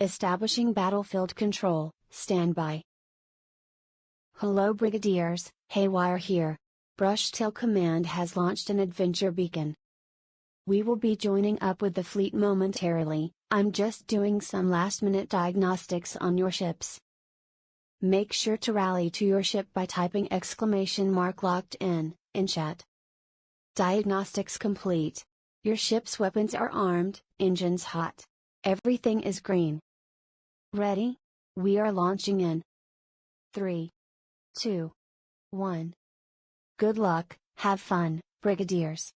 Establishing battlefield control, standby. Hello Brigadiers, Haywire here. Brushtail Command has launched an adventure beacon. We will be joining up with the fleet momentarily. I'm just doing some last-minute diagnostics on your ships. Make sure to rally to your ship by typing !locked in chat. Diagnostics complete. Your ship's weapons are armed, engines hot. Everything is green. Ready? We are launching in 3, 2, 1. Good luck, have fun, Brigadiers.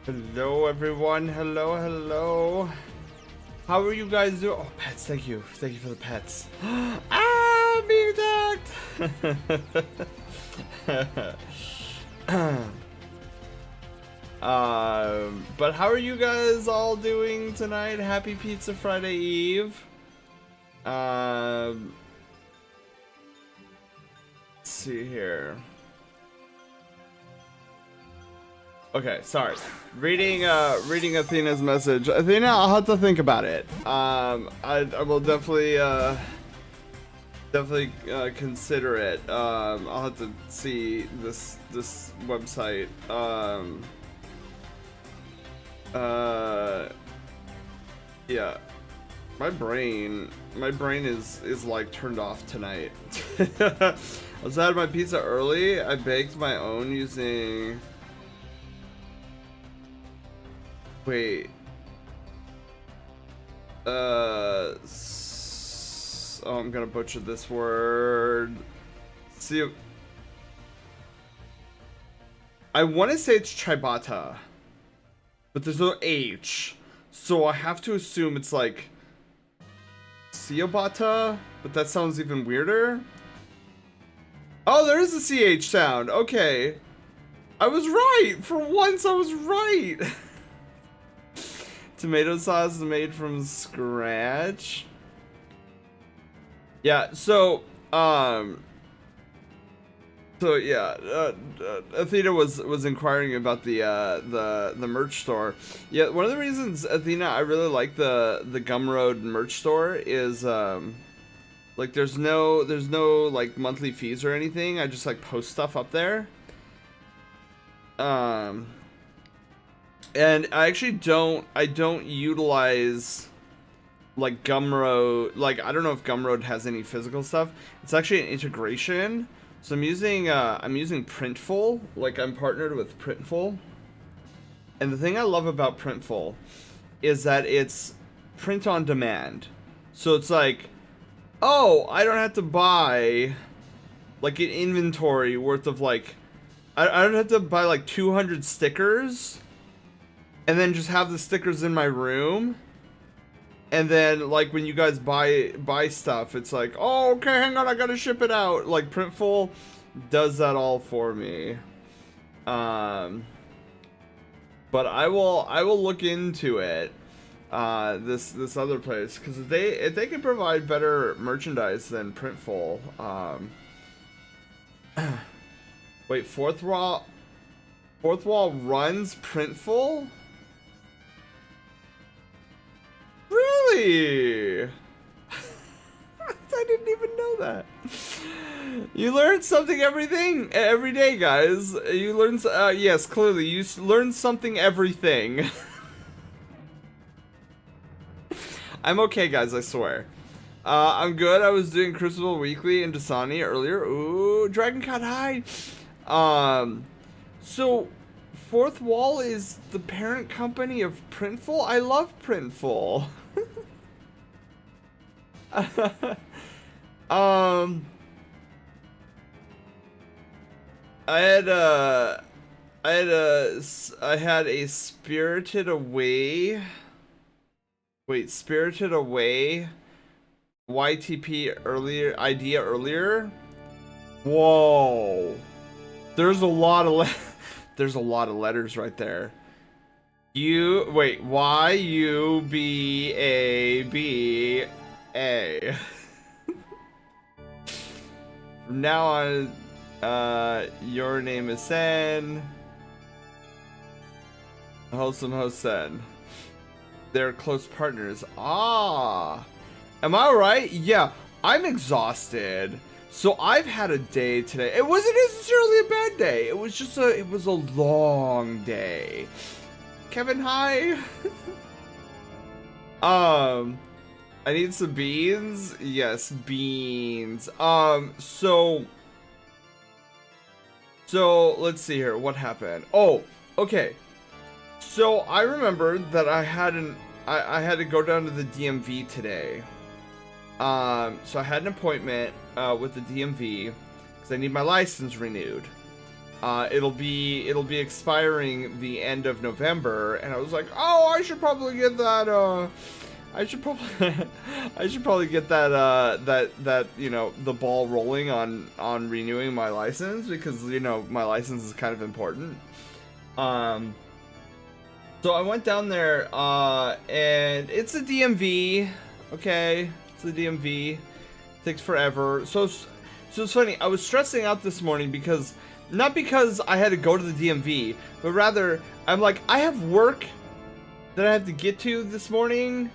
Hello, everyone. Hello, hello. How are you guys doing? Oh, pets, thank you. Thank you for the pets. Ah, being attacked! But how are you guys all doing tonight? Happy Pizza Friday Eve. Let's see here. Okay, sorry. Reading Athena's message. Athena, I'll have to think about it. I will definitely consider it. I'll have to see this website. Yeah. My brain is like turned off tonight. I was had my pizza early. I baked my own using. Wait. Oh, I'm gonna butcher this word. See. I want to say it's ciabatta, but there's no H, so I have to assume it's like ciabatta, but that sounds even weirder. Oh, there is a CH sound. Okay. I was right! For once, I was right! Tomato sauce is made from scratch. Yeah, so yeah, Athena was inquiring about the merch store. Yeah, one of the reasons, Athena, I really like the Gumroad merch store is like there's no like monthly fees or anything. I just like post stuff up there. And I actually don't utilize like Gumroad. Like I don't know if Gumroad has any physical stuff. It's actually an integration. So I'm using Printful. Like I'm partnered with Printful. And the thing I love about Printful is that it's print on demand. So it's like, oh, I don't have to buy like an inventory worth of like I don't have to buy like 200 stickers and then just have the stickers in my room. And then like when you guys buy stuff, it's like, oh, okay, hang on, I gotta ship it out. Like Printful does that all for me. But I will look into it. This other place, because if they can provide better merchandise than Printful. Wait, Fourth Wall runs Printful? Really? I didn't even know that. You learn something every day, guys. You learn, yes, clearly, you learn something everything. I'm okay, guys, I swear. I'm good. I was doing Crucible Weekly in Dasani earlier. Ooh, Dragon Cat, hi. So, Fourth Wall is the parent company of Printful? I love Printful. I had a Spirited Away. Wait, Spirited Away YTP idea earlier. Whoa. There's a lot of there's a lot of letters right there. Wait, YUBABA. From now on, your name is Sen. Wholesome host Sen. They're close partners. Ah. Am I right? Yeah, I'm exhausted. So I've had a day today. It wasn't necessarily a bad day. It was just it was a long day. Kevin, hi. I need some beans. Yes, beans. So let's see here. What happened? Oh, okay. So I remember that I had to go down to the DMV today. So I had an appointment with the DMV because I need my license renewed. It'll be expiring the end of November, and I was like, oh, I should probably get that. I should probably get that you know, the ball rolling on renewing my license, because you know my license is kind of important. So I went down there, and it's a DMV. Okay, it's a DMV. It takes forever. So it's funny. I was stressing out this morning because. Not because I had to go to the DMV, but rather, I'm like, I have work that I have to get to this morning,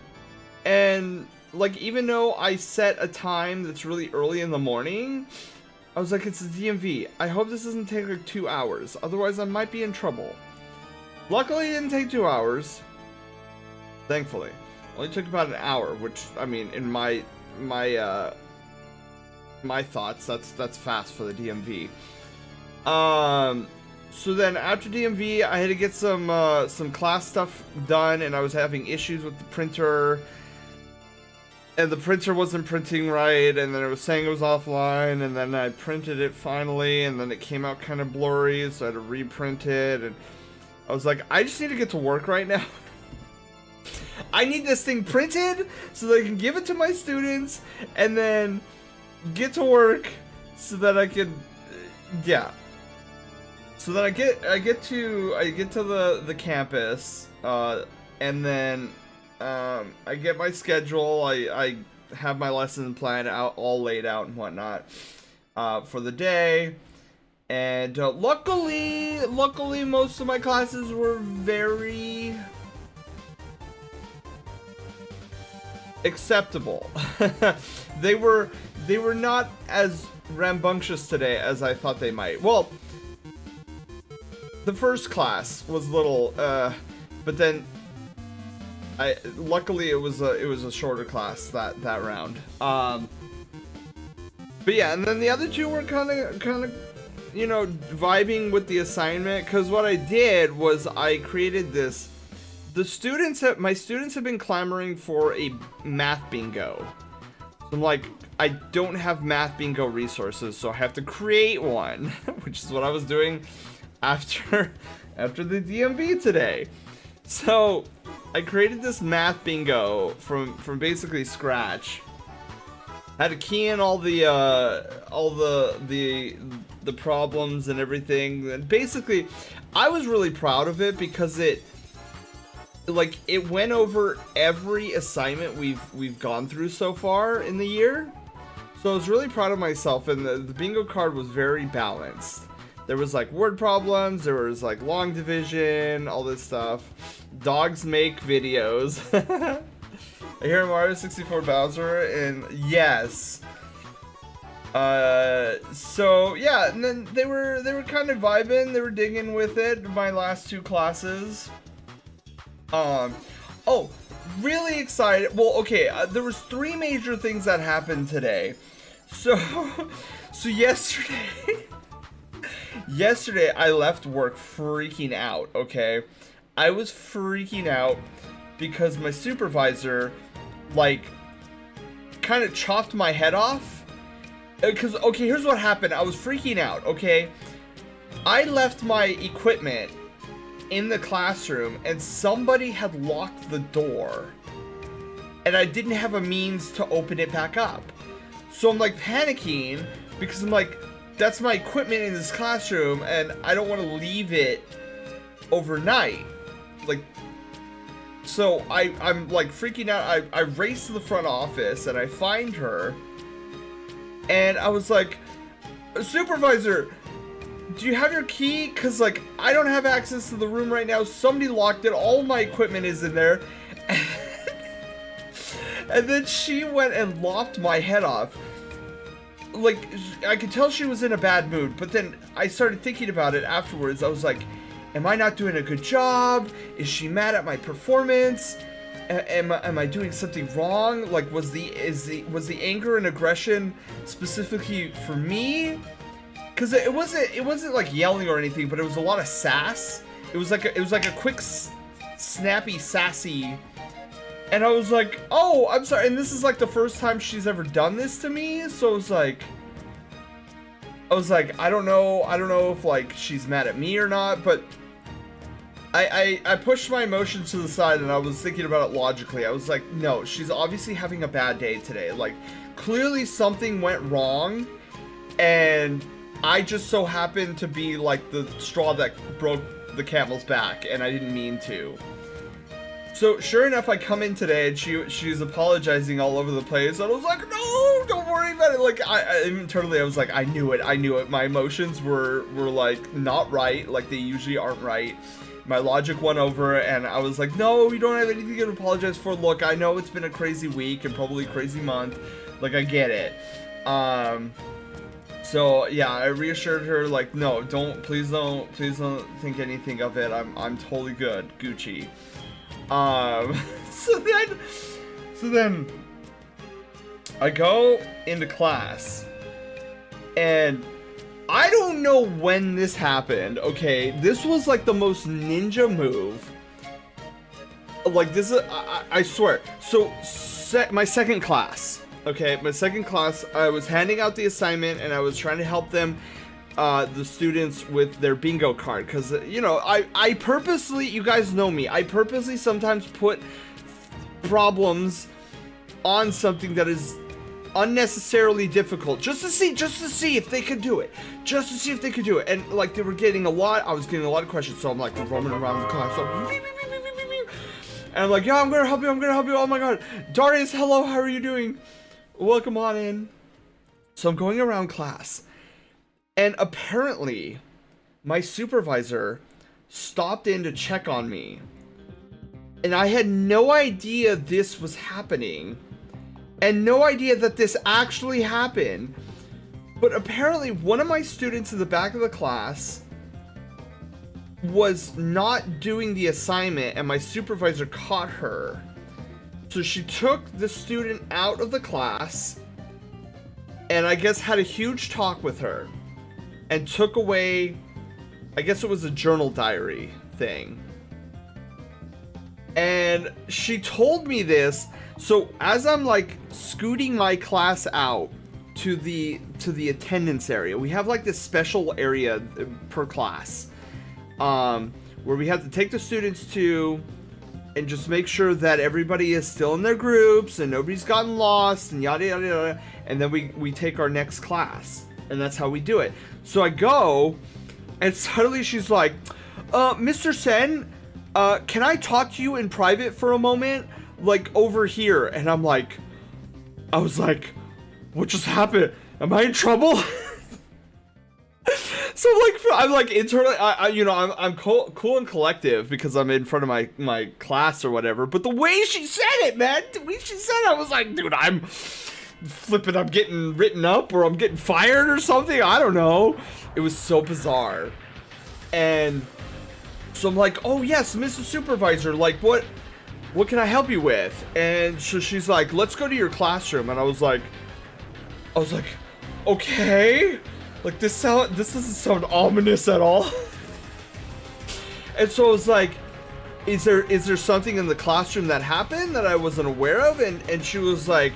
and, like, even though I set a time that's really early in the morning, I was like, it's the DMV. I hope this doesn't take, like, 2 hours, otherwise I might be in trouble. Luckily, it didn't take 2 hours. Thankfully. Only took about an hour, which, I mean, in my thoughts, that's fast for the DMV. So then after DMV, I had to get some class stuff done, and I was having issues with the printer, and the printer wasn't printing right, and then it was saying it was offline, and then I printed it finally, and then it came out kind of blurry, so I had to reprint it, and I was like, I just need to get to work right now. I need this thing printed so that I can give it to my students, and then get to work so that I can, yeah. So then I get to the campus, and then I get my schedule. I have my lesson plan out, all laid out and whatnot, for the day. And luckily most of my classes were very acceptable. They were not as rambunctious today as I thought they might. Well, the first class was a little, but then luckily it was a shorter class that round. But yeah, and then the other two were kind of, you know, vibing with the assignment, because what I did was I created this. My students have been clamoring for a math bingo. So I'm like, I don't have math bingo resources, so I have to create one, which is what I was doing after the DMV today. So I created this math bingo from basically scratch. I had to key in all the problems and everything. And basically, I was really proud of it because it went over every assignment we've gone through so far in the year. So I was really proud of myself, and the bingo card was very balanced. There was like word problems, there was like long division, all this stuff. Dogs make videos. I hear Mario 64 Bowser, and yes. So yeah, and then they were kind of vibing, they were digging with it. My last two classes. Oh, really excited. Well, okay, there was 3 major things that happened today. So yesterday I left work freaking out, okay? I was freaking out because my supervisor, like, kind of chopped my head off. Because, okay, here's what happened. I was freaking out, okay? I left my equipment in the classroom, and somebody had locked the door, and I didn't have a means to open it back up. So I'm like panicking because I'm like, that's my equipment in this classroom, and I don't want to leave it overnight. Like, so I'm like freaking out. I race to the front office and I find her, and I was like, supervisor, do you have your key? Because, like, I don't have access to the room right now. Somebody locked it. All my equipment is in there. And then she went and lopped my head off. Like, I could tell she was in a bad mood. But then I started thinking about it afterwards. I was like, am I not doing a good job? Is she mad at my performance? Am I doing something wrong? Like, was the anger and aggression specifically for me? Because it wasn't like yelling or anything, but it was a lot of sass. It was like a quick, snappy, sassy. And I was like, oh, I'm sorry. And this is like the first time she's ever done this to me. So it was like, I was like, I don't know if like she's mad at me or not, but I pushed my emotions to the side and I was thinking about it logically. I was like, no, she's obviously having a bad day today. Like, clearly something went wrong, and I just so happened to be like the straw that broke the camel's back, and I didn't mean to. So sure enough, I come in today and she's apologizing all over the place, and I was like, no, don't worry about it. Like internally I was like, I knew it. My emotions were like not right, like they usually aren't right. My logic won over, and I was like, no, we don't have anything to apologize for. Look, I know it's been a crazy week and probably a crazy month. Like, I get it. So yeah, I reassured her, like, no, please don't think anything of it. I'm totally good, Gucci. So then I go into class, and I don't know when this happened, okay? This was like the most ninja move. Like, this is, I swear. So, my second class, okay? My second class, I was handing out the assignment, and I was trying to help them, the students with their bingo card. Because, you know, I purposely, you guys know me, I purposely sometimes put problems on something that is unnecessarily difficult, just to see if they could do it, and like they were getting I was getting a lot of questions, so I'm like roaming around the class, so and I'm like, yeah, I'm gonna help you, oh my god, Darius, hello, how are you doing, welcome on in. So I'm going around class, and apparently my supervisor stopped in to check on me, and I had no idea this was happening. And no idea that this actually happened. But apparently one of my students in the back of the class was not doing the assignment, and my supervisor caught her. So she took the student out of the class, and I guess had a huge talk with her, and took away, I guess it was a journal diary thing. And she told me this. So as I'm like scooting my class out to the attendance area, we have like this special area per class, where we have to take the students to and just make sure that everybody is still in their groups and nobody's gotten lost and yada yada yada, and then we take our next class, and that's how we do it. So I go, and suddenly she's like, Mr. Sen, can I talk to you in private for a moment? Like, over here. And I was like, what just happened? Am I in trouble? So I'm like internally, I'm cool and collective because I'm in front of my class or whatever. But the way she said it, man, the way she said it, I was like, dude, I'm flipping, I'm getting written up or I'm getting fired or something. I don't know. It was so bizarre. And so I'm like, oh yes, Mrs. Supervisor, like what can I help you with? And so she's like, let's go to your classroom. And I was like, okay, like this doesn't sound ominous at all. And so I was like, is there something in the classroom that happened that I wasn't aware of? And she was like,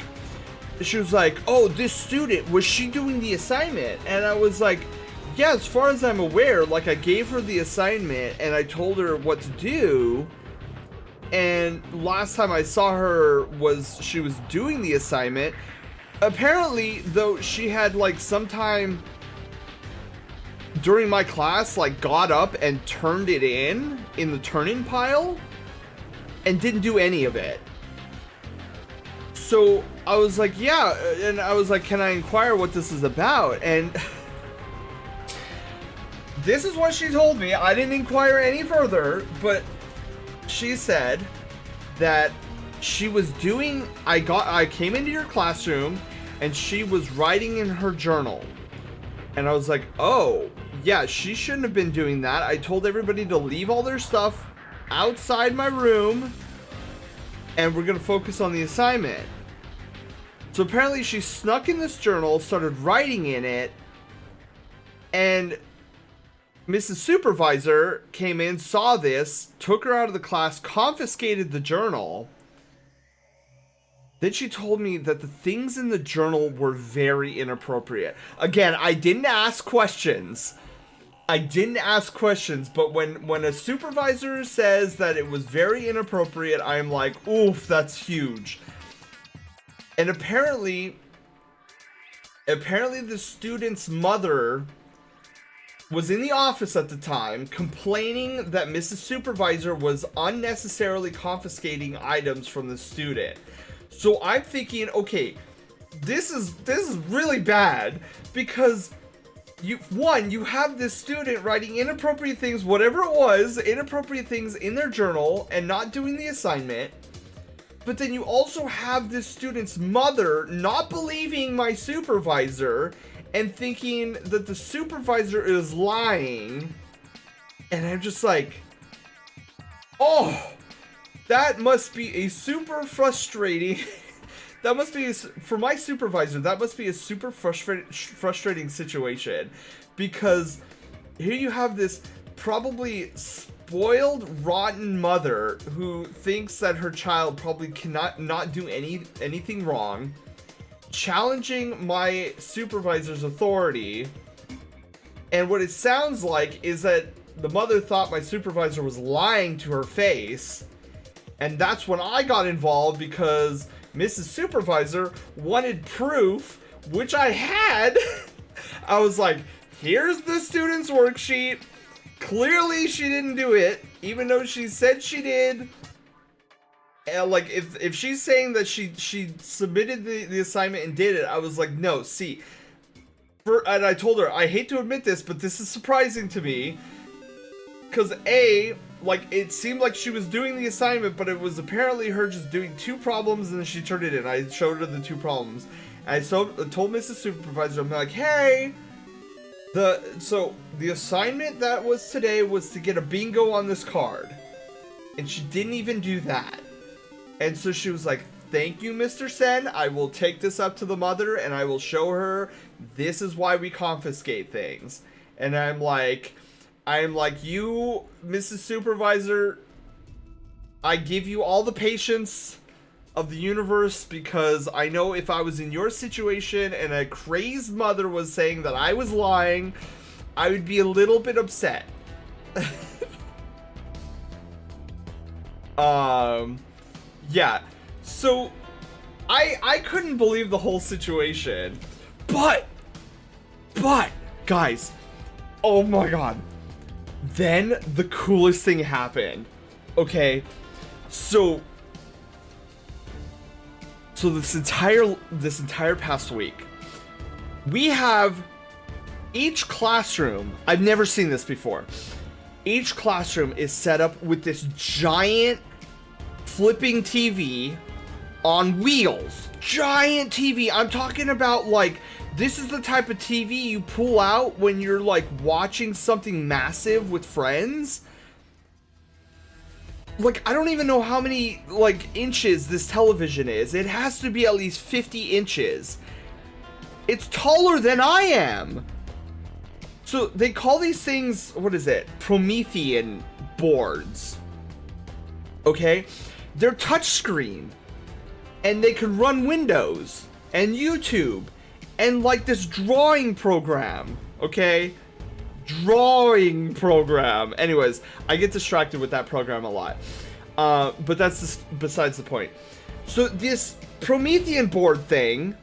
oh, this student, was she doing the assignment? And I was like, yeah, as far as I'm aware, like I gave her the assignment and I told her what to do. And last time I saw her she was doing the assignment. Apparently, though, she had like sometime during my class, like got up and turned it in the turn-in pile and didn't do any of it. So I was like, yeah, and I was like, can I inquire what this is about? And this is what she told me. I didn't inquire any further, but she said that she was doing, I came into your classroom and she was writing in her journal. And I was like, oh, yeah, she shouldn't have been doing that. I told everybody to leave all their stuff outside my room and we're going to focus on the assignment. So apparently she snuck in this journal, started writing in it, and Mrs. Supervisor came in, saw this, took her out of the class, confiscated the journal. Then she told me that the things in the journal were very inappropriate. Again, I didn't ask questions. But when a supervisor says that it was very inappropriate, I'm like, oof, that's huge. And apparently the student's mother was in the office at the time complaining that Mrs. Supervisor was unnecessarily confiscating items from the student. So I'm thinking, okay, this is really bad, because you have this student writing inappropriate things, whatever it was, inappropriate things in their journal and not doing the assignment. But then you also have this student's mother not believing my supervisor and thinking that the supervisor is lying. And I'm just like, oh, that must be a super frustrating. That must be, for my supervisor, that must be a super frustrating situation. Because here you have this probably spoiled, rotten mother who thinks that her child probably cannot not do anything wrong, challenging my supervisor's authority. And what it sounds like is that the mother thought my supervisor was lying to her face. And that's when I got involved, because Mrs. Supervisor wanted proof, which I had. I was like, here's the student's worksheet. Clearly she didn't do it, even though she said she did. And like, if she's saying that she submitted the assignment and did it, I was like, no, see. And I told her, I hate to admit this, but this is surprising to me. Because like, it seemed like she was doing the assignment, but it was apparently her just doing 2 problems and then she turned it in. I showed her the 2 problems. And I told Mrs. Supervisor, I'm like, hey, so the assignment that was today was to get a bingo on this card. And she didn't even do that. And so she was like, thank you, Mr. Sen. I will take this up to the mother and I will show her this is why we confiscate things. And I'm like, you, Mrs. Supervisor, I give you all the patience of the universe, because I know if I was in your situation and a crazed mother was saying that I was lying, I would be a little bit upset. Yeah. So, I couldn't believe the whole situation. But, guys, oh my god. Then the coolest thing happened. Okay, so this entire past week, we have each classroom. I've never seen this before. Each classroom is set up with this giant flipping TV on wheels. Giant TV. I'm talking about, like, this is the type of TV you pull out when you're like watching something massive with friends. Like, I don't even know how many like inches this television is. It has to be at least 50 inches. It's taller than I am. So they call these things, what is it? Promethean boards. Okay? They're touchscreen. And they can run Windows and YouTube. And like this drawing program, okay? Drawing program. Anyways, I get distracted with that program a lot. But that's just besides the point. So this Promethean board thing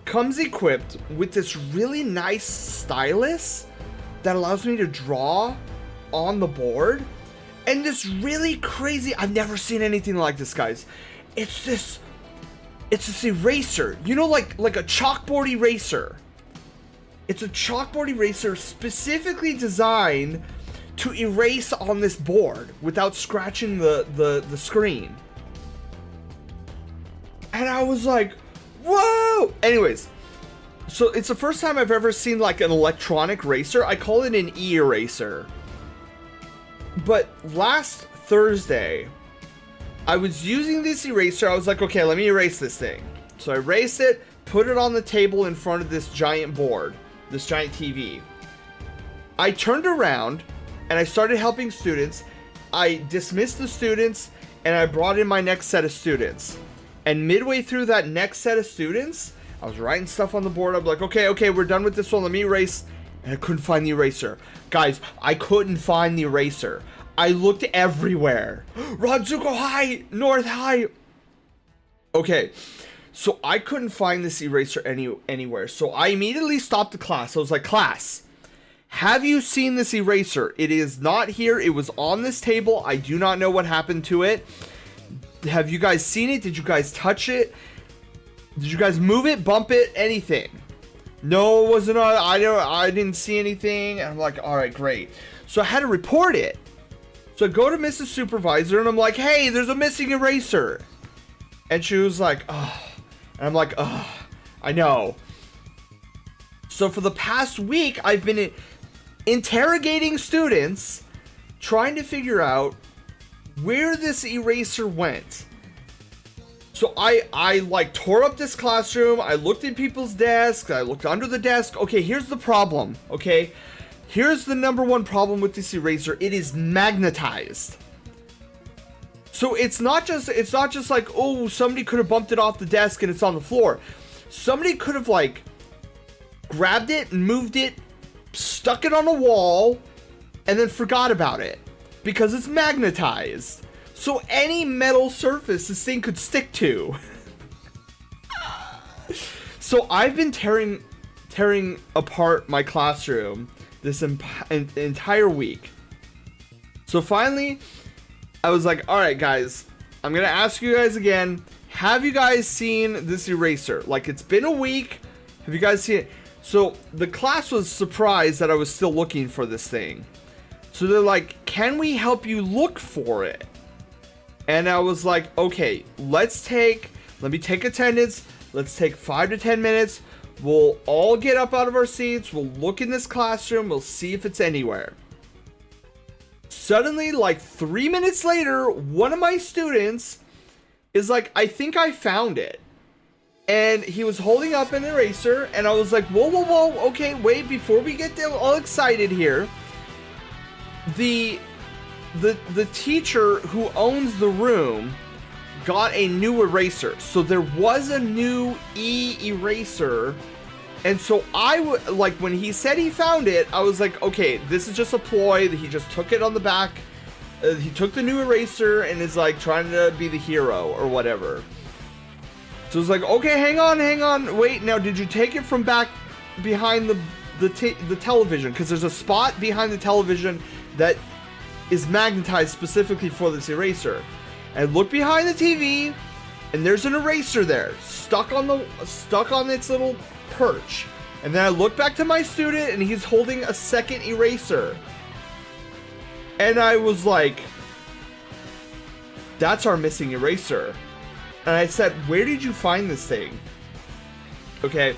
comes equipped with this really nice stylus that allows me to draw on the board. And this really crazy, I've never seen anything like this, guys. It's this eraser, you know, like a chalkboard eraser. It's a chalkboard eraser specifically designed to erase on this board without scratching the screen. And I was like, whoa! Anyways, so it's the first time I've ever seen like an electronic eraser. I call it an e-eraser. But last Thursday, I was using this eraser. I was like, okay, let me erase this thing. So I erased it, put it on the table in front of this giant board, this giant TV. I turned around and I started helping students. I dismissed the students and I brought in my next set of students. And midway through that next set of students, I was writing stuff on the board. I'm like, okay, we're done with this one. Let me erase. And I couldn't find the eraser. Guys, I couldn't find the eraser. I looked everywhere. Rodzuko High, North High. Okay, so I couldn't find this eraser anywhere. So I immediately stopped the class. I was like, class, have you seen this eraser? It is not here. It was on this table. I do not know what happened to it. Have you guys seen it? Did you guys touch it? Did you guys move it, bump it, anything? No, it wasn't on. I didn't see anything. And I'm like, all right, great. So I had to report it. So I go to Mrs. Supervisor and I'm like, hey, there's a missing eraser. And she was like, oh. And I'm like, oh, I know. So for the past week, I've been interrogating students, trying to figure out where this eraser went. So I like tore up this classroom. I looked at people's desks. I looked under the desk. Okay, here's the problem. Okay, here's the number one problem with this eraser. It is magnetized. So it's not just like, oh, somebody could have bumped it off the desk and it's on the floor. Somebody could have like grabbed it and moved it, stuck it on a wall, and then forgot about it because it's magnetized. So any metal surface this thing could stick to. So I've been tearing apart my classroom this entire week. So finally, I was like, all right, guys, I'm going to ask you guys again. Have you guys seen this eraser? Like, it's been a week. Have you guys seen it? So the class was surprised that I was still looking for this thing. So they're like, can we help you look for it? And I was like, okay, let me take attendance. Let's take 5 to 10 minutes. We'll all get up out of our seats. We'll look in this classroom. We'll see if it's anywhere. Suddenly, like 3 minutes later, one of my students is like, I think I found it. And he was holding up an eraser. And I was like, whoa. Okay, wait, before we get all excited here. The teacher who owns the room got a new eraser. So there was a new eraser. And so like when he said he found it, I was like, okay, this is just a ploy. He just took it on the back. He took the new eraser and is like trying to be the hero or whatever. So it's like, okay, hang on. Wait, now did you take it from back behind the television? Because there's a spot behind the television that is magnetized specifically for this eraser. And look behind the TV, and there's an eraser there, stuck on its little perch. And then I look back to my student, and he's holding a second eraser. And I was like, that's our missing eraser. And I said, where did you find this thing? Okay,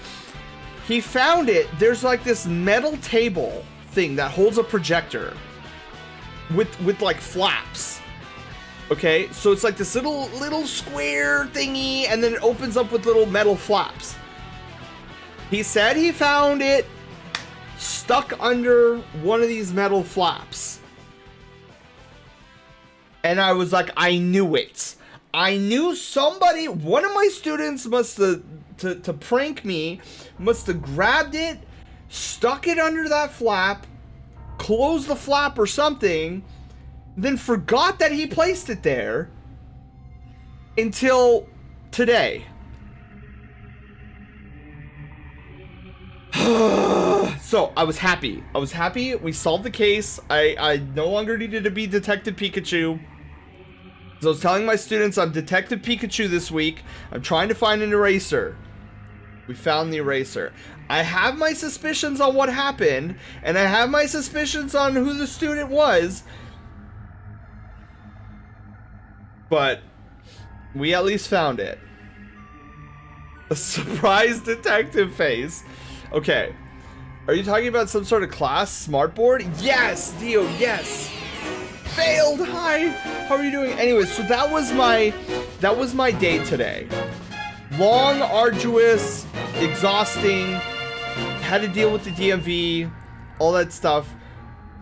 he found it. There's like this metal table thing that holds a projector with like flaps. Okay, so it's like this little square thingy, and then it opens up with little metal flaps. He said he found it stuck under one of these metal flaps. And I was like, I knew it. I knew somebody, one of my students must have, to prank me, must have grabbed it, stuck it under that flap, closed the flap or something, then forgot that he placed it there until today. So I was happy. We solved the case. I no longer needed to be Detective Pikachu. So I was telling my students I'm Detective Pikachu this week. I'm trying to find an eraser. We found the eraser. I have my suspicions on what happened, and I have my suspicions on who the student was. But we at least found it. A surprise detective face. Okay. Are you talking about some sort of class smartboard? Yes, Dio, yes. Failed. Hi. How are you doing? Anyways, so that was my day today. Long, arduous, exhausting. Had to deal with the DMV, all that stuff.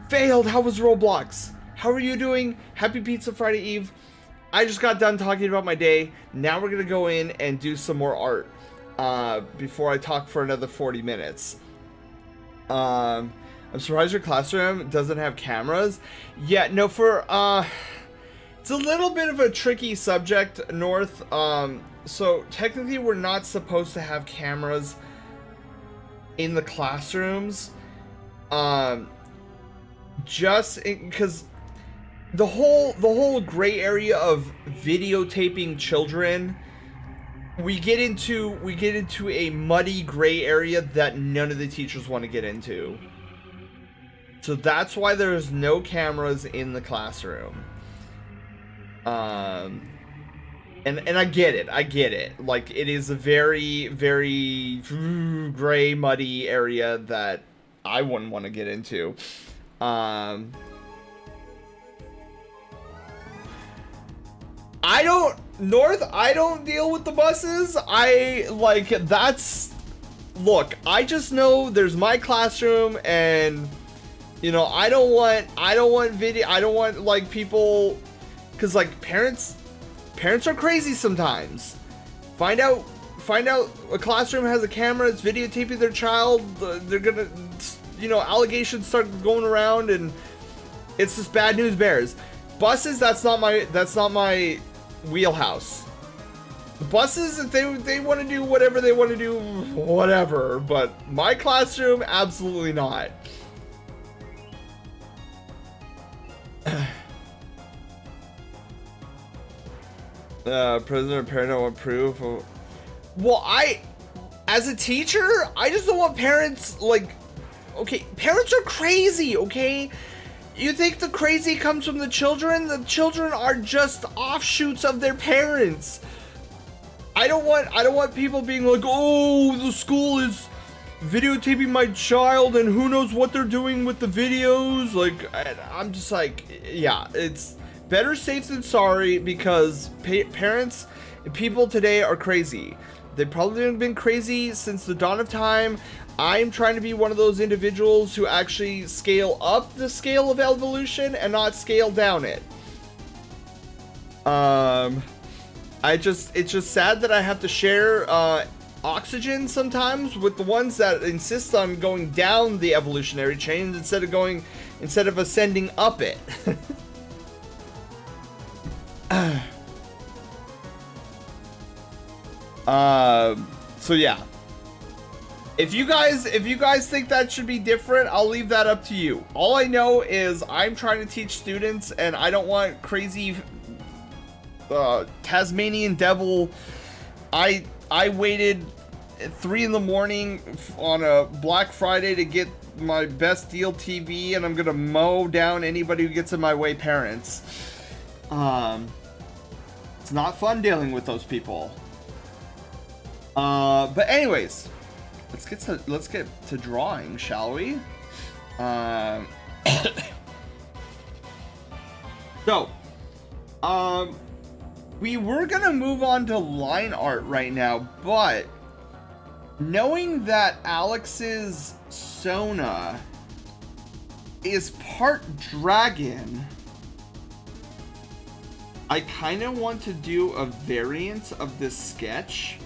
Failed. How was Roblox? How are you doing? Happy Pizza Friday Eve. I just got done talking about my day. Now we're gonna go in and do some more art before I talk for another 40 minutes. I'm surprised your classroom doesn't have cameras. Yeah, no, for it's a little bit of a tricky subject, North. So technically we're not supposed to have cameras in the classrooms. Just because the whole gray area of videotaping children, we get into a muddy gray area that none of the teachers want to get into. So that's why there's no cameras in the classroom. And I get it. Like, it is a very, very gray, muddy area that I wouldn't want to get into. I don't deal with the buses. Look, I just know there's my classroom, and you know, I don't want video, I don't want like people, cuz like parents are crazy sometimes. Find out a classroom has a camera, it's videotaping their child, they're gonna, you know, allegations start going around, and it's just bad news bears. Buses, that's not my wheelhouse. The buses, if they want to do whatever they want to do, whatever. But my classroom, absolutely not. Prisoner parent don't want proof. Well, as a teacher, I just don't want parents, like, okay, parents are crazy, okay? You think the crazy comes from the children? The children are just offshoots of their parents. I don't want people being like, oh, the school is videotaping my child and who knows what they're doing with the videos. Like, I'm just like, yeah, it's better safe than sorry, because parents and people today are crazy. They've probably been crazy since the dawn of time. I'm trying to be one of those individuals who actually scale up the scale of evolution and not scale down it. It's just sad that I have to share oxygen sometimes with the ones that insist on going down the evolutionary chain instead of ascending up it. So yeah. If you guys think that should be different, I'll leave that up to you. All I know is I'm trying to teach students, and I don't want crazy Tasmanian devil. I waited 3 in the morning on a Black Friday to get my best deal TV, and I'm gonna mow down anybody who gets in my way parents. It's not fun dealing with those people. But anyways, let's get to drawing, shall we? So, we were gonna move on to line art right now, but knowing that Alex's Sona is part dragon, I kind of want to do a variant of this sketch.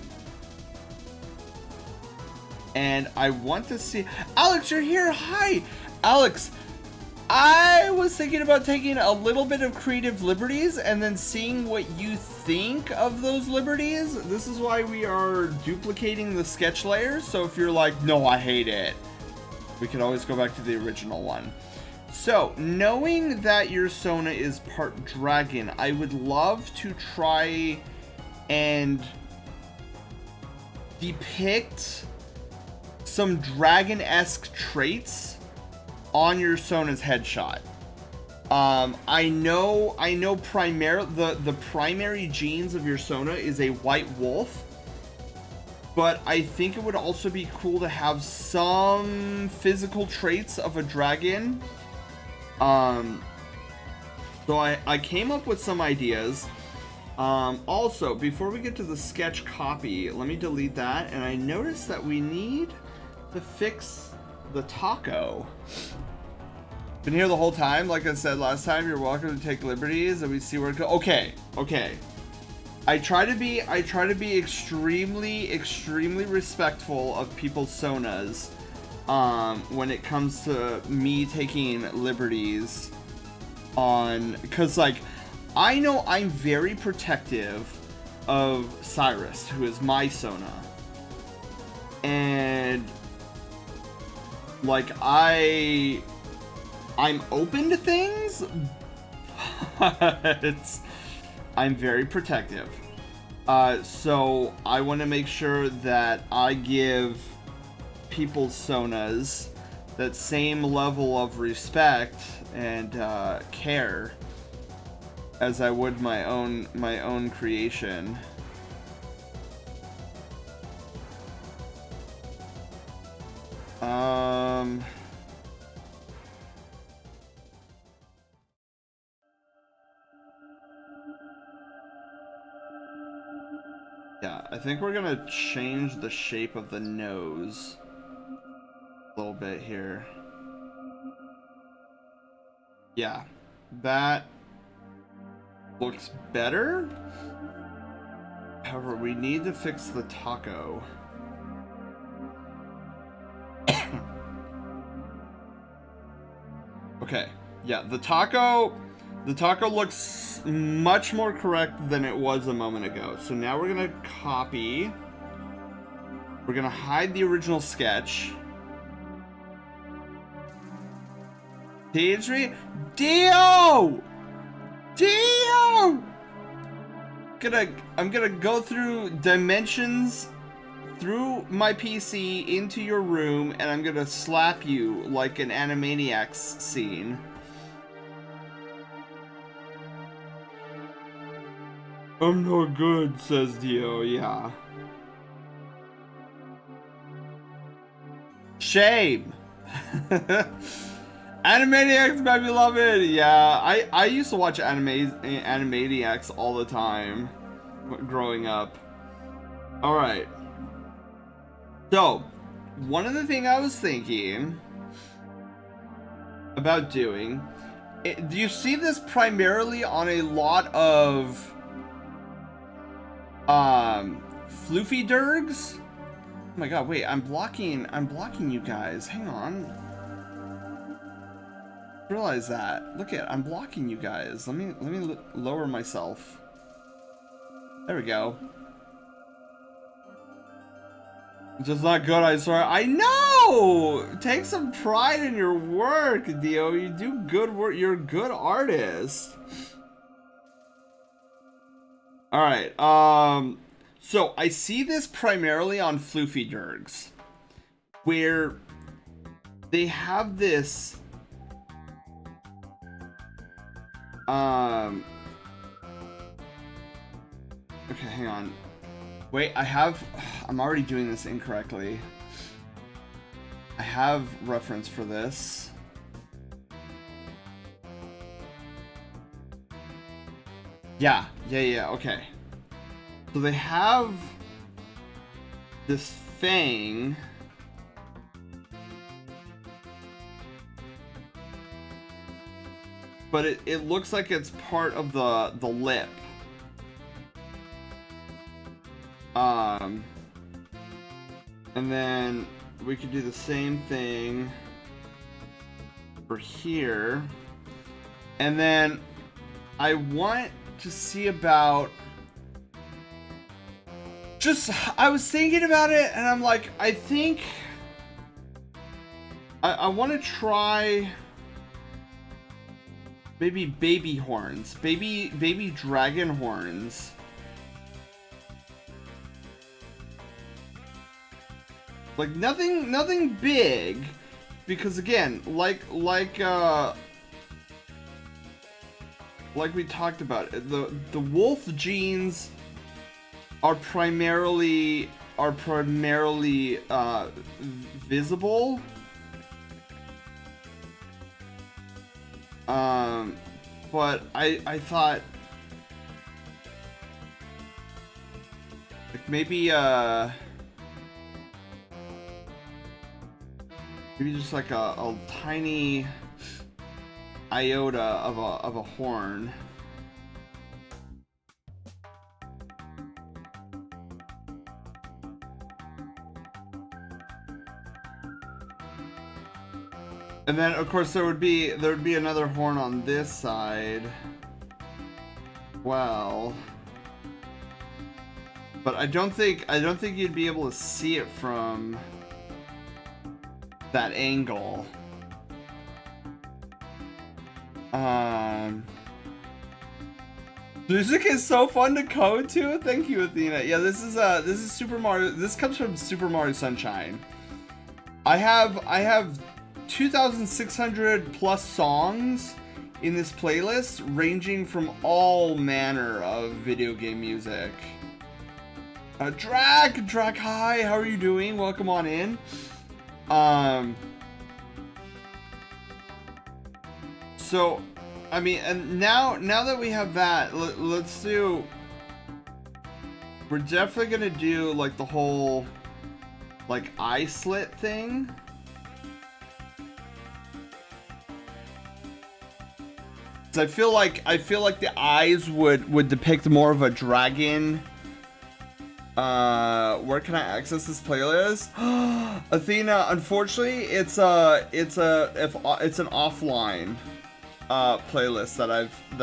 And I want to see... Alex, you're here! Hi! Alex, I was thinking about taking a little bit of creative liberties and then seeing what you think of those liberties. This is why we are duplicating the sketch layers. So if you're like, no, I hate it, we can always go back to the original one. So, knowing that your Sona is part dragon, I would love to try and depict some dragon-esque traits on your Sona's headshot. I know the primary genes of your Sona is a white wolf, but I think it would also be cool to have some physical traits of a dragon. So I came up with some ideas. Also, before we get to the sketch copy, let me delete that, and I noticed that we need to fix the taco. Been here the whole time. Like I said last time, you're welcome to take liberties, and we see where it goes. Okay, okay. I try to be extremely respectful of people's sonas, when it comes to me taking liberties on, because like, I know I'm very protective of Cyrus, who is my sona, and like I'm open to things, but I'm very protective. So I want to make sure that I give people's sonas that same level of respect and care as I would my own creation. Yeah, I think we're gonna change the shape of the nose a little bit here. Yeah, that looks better. However, we need to fix the taco. Okay, yeah, the taco looks much more correct than it was a moment ago. So now we're gonna copy. We're gonna hide the original sketch. Page Dio! I'm gonna go through dimensions through my PC into your room, and I'm gonna slap you like an Animaniacs scene. I'm not good, says Dio, yeah. Shame! Animaniacs, my beloved! Yeah, I used to watch Animaniacs all the time growing up. Alright. So, one of the things I was thinking about doing, do you see this primarily on a lot of floofy dergs? Oh my god, wait, I'm blocking you guys. Hang on. Realize that. Look at, I'm blocking you guys. Let me lower myself. There we go. Just not good, I swear. I know! Take some pride in your work, Dio. You do good work. You're a good artist. Alright, so I see this primarily on floofy dergs, where they have this okay, hang on. Wait, I'm already doing this incorrectly. I have reference for this. Yeah, okay. So they have this thing. But it looks like it's part of the lip. And then we could do the same thing for here. And then I want to see about, I was thinking about it, and I'm like, I think I want to try maybe baby horns, baby dragon horns. Like nothing big, because again, like we talked about, the wolf genes are primarily visible. But I thought like maybe just like a tiny iota of a horn. And then of course there would be another horn on this side. Well, but I don't think you'd be able to see it from that angle. Music is so fun to code to. Thank you, Athena. Yeah, this is Super Mario. This comes from Super Mario Sunshine. I have 2,600 plus songs in this playlist, ranging from all manner of video game music. Drag, hi, how are you doing? Welcome on in. So, I mean, and now that we have that, let's do. We're definitely gonna do like the whole, like, eye slit thing. I feel like the eyes would depict more of a dragon. Where can I access this playlist? Athena, unfortunately, it's an offline playlist that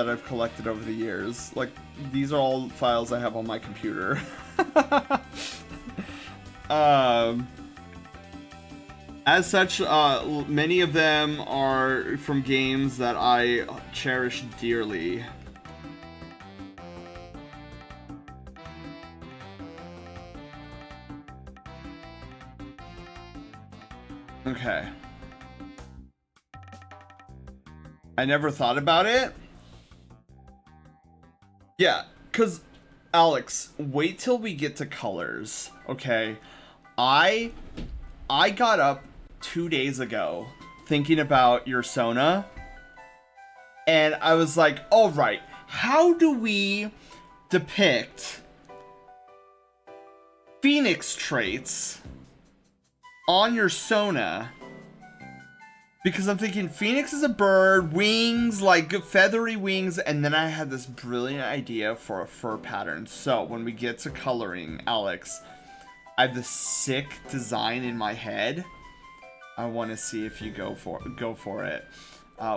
I've collected over the years. Like, these are all files I have on my computer. As such, many of them are from games that I cherish dearly. Okay. I never thought about it. Yeah, because, Alex, wait till we get to colors, okay? I got up 2 days ago thinking about your Sona, and I was like, all right, how do we depict Phoenix traits on your Sona? Because I'm thinking Phoenix is a bird, wings, like feathery wings, and then I had this brilliant idea for a fur pattern. So when we get to coloring, Alex, I have this sick design in my head. I want to see if you go for it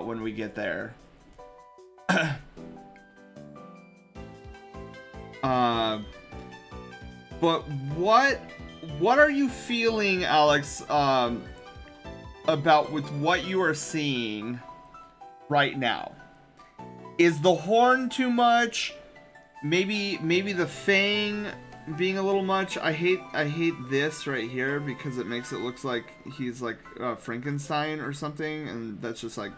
when we get there. But what are you feeling, Alex, about with what you are seeing right now? Is the horn too much? Maybe the fang being a little much. I hate this right here because it makes it look like he's like Frankenstein or something, and that's just like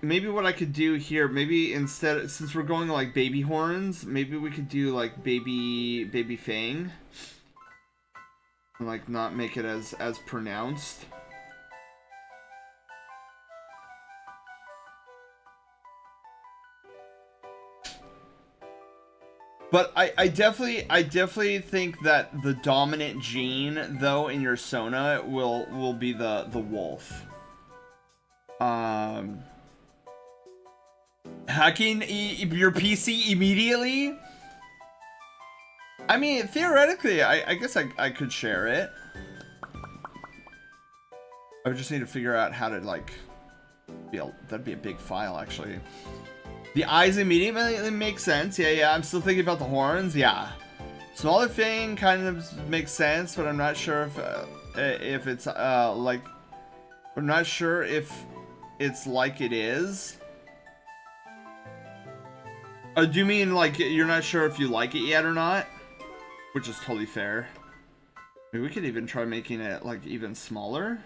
maybe what I could do here, maybe instead, since we're going like baby horns, maybe we could do like baby fang, and like not make it as pronounced. But I definitely think that the dominant gene, though, in your Sona will be the wolf. Hacking your PC immediately? I mean, theoretically, I guess I could share it. I would just need to figure out how to, like, that'd be a big file, actually. The eyes immediately make sense. Yeah, I'm still thinking about the horns. Yeah. Smaller thing kind of makes sense, but I'm not sure if it's, like, I'm not sure if it's like it is. Do you mean, like, you're not sure if you like it yet or not? Which is totally fair. Maybe we could even try making it, like, even smaller.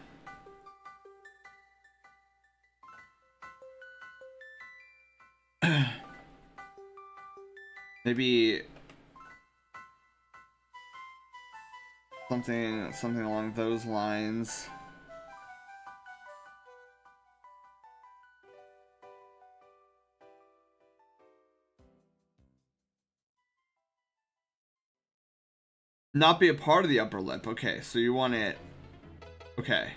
Maybe something along those lines. Not be a part of the upper lip. Okay, so you want it. Okay.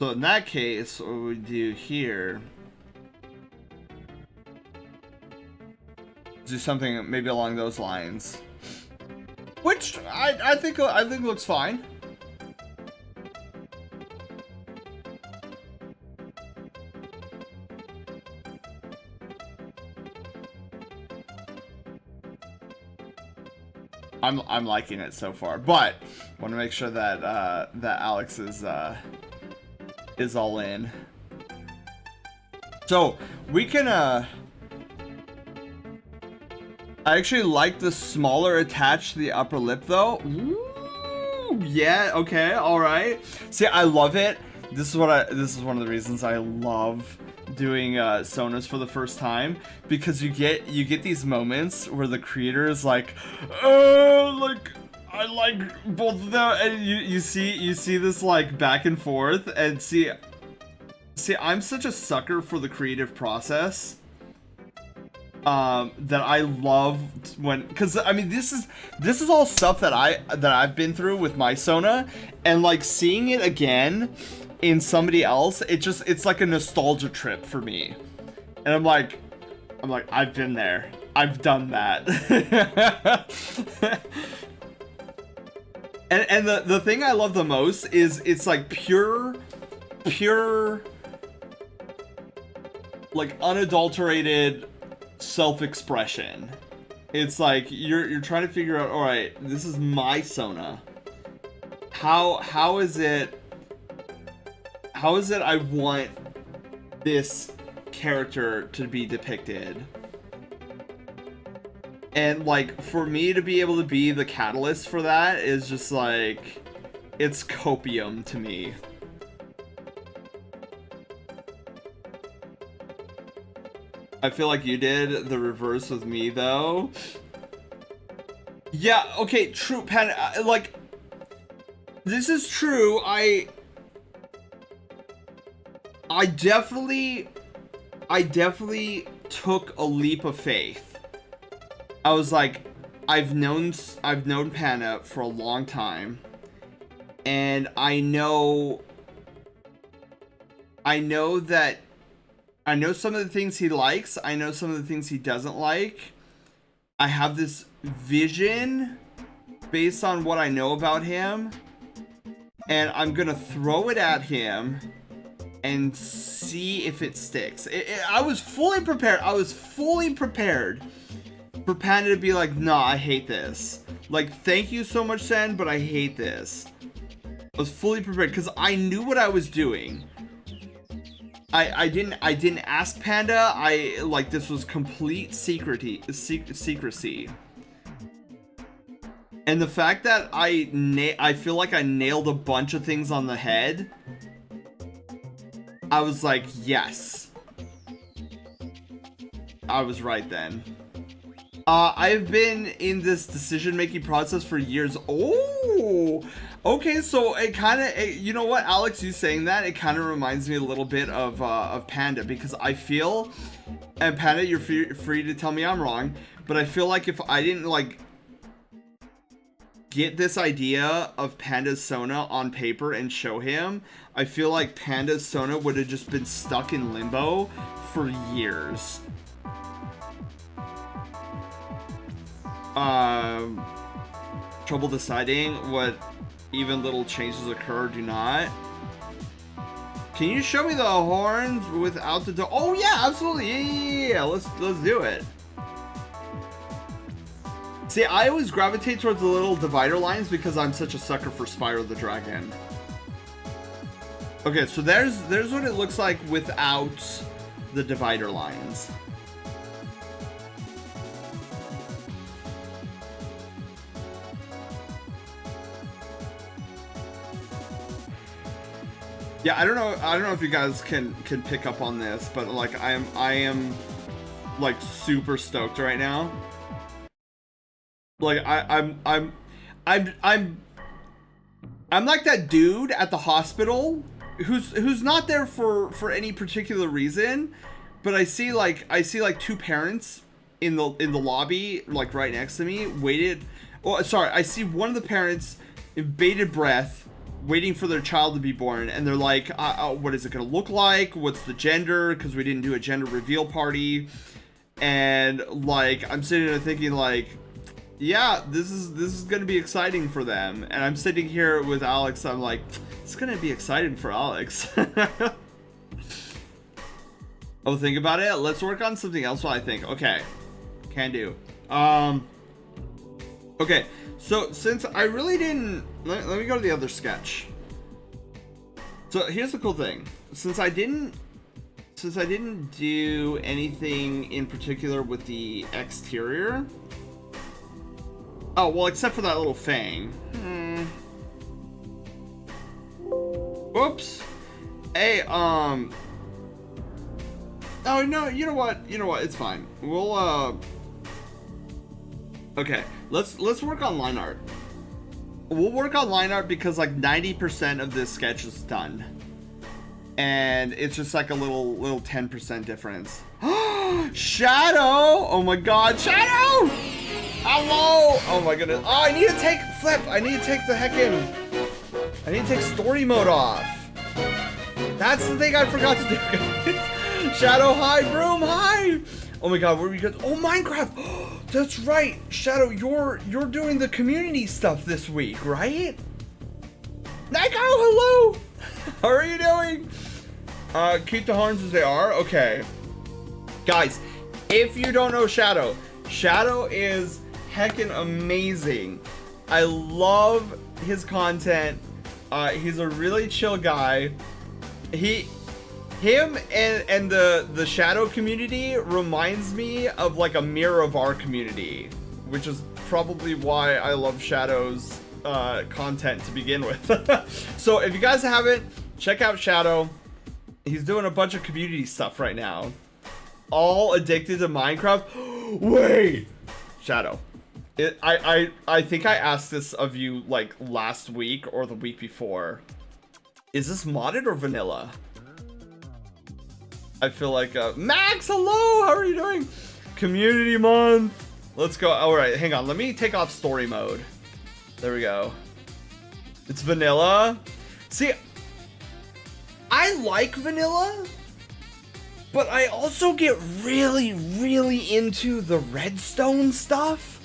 So in that case, what we do here, do something maybe along those lines, which I think looks fine. I'm liking it so far, but want to make sure that that Alex is all in. So we can I actually like the smaller attached to the upper lip though. Ooh, yeah, okay, all right. See, I love it. This is one of the reasons I love doing sonas for the first time, because you get these moments where the creator is like, like I like both of them, and you see this like back and forth, and see I'm such a sucker for the creative process. That I love when, because I mean this is all stuff that I've been through with my Sona, and like seeing it again in somebody else, it's like a nostalgia trip for me, and I'm like I've been there, I've done that. and the thing I love the most is it's like pure like unadulterated self-expression. It's like you're trying to figure out, all right, this is my Sona. How is it I want this character to be depicted? And like for me to be able to be the catalyst for that is just like, it's copium to me. I feel like you did the reverse with me though. Yeah, okay, true, Pan. Like, this is true. I definitely took a leap of faith. I was like, I've known Panda for a long time, and I know that I know some of the things he likes. I know some of the things he doesn't like. I have this vision based on what I know about him, and I'm gonna throw it at him and see if it sticks. I was fully prepared. I was fully prepared for Panda to be like, nah, I hate this. Like, thank you so much, Sen, but I hate this. I was fully prepared because I knew what I was doing. I didn't ask Panda. This was complete secrecy. And the fact that I feel like I nailed a bunch of things on the head, I was like, yes. I was right then. I've been in this decision-making process for years. Oh, okay, so it kind of, you know what, Alex, you saying that, it kind of reminds me a little bit of Panda, because I feel, and Panda, you're free to tell me I'm wrong, but I feel like if I didn't, like, get this idea of Panda's Sona on paper and show him, I feel like Panda's Sona would have just been stuck in limbo for years. Trouble deciding what even little changes occur or do not. Can you show me the horns without the oh yeah, absolutely, yeah. Let's do it. See, I always gravitate towards the little divider lines because I'm such a sucker for Spyro the Dragon. Okay, so there's what it looks like without the divider lines. Yeah, I don't know if you guys can pick up on this, but like I am like super stoked right now. Like I'm like that dude at the hospital who's not there for any particular reason, but I see like two parents in the lobby, like right next to me, waited. Oh, sorry, I see one of the parents in bated breath waiting for their child to be born, and they're like, what is it gonna look like? What's the gender? Because we didn't do a gender reveal party. And like, I'm sitting there thinking like, yeah, this is gonna be exciting for them. And I'm sitting here with Alex. I'm like, it's gonna be exciting for Alex. Oh, think about it. Let's work on something else while I think. Okay, can do. Okay, so since I really didn't, let me go to the other sketch. So here's the cool thing. Since I didn't do anything in particular with the exterior. Oh, well, except for that little fang. Oops. Hey, oh, no, you know what? It's fine. We'll, okay, let's work on line art. We'll work on line art because like 90% of this sketch is done. And it's just like a little 10% difference. Shadow! Oh my god, Shadow! Hello! Oh my goodness. Oh, I need to take Flip. I need to take the I need to take story mode off. That's the thing I forgot to do. Shadow, hi, Broom, hi! Oh my god, where are you guys? Oh, Minecraft! That's right, Shadow, you're doing the community stuff this week, right? Nico, hello! How are you doing? Keep the horns as they are. Okay. Guys, if you don't know Shadow, Shadow is heckin' amazing. I love his content. He's a really chill guy. Him and the Shadow community reminds me of like a mirror of our community, which is probably why I love Shadow's content to begin with. So if you guys haven't, check out Shadow. He's doing a bunch of community stuff right now. All addicted to Minecraft. Wait, Shadow. I think I asked this of you like last week or the week before. Is this modded or vanilla? I feel like Max, hello, how are you doing? Community month. Let's go. All right, hang on. Let me take off story mode. There we go. It's vanilla. See, I like vanilla, but I also get really, really into the redstone stuff.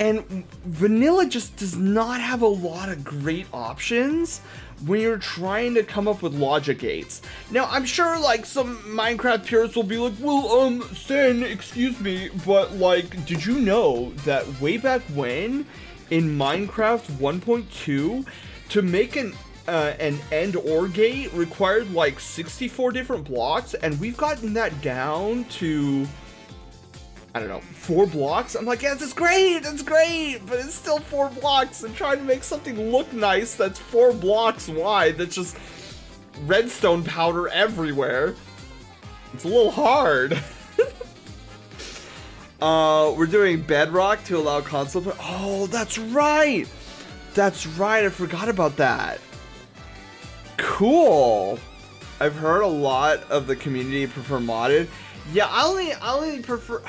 And vanilla just does not have a lot of great options when you're trying to come up with logic gates. Now, I'm sure like some Minecraft purists will be like, well, Sin, excuse me, but like, did you know that way back when in Minecraft 1.2 to make an end or gate required like 64 different blocks, and we've gotten that down to, I don't know, 4 blocks? I'm like, yeah, that's great, but it's still 4 blocks, and trying to make something look nice that's 4 blocks wide, that's just redstone powder everywhere. It's a little hard. We're doing bedrock to allow console play. Oh, that's right, I forgot about that. Cool. I've heard a lot of the community prefer modded. Yeah, I only prefer.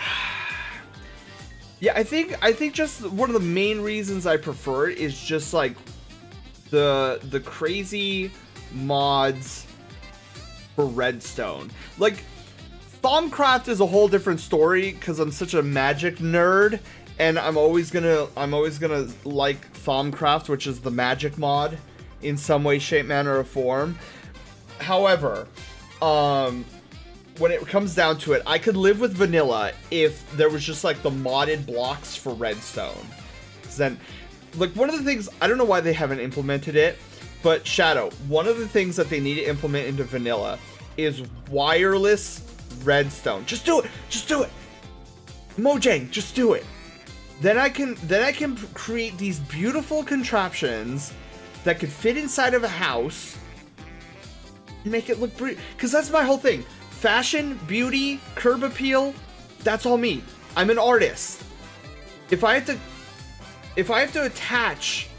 Yeah, I think just one of the main reasons I prefer it is just like the crazy mods for redstone. Like Thaumcraft is a whole different story because I'm such a magic nerd, and I'm always gonna like Thaumcraft, which is the magic mod in some way, shape, manner, or form. However, when it comes down to it, I could live with vanilla if there was just like the modded blocks for redstone. Then, like, one of the things, I don't know why they haven't implemented it, but Shadow, one of the things that they need to implement into vanilla is wireless redstone. Just do it. Mojang, just do it. Then I can create these beautiful contraptions that could fit inside of a house and make it look pretty. Because that's my whole thing. Fashion, beauty, curb appeal, that's all me. I'm an artist. If I have to attach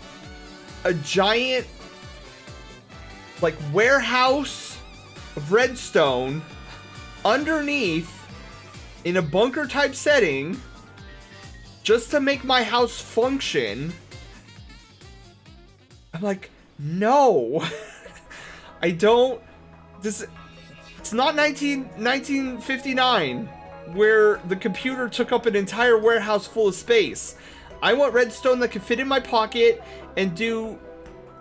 a giant like warehouse of redstone underneath in a bunker type setting just to make my house function, I'm like, No. I don't. This. It's not 1959, where the computer took up an entire warehouse full of space. I want redstone that can fit in my pocket and do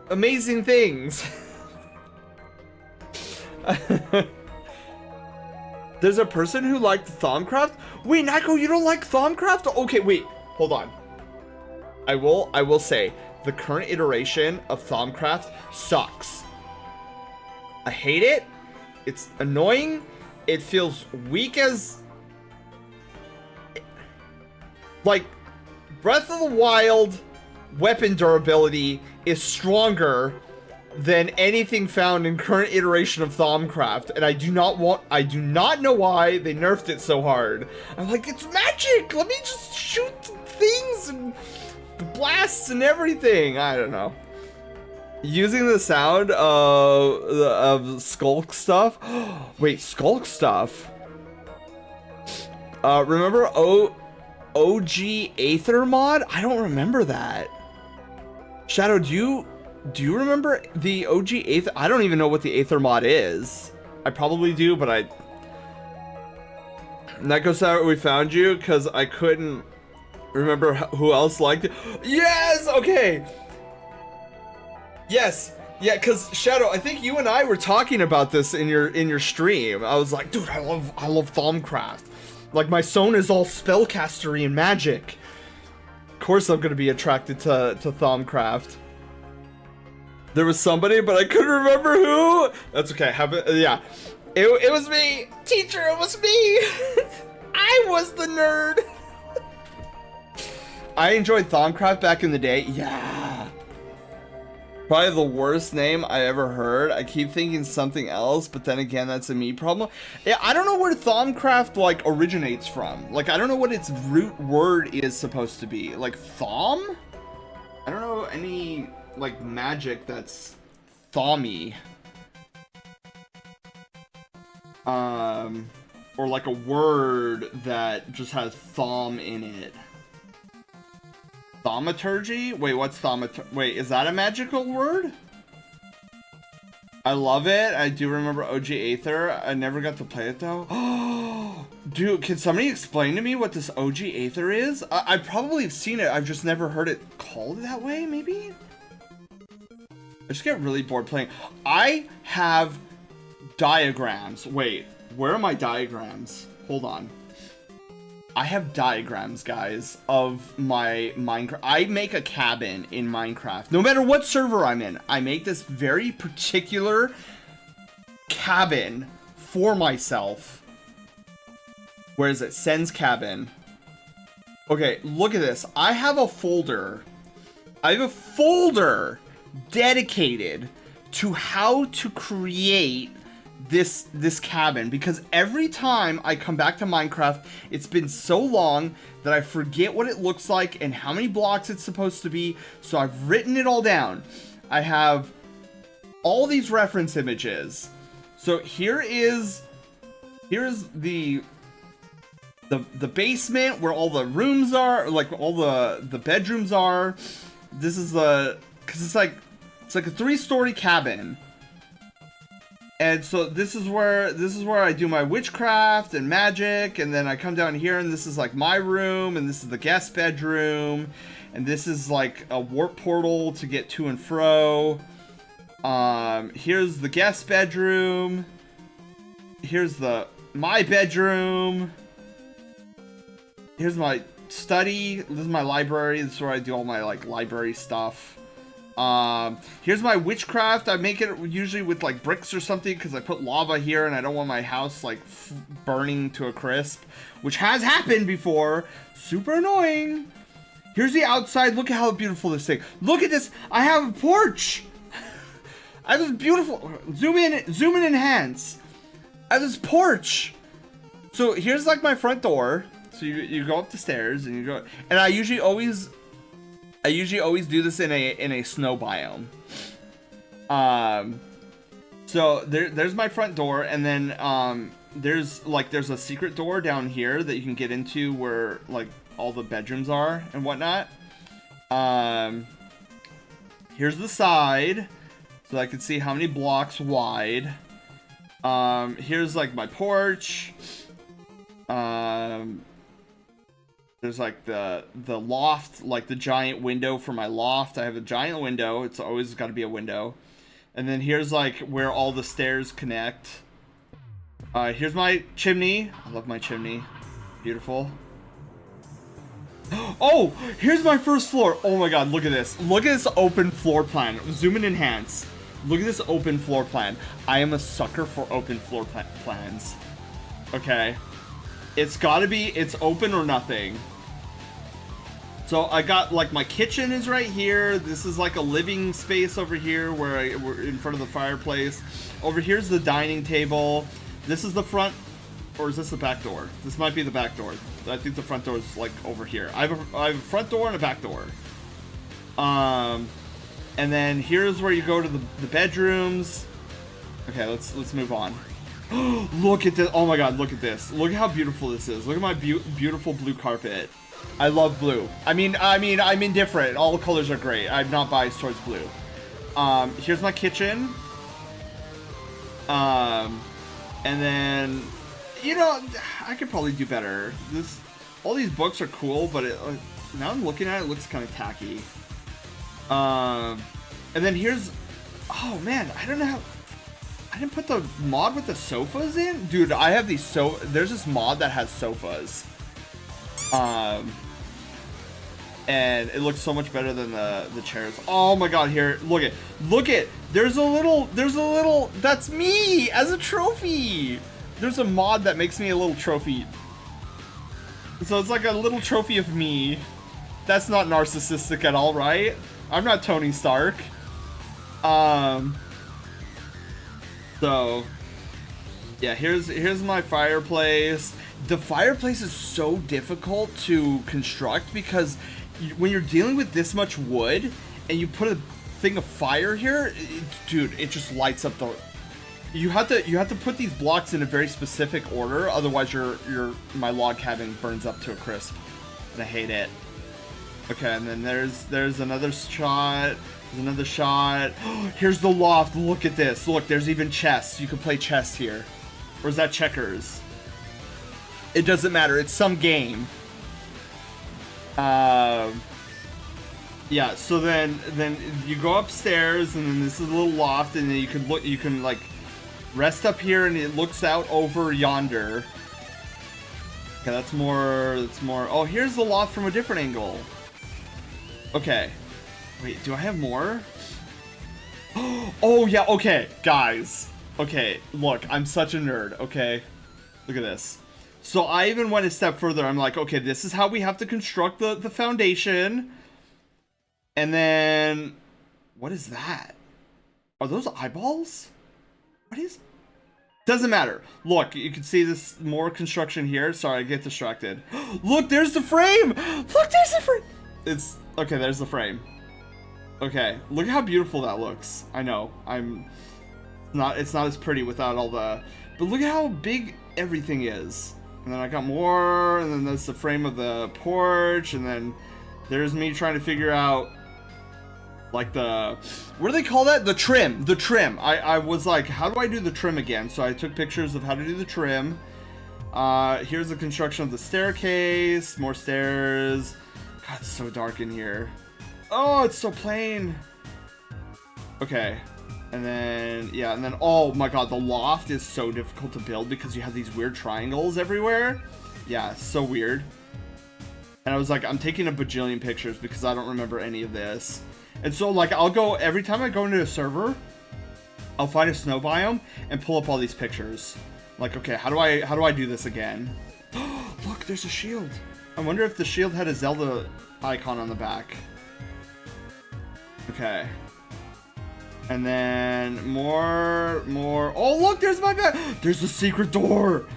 amazing things. There's a person who liked Thaumcraft? Wait, Niko, you don't like Thaumcraft? Okay, wait, hold on. I will say, the current iteration of Thaumcraft sucks. I hate it. It's annoying. It feels weak as... Like, Breath of the Wild weapon durability is stronger than anything found in current iteration of Thaumcraft, and I do not know why they nerfed it so hard. I'm like, it's magic! Let me just shoot things and blasts and everything! I don't know. Using the sound of Skulk stuff. Wait, Skulk stuff? Remember OG Aether mod? I don't remember that. Shadow, do you remember the OG Aether? I don't even know what the Aether mod is. I probably do, but I... Neko, we found you because I couldn't remember who else liked it. Yes! Okay! Yes, yeah, because Shadow, I think you and I were talking about this in your stream. I was like, dude, I love Thaumcraft. Like, my Sona is all spellcastery and magic. Of course I'm gonna be attracted to Thaumcraft. There was somebody, but I couldn't remember who. That's okay. Yeah, it was me, teacher. It was me. I was the nerd. I enjoyed Thaumcraft back in the day. Yeah. Probably the worst name I ever heard. I keep thinking something else, but then again, that's a me problem. Yeah, I don't know where Thaumcraft, like, originates from. Like, I don't know what its root word is supposed to be. Like, Thaum? I don't know any, like, magic that's Thaumy. Or like a word that just has Thaum in it. Thaumaturgy? Wait, what's thaumaturgy? Wait, is that a magical word? I love it. I do remember OG Aether. I never got to play it though. Oh, dude, can somebody explain to me what this OG Aether is? I probably have seen it. I've just never heard it called that way, maybe? I just get really bored playing. I have diagrams. Wait, where are my diagrams? Hold on. I have diagrams, guys, of my Minecraft. I make a cabin in Minecraft. No matter what server I'm in, I make this very particular cabin for myself. Where is it? Sen's cabin. Okay, look at this. I have a folder. I have a folder dedicated to how to create this cabin, because every time I come back to Minecraft, it's been so long that I forget what it looks like and how many blocks it's supposed to be, so I've written it all down. I have all these reference images. So here's the basement where all the rooms are, like all the bedrooms are. This is because it's like a 3-story cabin. And so this is where I do my witchcraft and magic, and then I come down here and this is like my room, and this is the guest bedroom, and this is like a warp portal to get to and fro. Here's the guest bedroom. Here's my bedroom. Here's my study. This is my library. This is where I do all my like library stuff. Here's my witchcraft. I make it usually with like bricks or something because I put lava here and I don't want my house like burning to a crisp, which has happened before. Super annoying. Here's the outside. Look at how beautiful this thing. Look at this. I have a porch. I have this beautiful. Zoom in, enhance. I have this porch. So here's like my front door. So you go up the stairs and you go, and I usually always do this in a snow biome. So there's my front door, and then there's a secret door down here that you can get into where like all the bedrooms are and whatnot. Here's the side. so I can see how many blocks wide. Here's like my porch. There's like the loft, like the giant window for my loft. I have a giant window. It's always got to be a window. And then here's like where all the stairs connect. Here's my chimney. I love my chimney. Beautiful. Oh, here's my first floor. Oh my god, look at this. Look at this open floor plan. Zoom and enhance. Look at this open floor plan. I am a sucker for open floor plans. Okay. It's gotta be, it's open or nothing. So I got, like, my kitchen is right here. This is like a living space over here where we're in front of the fireplace. Over here's the dining table. This is the front, or is this the back door? This might be the back door. I think the front door is like over here. I have a front door and a back door. And then here's where you go to the bedrooms. Okay, let's move on. Look at this. Oh my god, look at this. Look at how beautiful this is. Look at my beautiful blue carpet. I love blue. I mean, I'm indifferent. All the colors are great. I'm not biased towards blue. Here's my kitchen. And then, you know, I could probably do better. All these books are cool, but now I'm looking at it, it looks kind of tacky. And then here's, oh man, I don't know how, I didn't put the mod with the sofas in? Dude, I have these, there's this mod that has sofas. And it looks so much better than the chairs. Oh my god, here, look at, there's a little, that's me as a trophy. There's a mod that makes me a little trophy. So it's like a little trophy of me. That's not narcissistic at all, right? I'm not Tony Stark. So yeah, here's my fireplace. The fireplace is so difficult to construct because when you're dealing with this much wood and you put a thing of fire here, dude, it just lights up the. You have to put these blocks in a very specific order, otherwise my log cabin burns up to a crisp, and I hate it. Okay, and then there's another shot. There's another shot. Here's the loft. Look at this. Look, there's even chess. You can play chess here. Or is that checkers? It doesn't matter. It's some game. Yeah. So then you go upstairs, and then this is a little loft, and then you can like rest up here, and it looks out over yonder. Okay, that's more. Oh, here's the loft from a different angle. Okay. Wait, do I have more? Oh, yeah, okay, guys. Okay, look, I'm such a nerd, okay? Look at this. So I even went a step further. I'm like, okay, this is how we have to construct the foundation. And then, what is that? Are those eyeballs? What is... Doesn't matter. Look, you can see this more construction here. Sorry, I get distracted. Look, there's the frame! Look, there's the frame! It's... Okay, there's the frame. Okay, look at how beautiful that looks. I know, it's not as pretty without all the, but look at how big everything is. And then I got more, and then there's the frame of the porch, and then there's me trying to figure out, like what do they call that? The trim. I was like, how do I do the trim again? So I took pictures of how to do the trim. Here's the construction of the staircase, more stairs. God, it's so dark in here. Oh, it's so plain. Okay. And then, yeah, and then, oh my god, the loft is so difficult to build because you have these weird triangles everywhere. Yeah, so weird. And I was like, I'm taking a bajillion pictures because I don't remember any of this. And so, like, I'll go, every time I go into a server, I'll find a snow biome and pull up all these pictures. Like, okay, how do I do this again? Look, there's a shield. I wonder if the shield had a Zelda icon on the back. Okay. And then more. Oh, look, there's my bed. There's the secret door.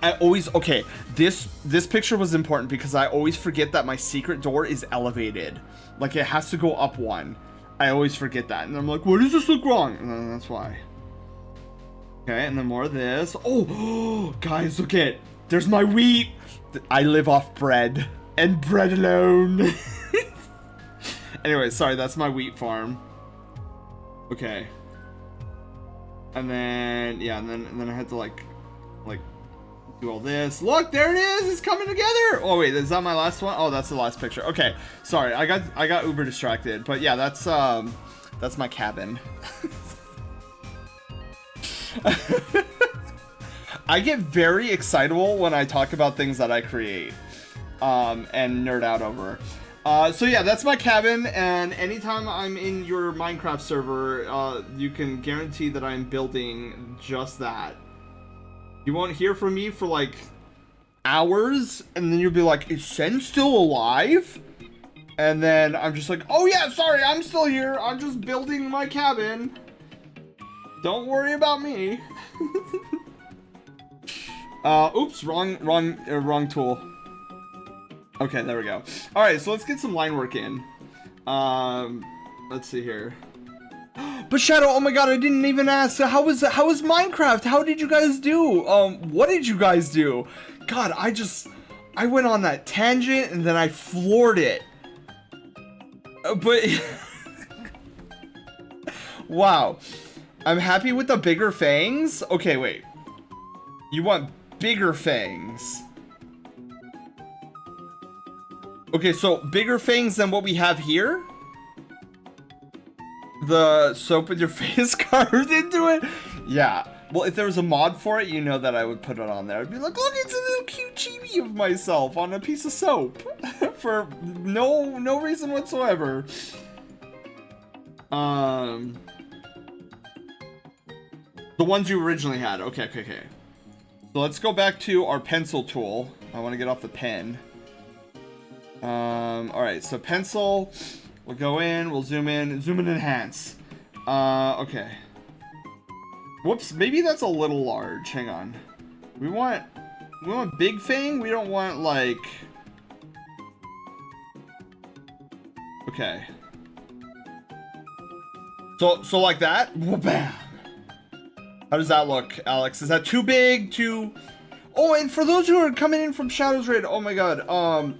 Okay, this picture was important because I always forget that my secret door is elevated. Like, it has to go up one. I always forget that. And I'm like, why does this look wrong? And then that's why. Okay, and then more of this. Oh, guys, look at. There's my wheat. I live off bread. And bread alone. Anyway, sorry, that's my wheat farm. Okay. And then, yeah, and then I had to like do all this. Look, there it is. It's coming together. Oh wait, is that my last one? Oh, that's the last picture. Okay, sorry, I got uber distracted. But yeah, that's my cabin. I get very excitable when I talk about things that I create, and nerd out over. So yeah, that's my cabin, and anytime I'm in your Minecraft server, you can guarantee that I'm building just that. You won't hear from me for like hours, and then you'll be like, is Sen still alive? And then I'm just like, oh yeah, sorry, I'm still here. I'm just building my cabin. Don't worry about me. Oops, wrong tool. Okay, there we go. All right, so let's get some line work in. Let's see here. But Shadow, oh my god, I didn't even ask. How was Minecraft? How did you guys do? What did you guys do? God, I went on that tangent and then I floored it. But wow. I'm happy with the bigger fangs. Okay, wait. You want bigger fangs? Okay, so bigger fangs than what we have here? The soap with your face carved into it? Yeah. Well, if there was a mod for it, you know that I would put it on there. I'd be like, look, it's a little cute chibi of myself on a piece of soap. For no reason whatsoever. The ones you originally had. Okay. So let's go back to our pencil tool. I want to get off the pen. Alright, so pencil. We'll go in, we'll zoom in and enhance. Okay. Whoops, maybe that's a little large. Hang on. We want big fang? We don't want like... Okay. So like that? Bam! How does that look, Alex? Is that too big? Too... Oh, and for those who are coming in from Shadows Raid, oh my god,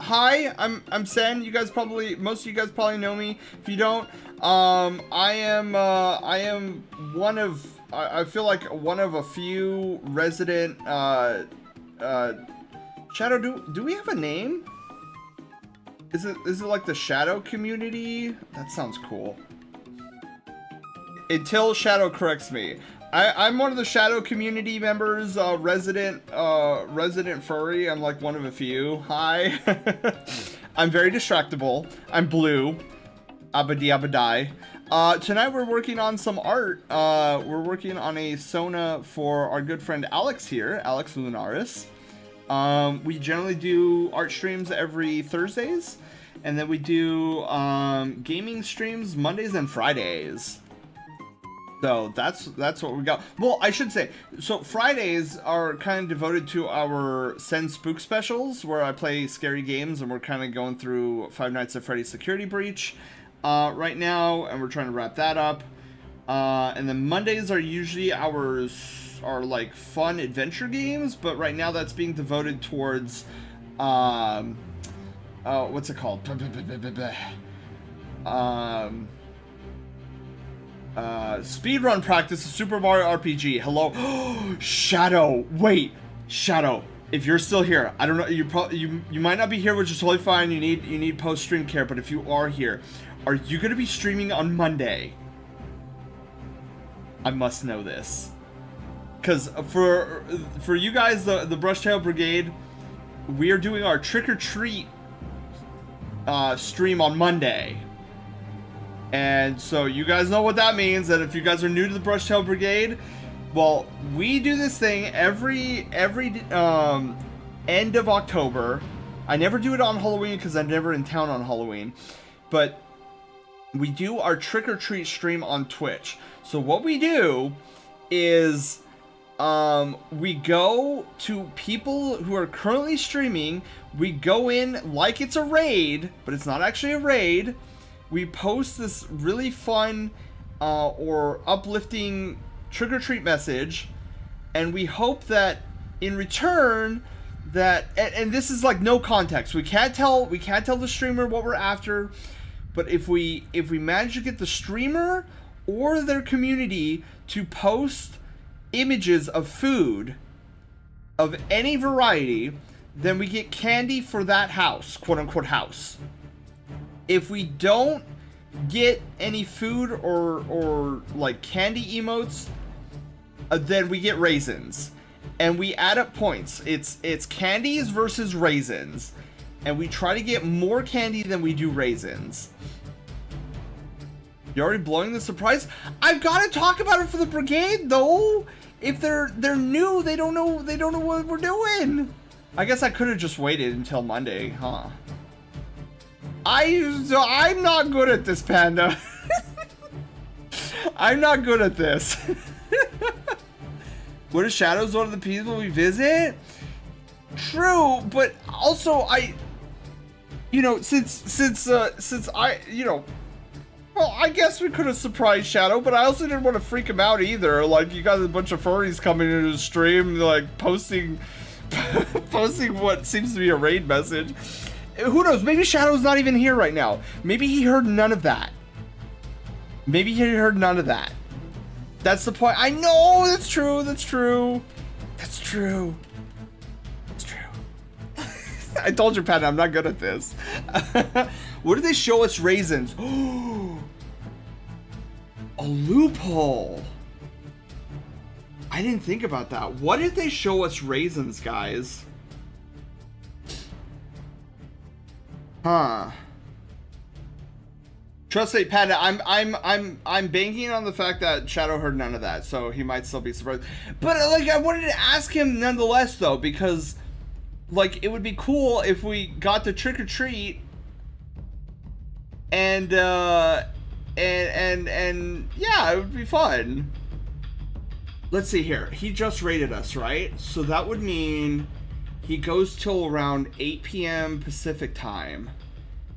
hi, I'm Sen. You guys most of you guys probably know me. If you don't, I am one of, I feel like one of a few resident, Shadow, do we have a name? Is it like the Shadow community? That sounds cool. Until Shadow corrects me. I'm one of the Shadow community members, resident furry. I'm like one of a few. Hi. I'm very distractible. I'm blue. Abadi. Tonight we're working on some art. We're working on a Sona for our good friend Alex here, Alex Lunaris. We generally do art streams every Thursdays, and then we do gaming streams Mondays and Fridays. So that's what we got. Well, I should say, so Fridays are kind of devoted to our Sen Spook specials, where I play scary games, and we're kind of going through Five Nights at Freddy's Security Breach right now, and we're trying to wrap that up. And then Mondays are usually our like fun adventure games, but right now that's being devoted towards what's it called? Speedrun practice of Super Mario RPG. Hello. Shadow. Wait. Shadow. If you're still here, I don't know, you might not be here, which is totally fine. You need post-stream care, but if you are here, are you going to be streaming on Monday? I must know this. Cuz for you guys, the Brushtail Brigade, we are doing our trick or treat stream on Monday. And so you guys know what that means, that if you guys are new to the Brushtail Brigade, well, we do this thing every end of October. I never do it on Halloween because I'm never in town on Halloween. But we do our trick-or-treat stream on Twitch. So what we do is we go to people who are currently streaming. We go in like it's a raid, but it's not actually a raid. We post this really fun or uplifting trick-or-treat message, and we hope that in return that, and this is like no context, we can't tell the streamer what we're after, but if we manage to get the streamer or their community to post images of food of any variety, then we get candy for that house, quote unquote house. If we don't get any food or like candy emotes, then we get raisins. And we add up points. It's candies versus raisins. And we try to get more candy than we do raisins. You're already blowing the surprise? I've got to talk about it for the brigade though. If they're new, they don't know what we're doing. I guess I could have just waited until Monday, huh? I'm not good at this, Panda. I'm not good at this. What is Shadows one of the people we visit? True, but also you know, since I, you know, well, I guess we could have surprised Shadow, but I also didn't want to freak him out either. Like, you got a bunch of furries coming into the stream, like posting what seems to be a raid message. Who knows? Maybe Shadow's not even here right now. Maybe he heard none of that. Maybe he heard none of that. That's the point. I know, that's true. That's true. That's true. That's true. I told you, Pat, I'm not good at this. What did they show us raisins? A loophole. I didn't think about that. What did they show us raisins, guys? Huh. Trust me, Panda, I'm banking on the fact that Shadow heard none of that, so he might still be surprised. But like, I wanted to ask him nonetheless though, because like it would be cool if we got to trick or treat and yeah, it would be fun. Let's see here. He just rated us, right? So that would mean he goes till around 8 p.m. Pacific time.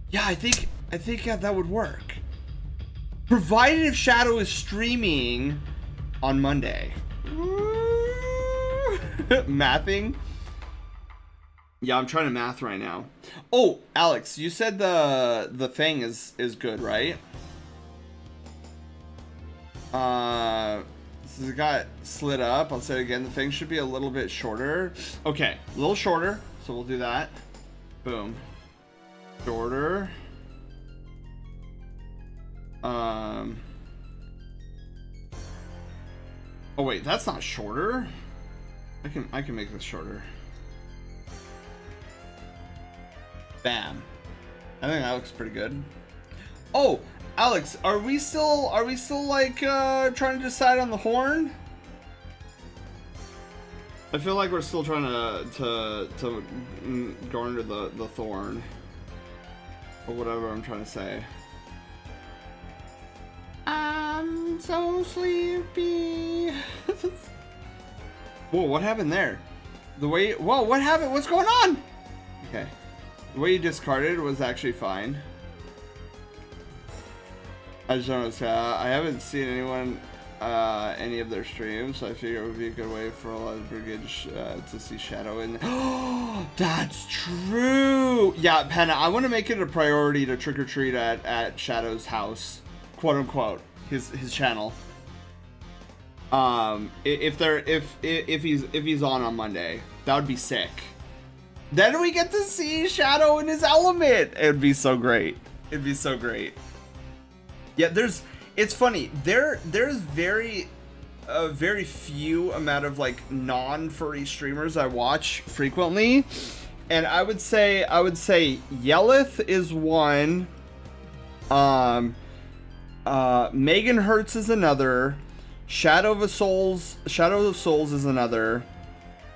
Yeah, I think yeah, that would work. Provided if Shadow is streaming on Monday. Mathing? Yeah, I'm trying to math right now. Oh, Alex, you said the thing is good, right? This got slid up. I'll say it again. The thing should be a little bit shorter. Okay, a little shorter. So we'll do that. Boom. Shorter. Oh wait, that's not shorter. I can make this shorter. Bam. I think that looks pretty good. Oh, Alex, are we still like trying to decide on the horn? I feel like we're still trying to go under the thorn, or whatever I'm trying to say. I'm so sleepy. Whoa, what happened there? Whoa, what happened? What's going on? Okay, the way you discarded was actually fine. I just noticed, I haven't seen anyone, any of their streams, so I figure it would be a good way for a lot of brigade to see Shadow in. Oh, that's true! Yeah, Penna, I want to make it a priority to trick-or-treat at Shadow's house, quote-unquote, his channel. If he's on Monday, that would be sick. Then we get to see Shadow in his element! It would be so great. It'd be so great. Yeah, it's funny. There's very few amount of like non-furry streamers I watch frequently, and I would say Yelleth is one. Megan Hertz is another. Shadow of Souls is another,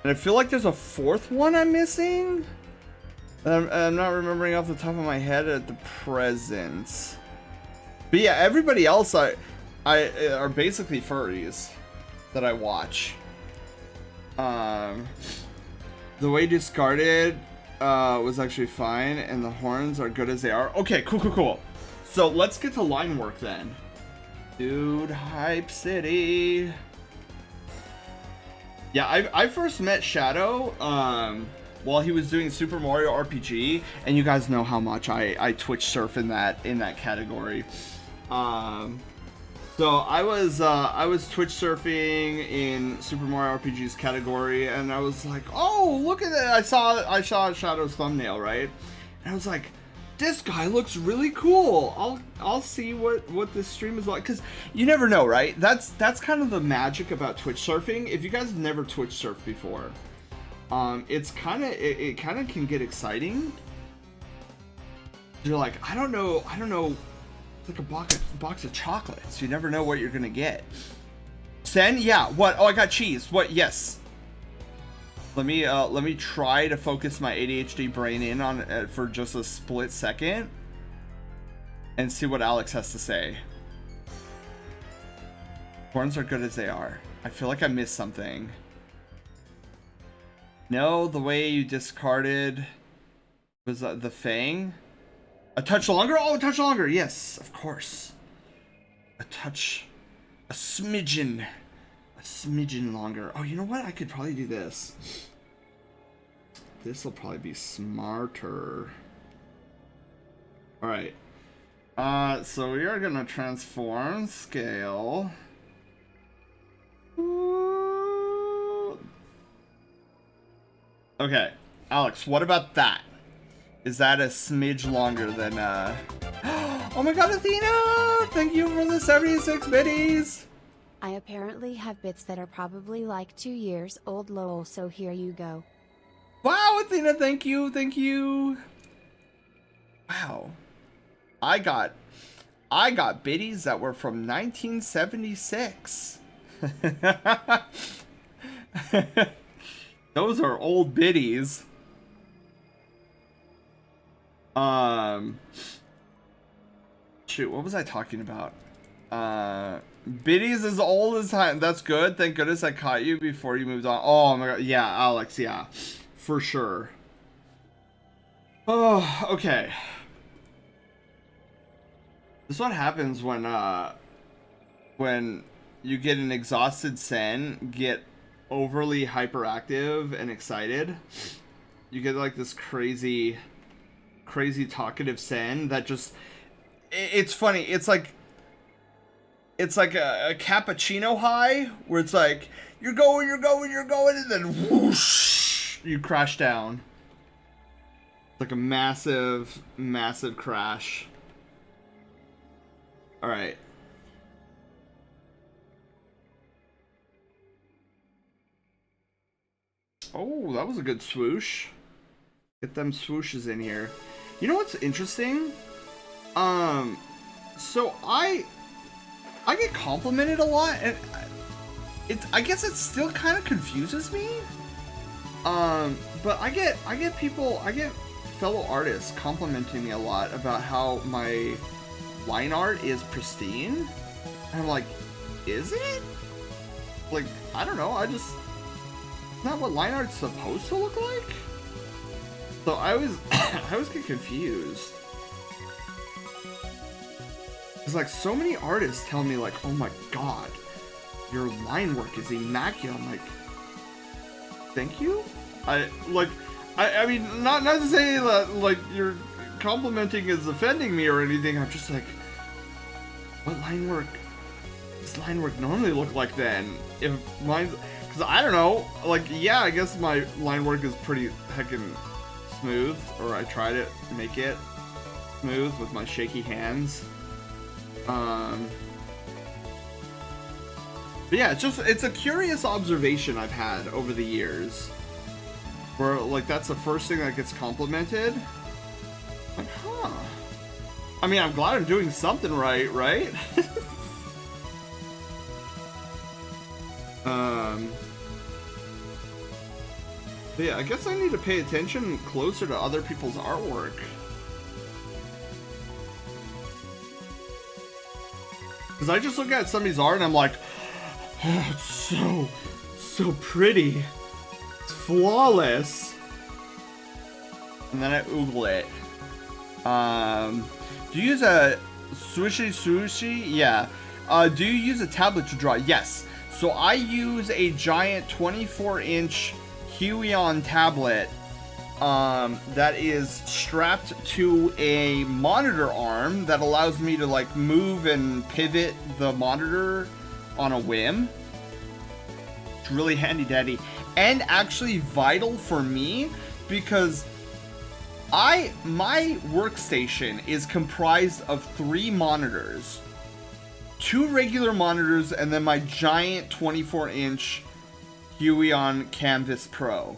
and I feel like there's a fourth one I'm missing. I'm not remembering off the top of my head at the present. But yeah, everybody else are basically furries that I watch. The way discarded was actually fine, and the horns are good as they are. Okay, cool. So let's get to line work then. Dude, Hype City. Yeah, I first met Shadow while he was doing Super Mario RPG, and you guys know how much I Twitch surf in that category. So I was Twitch surfing in Super Mario RPG's category, and I was like, oh, look at that! I saw Shadow's thumbnail, right? And I was like, this guy looks really cool. I'll see what this stream is like, because you never know, right? That's kind of the magic about Twitch surfing. If you guys have never Twitch surfed before, it kind of can get exciting. You're like, I don't know. It's like a box of chocolates. You never know what you're gonna get. Sen, yeah. What? Oh, I got cheese. What? Yes. Let me try to focus my ADHD brain in on for just a split second, and see what Alex has to say. Horns are good as they are. I feel like I missed something. No, the way you discarded was the Fang. A touch longer? Oh, a touch longer. Yes, of course. A smidgen longer. Oh, you know what? I could probably do this. This will probably be smarter. All right. So we are gonna transform scale. Okay, Alex, what about that? Is that a smidge longer than, Oh my god, Athena! Thank you for the 76 biddies! I apparently have bits that are probably like 2 years old, lol, so here you go. Wow, Athena, thank you, thank you! Wow. I got biddies that were from 1976. Those are old biddies. Shoot, what was I talking about? Biddy's as old as time. That's good. Thank goodness I caught you before you moved on. Oh my god. Yeah, Alex. Yeah, for sure. Oh, okay. This is what happens when you get an exhausted Sen, get overly hyperactive and excited. You get like this crazy talkative Sen that just, it's funny. It's like a cappuccino high where it's like you're going, and then whoosh, you crash down. It's like a massive crash. All right. Oh, that was a good swoosh. Get them swooshes in here. You know what's interesting? So I get complimented a lot, and I guess it still kind of confuses me. But I get fellow artists complimenting me a lot about how my line art is pristine. And I'm like, is it? Like, I don't know. Isn't that what line art's supposed to look like? So I always get confused. It's like so many artists tell me like, oh my god, your line work is immaculate. I'm like, thank you? I mean, not to say that like your complimenting is offending me or anything. I'm just like, what line work does line work normally look like then? If mine, because I don't know, like, yeah, I guess my line work is pretty heckin' smooth, or I try to make it smooth with my shaky hands. But yeah, it's a curious observation I've had over the years, where like that's the first thing that gets complimented. Like, huh? I mean, I'm glad I'm doing something right? But yeah, I guess I need to pay attention closer to other people's artwork. Because I just look at somebody's art and I'm like, oh, it's so pretty. It's flawless. And then I oogle it. Do you use a sushi? Yeah. Do you use a tablet to draw? Yes. So I use a giant 24-inch Huion tablet that is strapped to a monitor arm that allows me to like move and pivot the monitor on a whim. It's really handy dandy and actually vital for me because my workstation is comprised of 3 monitors, 2 regular monitors, and then my giant 24-inch Huion Canvas Pro.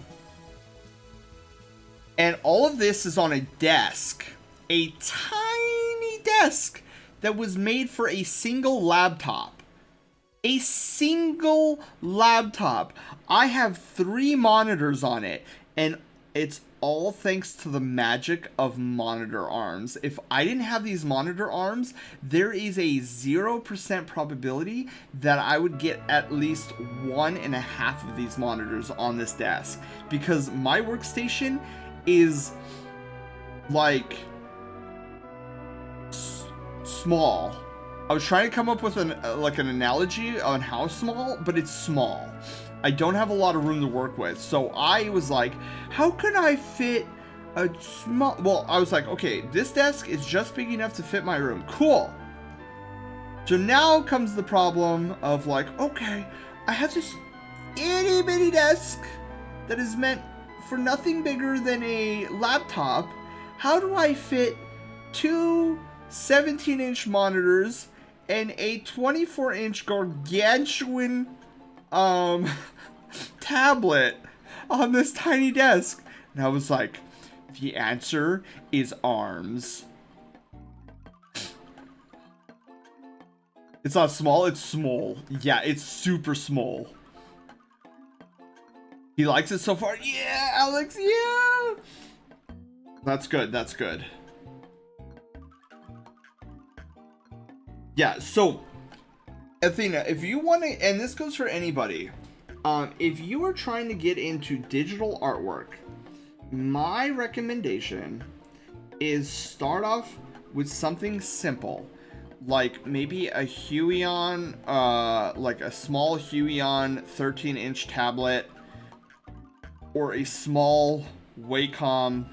And all of this is on a desk, a tiny desk that was made for a single laptop. A single laptop. I have 3 monitors on it, and it's all thanks to the magic of monitor arms. If I didn't have these monitor arms, there is a 0% probability that I would get at least 1.5 of these monitors on this desk, because my workstation is like small. I was trying to come up with an analogy on how small, but it's small. I don't have a lot of room to work with, so I was like, how could I fit a small... Well, I was like, okay, this desk is just big enough to fit my room. Cool. So now comes the problem of like, okay, I have this itty bitty desk that is meant for nothing bigger than a laptop. How do I fit 2 17-inch monitors and a 24-inch gargantuan tablet on this tiny desk? And I was like, the answer is arms. It's not small, it's small. Yeah, it's super small. He likes it so far. Yeah, Alex, yeah. That's good, that's good. Yeah, so Athena, if you want to, and this goes for anybody, if you are trying to get into digital artwork, my recommendation is start off with something simple, like maybe a Huion, like a small Huion 13-inch tablet, or a small Wacom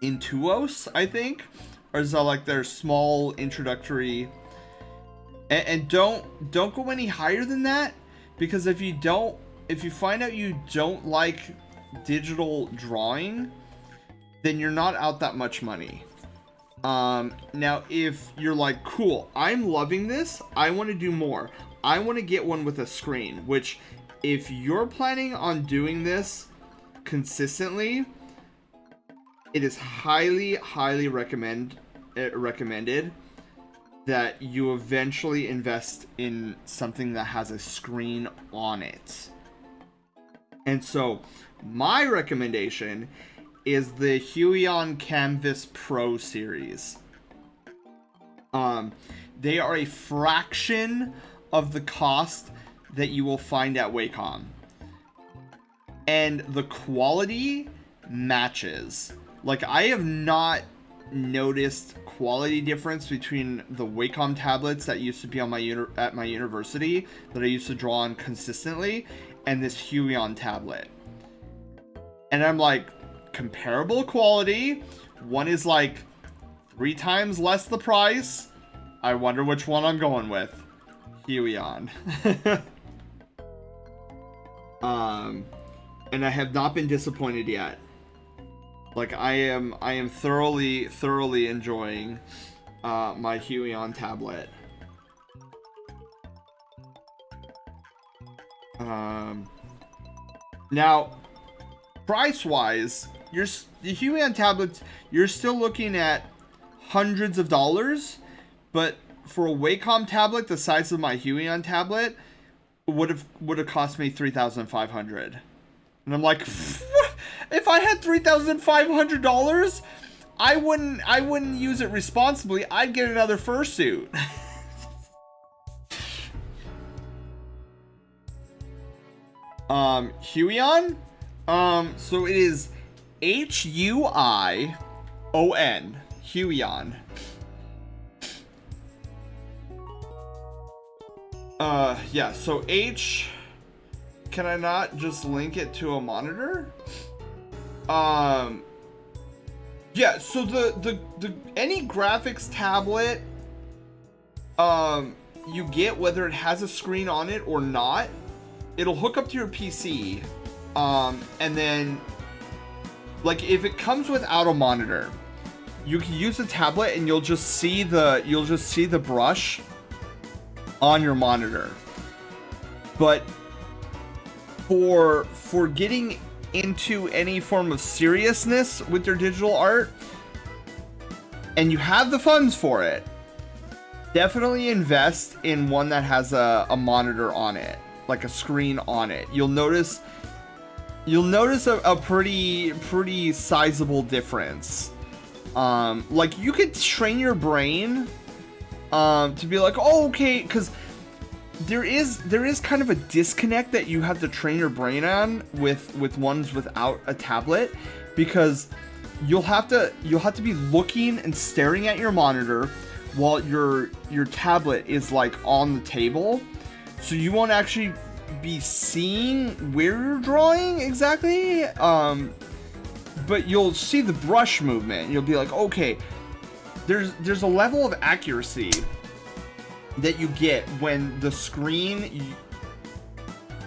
Intuos, I think, or is that like their small introductory. And don't go any higher than that, because if you find out you don't like digital drawing, then you're not out that much money. Now if you're like, cool, I'm loving this, I want to do more, I want to get one with a screen, which if you're planning on doing this consistently, it is highly recommended that you eventually invest in something that has a screen on it. And so my recommendation is the Huion Canvas Pro series. They are a fraction of the cost that you will find at Wacom, and the quality matches. Like, I have not noticed quality difference between the Wacom tablets that used to be on at my university that I used to draw on consistently, and this Huion tablet. And I'm like, comparable quality. One is like 3 times less the price. I wonder which one I'm going with. Huion. And I have not been disappointed yet. Like, I am thoroughly enjoying my Huion tablet. Now, price-wise, the Huion tablets, you're still looking at hundreds of dollars, but for a Wacom tablet the size of my Huion tablet, would have cost me $3,500. And I'm like, if I had $3,500, I wouldn't use it responsibly. I'd get another fursuit. Huion? So it is Huion. Huion. Yeah, so can I not just link it to a monitor? Yeah, so the any graphics tablet you get, whether it has a screen on it or not, it'll hook up to your PC. And then like if it comes without a monitor, you can use the tablet and you'll just see the brush on your monitor. But for getting into any form of seriousness with your digital art, and you have the funds for it, definitely invest in one that has a monitor on it, like a screen on it. You'll notice a pretty sizable difference. Like you could train your brain to be like, oh, okay, because there is kind of a disconnect that you have to train your brain on with ones without a tablet, because you'll have to be looking and staring at your monitor while your tablet is like on the table, so you won't actually be seeing where you're drawing exactly, but you'll see the brush movement. You'll be like, okay, there's a level of accuracy that you get when the screen,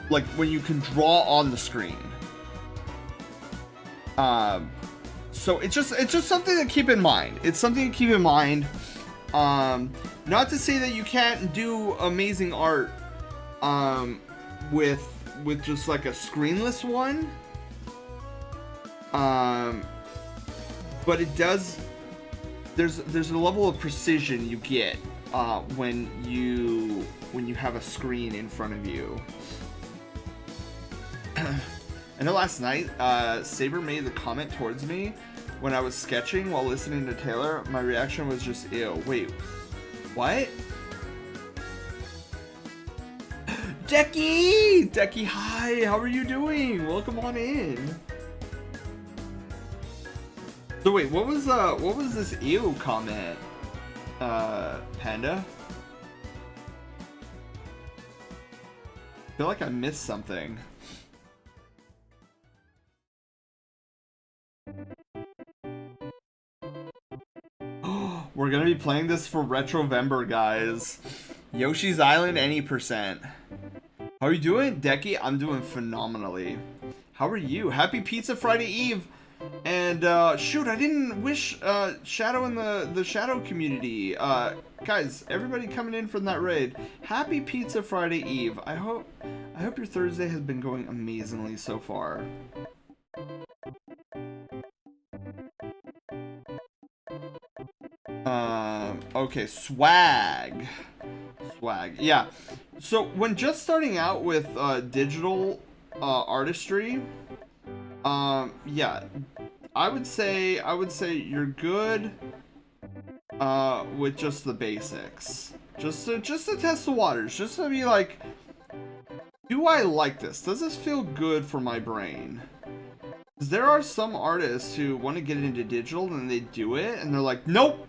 like when you can draw on the screen. So it's just something to keep in mind. It's something to keep in mind. Not to say that you can't do amazing art with just like a screenless one. But it does, there's a level of precision you get when you have a screen in front of you. I know last night Saber made the comment towards me when I was sketching while listening to Taylor. My reaction was just, ew. Wait, what? Decky, hi, how are you doing? Welcome on in. So wait, what was this ew comment, Panda? I feel like I missed something. We're gonna be playing this for Retrovember, guys. Yoshi's Island any %. How are you doing, Decky? I'm doing phenomenally. How are you? Happy Pizza Friday Eve. And shoot, I didn't wish Shadow in the Shadow community. Guys, everybody coming in from that raid. Happy Pizza Friday Eve. I hope your Thursday has been going amazingly so far. Okay, swag. Yeah. So when just starting out with digital artistry, yeah, I would say you're good with just the basics. Just to test the waters, just to be like, do I like this? Does this feel good for my brain? Because there are some artists who want to get into digital and they do it and they're like, nope,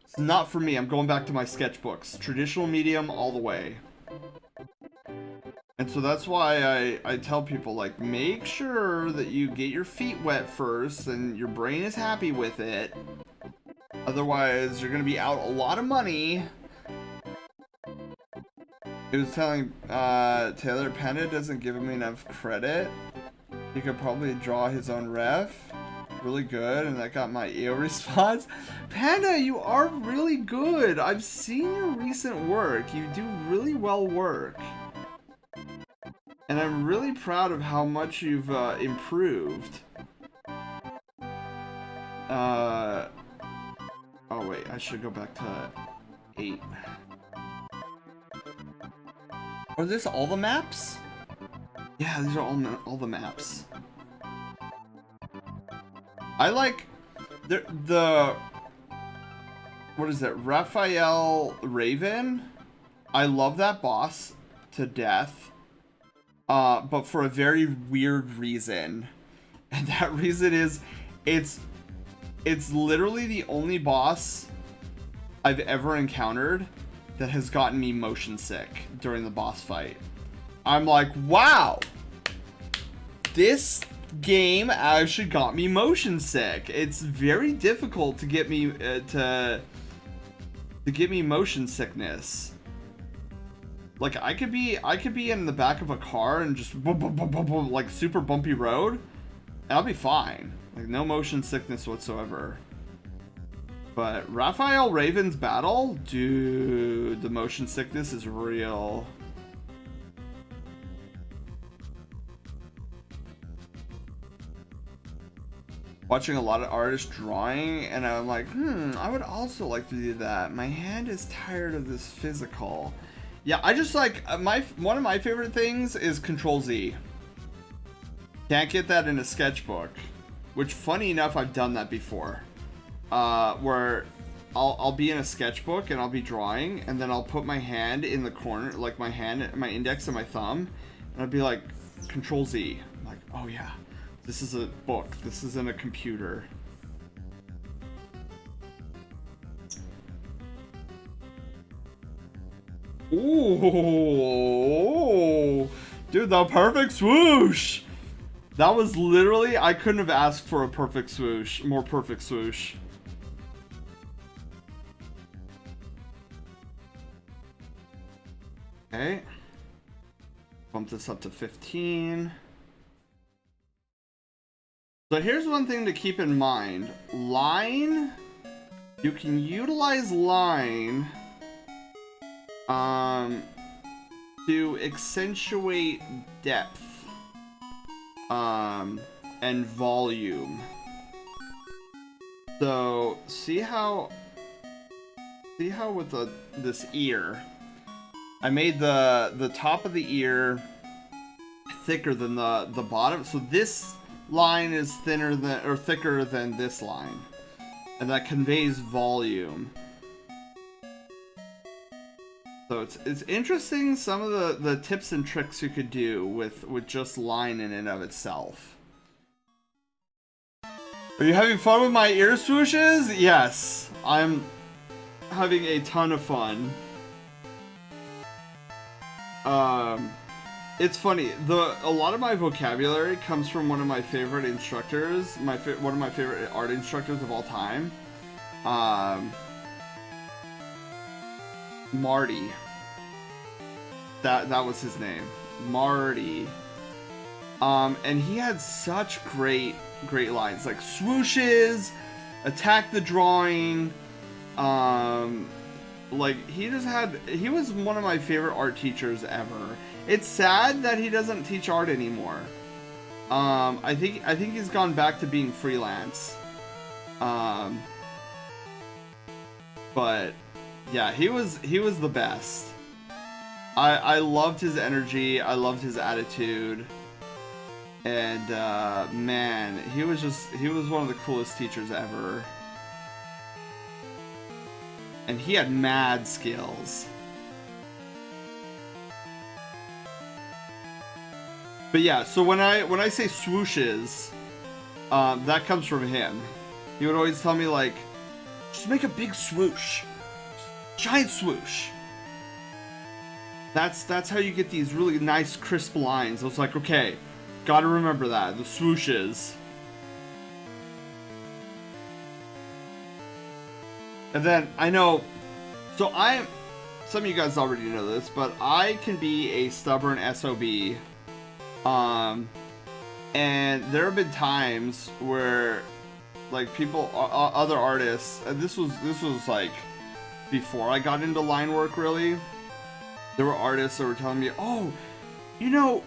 it's not for me. I'm going back to my sketchbooks. Traditional medium all the way. And so that's why I tell people, like, make sure that you get your feet wet first and your brain is happy with it. Otherwise, you're going to be out a lot of money. He was telling Taylor Panda doesn't give him enough credit. He could probably draw his own ref. Really good, and that got my EO response. Panda, you are really good. I've seen your recent work. You do really well work. And I'm really proud of how much you've improved. Oh wait, I should go back to 8. Are this all the maps? Yeah, these are all the maps. I like the what is it? Raphael Raven. I love that boss to death. But for a very weird reason. And that reason is it's literally the only boss I've ever encountered that has gotten me motion sick during the boss fight. I'm like, wow, this game actually got me motion sick. It's very difficult to get me to get me motion sickness. Like I could be in the back of a car and just boom, boom, boom, boom, boom, like super bumpy road, and I'll be fine. Like no motion sickness whatsoever. But Raphael Raven's battle, dude, the motion sickness is real. Watching a lot of artists drawing, and I'm like, I would also like to do that. My hand is tired of this physical. Yeah, I just like, one of my favorite things is Control Z. Can't get that in a sketchbook. Which, funny enough, I've done that before. Where I'll be in a sketchbook and I'll be drawing, and then I'll put my hand in the corner, like my index and my thumb, and I'll be like, Control Z. I'm like, oh yeah, this is a book. This isn't a computer. Ooh, dude, the perfect swoosh. That was literally, I couldn't have asked for a perfect swoosh, more perfect swoosh. Okay. Bump this up to 15. So here's one thing to keep in mind. Line, you can utilize line to accentuate depth and volume. So see how with this ear, I made the top of the ear thicker than the bottom, so this line is thinner than, or thicker than this line, and that conveys volume. So it's interesting some of the tips and tricks you could do with just line in and of itself. Are you having fun with my ear swooshes? Yes, I'm having a ton of fun. It's funny, a lot of my vocabulary comes from one of my favorite instructors, one of my favorite art instructors of all time. Marty. That was his name. Marty. And he had such great lines, like swooshes, attack the drawing, like he was one of my favorite art teachers ever. It's sad that he doesn't teach art anymore. I think he's gone back to being freelance. But yeah, he was the best. I loved his energy, I loved his attitude, and man, he was one of the coolest teachers ever. And he had mad skills. But yeah, so when I say swooshes, that comes from him. He would always tell me, like, just make a big swoosh. Giant swoosh. That's how you get these really nice crisp lines. I was like, okay, gotta remember that. The swooshes. And then, I know, so some of you guys already know this, but I can be a stubborn SOB. And there have been times where, like, people, other artists, this was like, before I got into line work, really. There were artists that were telling me, oh, you know,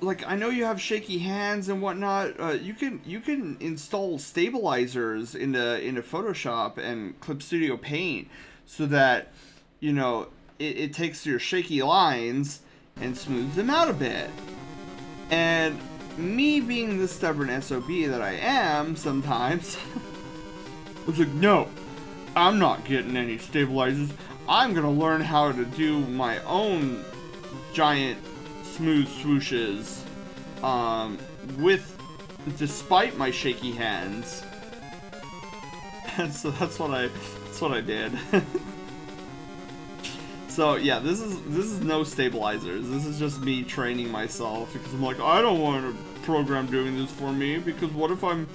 like, I know you have shaky hands and whatnot. You can install stabilizers into Photoshop and Clip Studio Paint so that, you know, it takes your shaky lines and smooths them out a bit. And me being the stubborn SOB that I am sometimes, I was like, no, I'm not getting any stabilizers. I'm gonna learn how to do my own giant smooth swooshes, despite my shaky hands. And so that's what I did. So yeah, this is no stabilizers. This is just me training myself because I'm like, I don't want a program doing this for me because what if I'm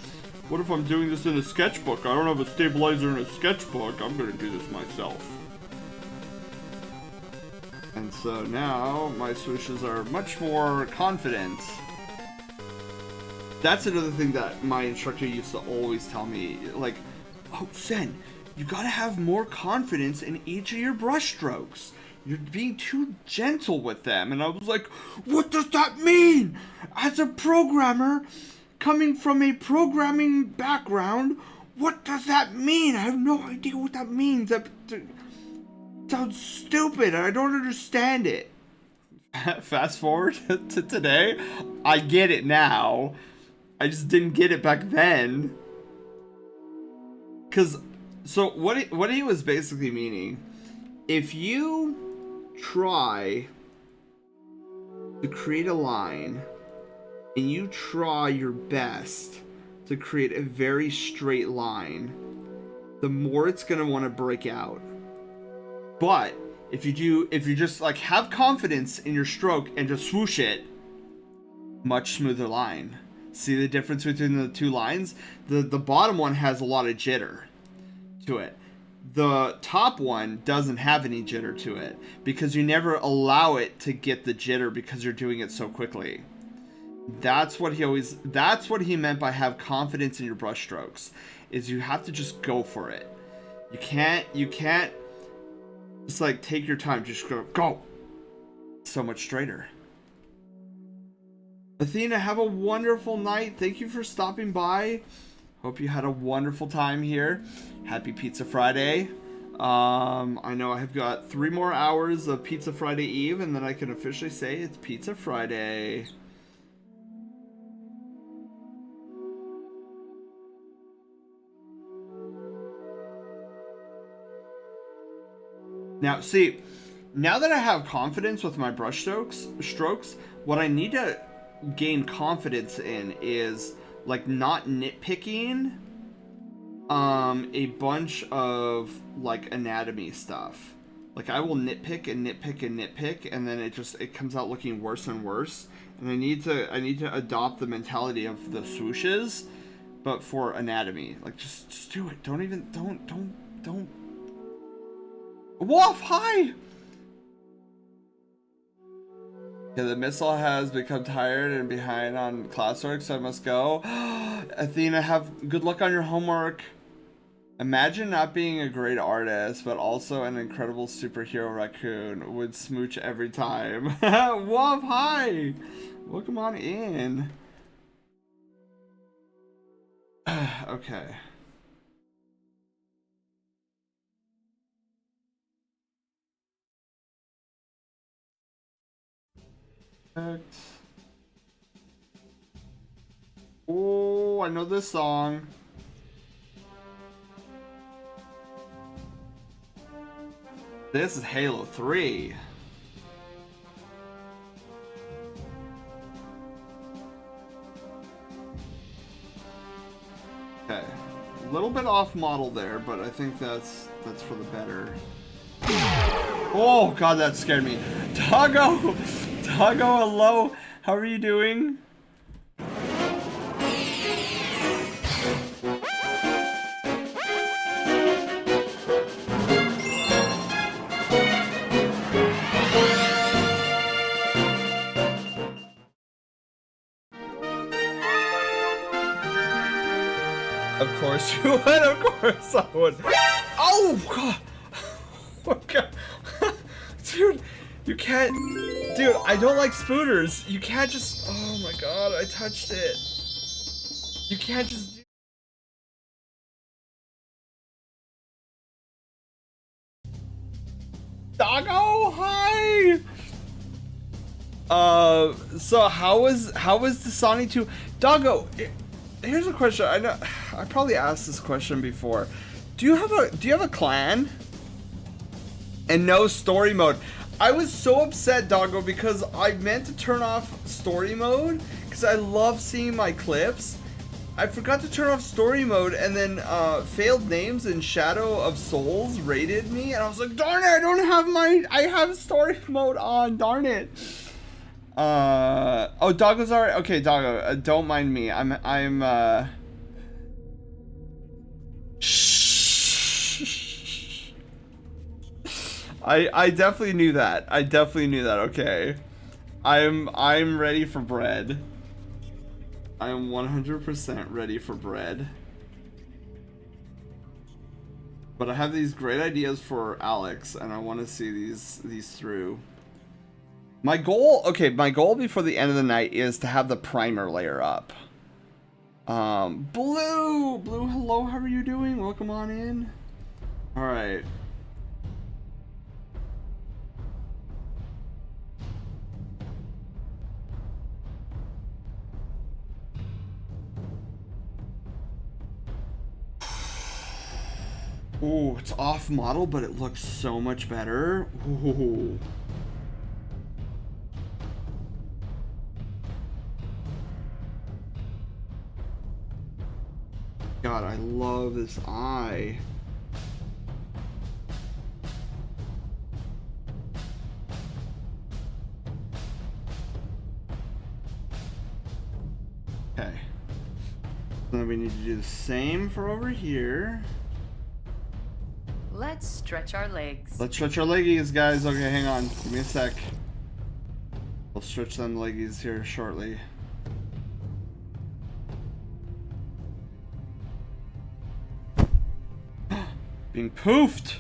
doing this in a sketchbook? I don't have a stabilizer in a sketchbook. I'm gonna do this myself. And so now my swooshes are much more confident. That's another thing that my instructor used to always tell me, like, oh, Sen, you gotta have more confidence in each of your brush strokes. You're being too gentle with them. And I was like, what does that mean? As a programmer, coming from a programming background, what does that mean? I have no idea what that means. That sounds stupid. I don't understand it. Fast forward to today, I get it now. I just didn't get it back then. So what he was basically meaning, if you try to create a line and you try your best to create a very straight line, the more it's gonna want to break out. But if you just like have confidence in your stroke and just swoosh it, much smoother line. See the difference between the two lines? The bottom one has a lot of jitter to it. The top one doesn't have any jitter to it because you never allow it to get the jitter because you're doing it so quickly. That's what he meant by have confidence in your brush strokes, is you have to just go for it. You can't just like take your time, just go. So much straighter. Athena, have a wonderful night. Thank you for stopping by. Hope you had a wonderful time here. Happy Pizza Friday. I know I have got 3 more hours of Pizza Friday Eve, and then I can officially say it's Pizza Friday. Now, see, now that I have confidence with my brush strokes, what I need to gain confidence in is like not nitpicking a bunch of like anatomy stuff. Like I will nitpick and nitpick and nitpick, and then it comes out looking worse and worse. And I need to adopt the mentality of the swooshes, but for anatomy. Like just do it. Don't. Wolf, hi. Yeah, the missile has become tired and behind on classwork, so I must go. Athena, have good luck on your homework. Imagine not being a great artist, but also an incredible superhero raccoon. Would smooch every time. Wolf, hi. Welcome on in. Okay. Oh, I know this song. This is Halo 3. Okay. A little bit off model there, but I think that's for the better. Oh god, that scared me. Doggo! Doggo, hello! How are you doing? Of course you would, of course I would. Oh god! Oh god. Dude, you can't. Dude, I don't like spooters. You can't just. Oh my god, I touched it. You can't just. Doggo, hi. So how was the Sonic 2? Doggo, here's a question. I know I probably asked this question before. Do you have a clan? And no story mode. I was so upset, Doggo, because I meant to turn off story mode because I love seeing my clips. I forgot to turn off story mode, and then failed names and Shadow of Souls raided me, and I was like, darn it, I have story mode on, darn it. Oh, Doggo's alright. Okay, Doggo, don't mind me. Shh. I definitely knew that. Okay. I'm ready for bread. I am 100% ready for bread. But I have these great ideas for Alex, and I want to see these through. My goal before the end of the night is to have the primer layer up. Blue, hello, how are you doing? Welcome on in. All right. Ooh, it's off model, but it looks so much better. Ooh. God, I love this eye. Okay. Then we need to do the same for over here. Let's stretch our legs. Let's stretch our leggies, guys. Okay, hang on. Give me a sec. I'll stretch them leggies here shortly. Being poofed!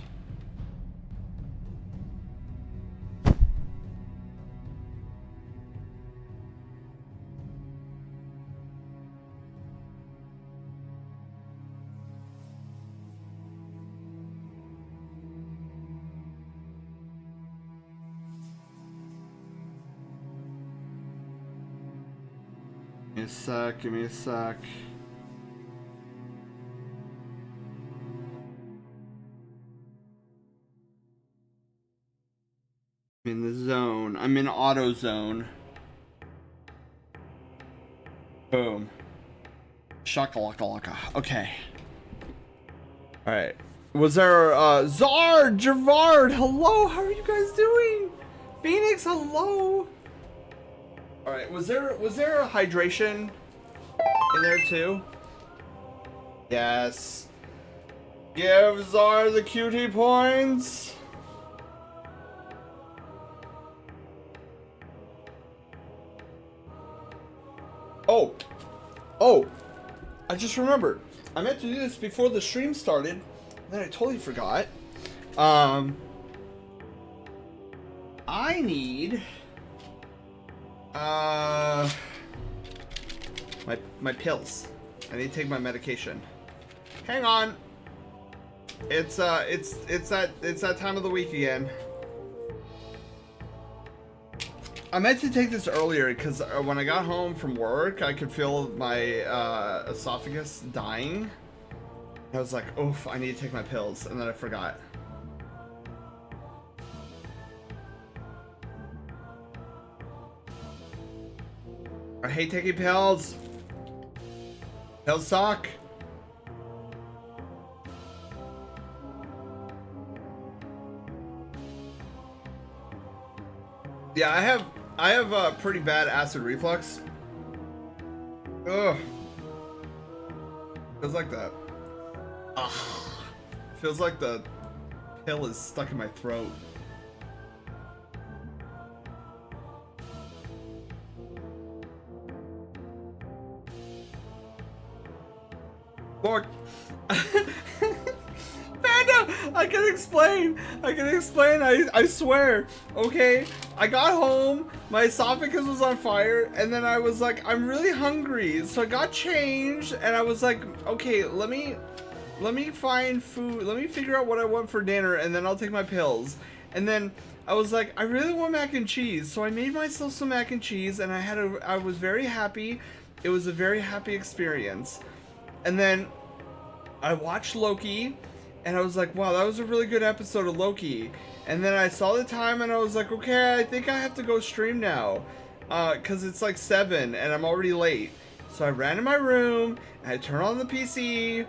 Give me a sec. I'm in the zone. I'm in auto zone. Boom. Shakalaka. Okay. Alright. Was there, Zard! Javard! Hello! How are you guys doing? Phoenix, hello! Alright, was there a hydration in there too? Yes. Give Zar the cutie points! Oh! I just remembered. I meant to do this before the stream started, and then I totally forgot. I need my pills. I need to take my medication. Hang on. It's that time of the week again. I meant to take this earlier because when I got home from work, I could feel my esophagus dying. I was like, oof, I need to take my pills, and then I forgot. I hate taking pills. Pills suck. Yeah, I have pretty bad acid reflux. Ugh. Feels like that. Ugh. Feels like the pill is stuck in my throat. Look. Panda! I can explain! I swear. Okay? I got home, my esophagus was on fire, and then I was like, I'm really hungry. So I got changed, and I was like, okay, let me find food. Let me figure out what I want for dinner, and then I'll take my pills. And then I was like, I really want mac and cheese. So I made myself some mac and cheese, and I was very happy. It was a very happy experience. And then I watched Loki, and I was like, wow, that was a really good episode of Loki. And then I saw the time, and I was like, okay, I think I have to go stream now. Because it's like 7, and I'm already late. So I ran in my room, and I turned on the PC,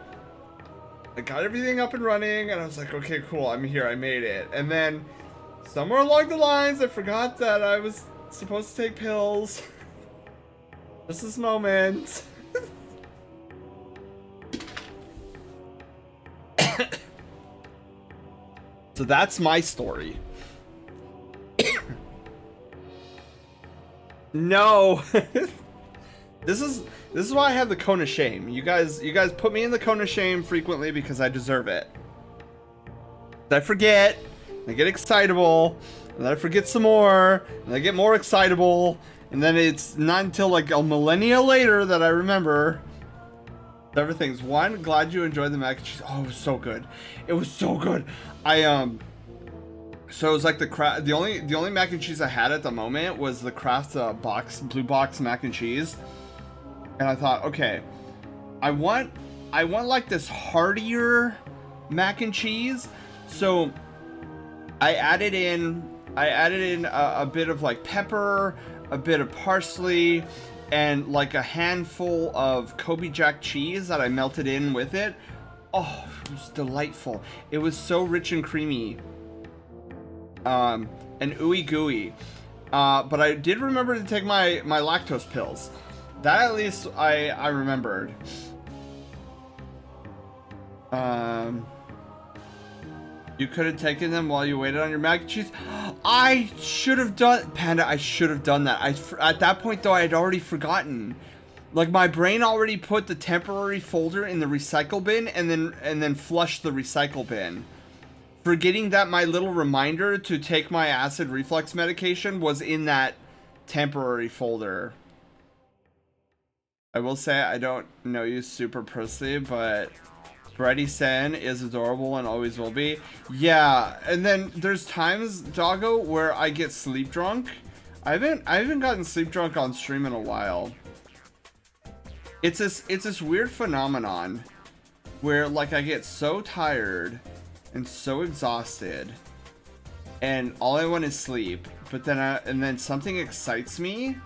I got everything up and running, and I was like, okay, cool, I'm here, I made it. And then, somewhere along the lines, I forgot that I was supposed to take pills. Just this moment. So that's my story. No. This is why I have the cone of shame. You guys put me in the cone of shame frequently because I deserve it. I forget, I get excitable, and then I forget some more, and I get more excitable, and then it's not until like a millennia later that I remember. Everything's one. Glad you enjoyed the mac and cheese. Oh, it was so good. It was so good. So it was like the only mac and cheese I had at the moment was the Kraft blue box mac and cheese, and I thought, okay, I want like this heartier mac and cheese, so I added in a bit of like pepper, a bit of parsley, and like a handful of Kobe Jack cheese that I melted in with it. Oh, it was delightful. It was so rich and creamy. And ooey gooey. But I did remember to take my lactose pills. That at least I remembered. You could have taken them while you waited on your mac and cheese. I should have done, Panda. I should have done that. At that point though, I had already forgotten. Like my brain already put the temporary folder in the recycle bin and then flushed the recycle bin, forgetting that my little reminder to take my acid reflux medication was in that temporary folder. I will say I don't know you super personally, but Brady Sen is adorable and always will be. Yeah, and then there's times, Doggo, where I get sleep drunk. I haven't gotten sleep drunk on stream in a while. It's this weird phenomenon where like I get so tired and so exhausted and all I want is sleep, but then something excites me,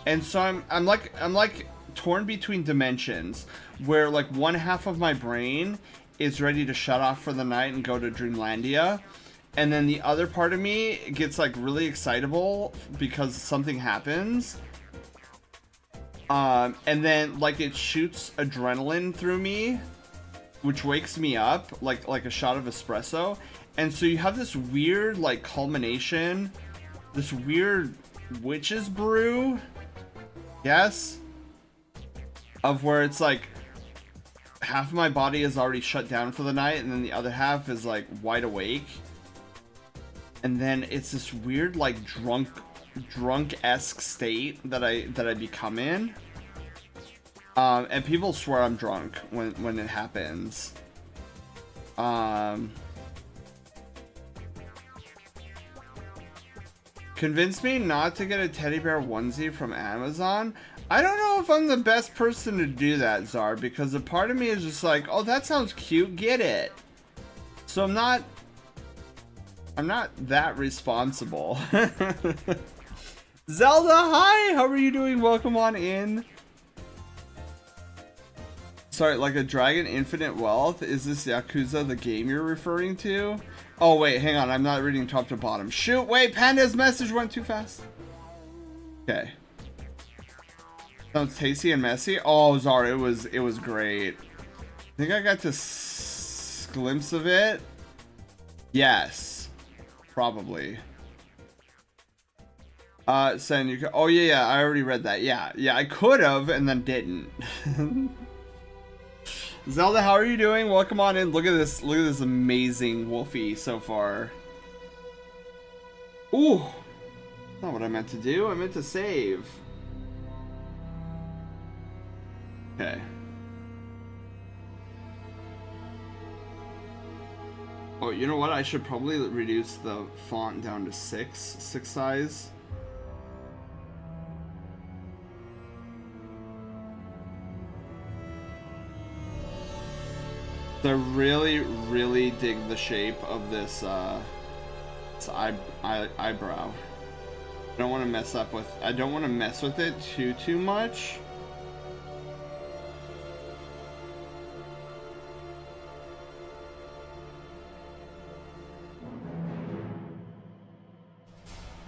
and so I'm like torn between dimensions where like one half of my brain is ready to shut off for the night and go to Dreamlandia, and then the other part of me gets like really excitable because something happens, and then like it shoots adrenaline through me, which wakes me up like a shot of espresso. And so you have this weird like culmination, this weird witch's brew, yes, of where it's like half of my body is already shut down for the night and then the other half is like wide awake, and then it's this weird like drunk-esque state that I become in, and people swear I'm drunk when it happens. Convince me not to get a teddy bear onesie from Amazon. I don't know if I'm the best person to do that, Czar, because a part of me is just like, oh, that sounds cute, get it. So I'm not that responsible. Zelda, hi, how are you doing? Welcome on in. Sorry, like a dragon infinite wealth? Is this Yakuza the game you're referring to? Oh wait, hang on, I'm not reading top to bottom. Shoot, wait, Panda's message went too fast. Okay. Sounds tasty and messy. Oh, Zara, it was great. I think I got to glimpse of it. Yes, probably. Saying you could, oh yeah, I already read that. Yeah, I could have and then didn't. Zelda, how are you doing? Welcome on in. Look at this amazing Wolfie so far. Ooh, not what I meant to do. I meant to save. Okay. Oh, you know what? I should probably reduce the font down to 6 size. I really dig the shape of this eyebrow. I don't want to mess with it too much.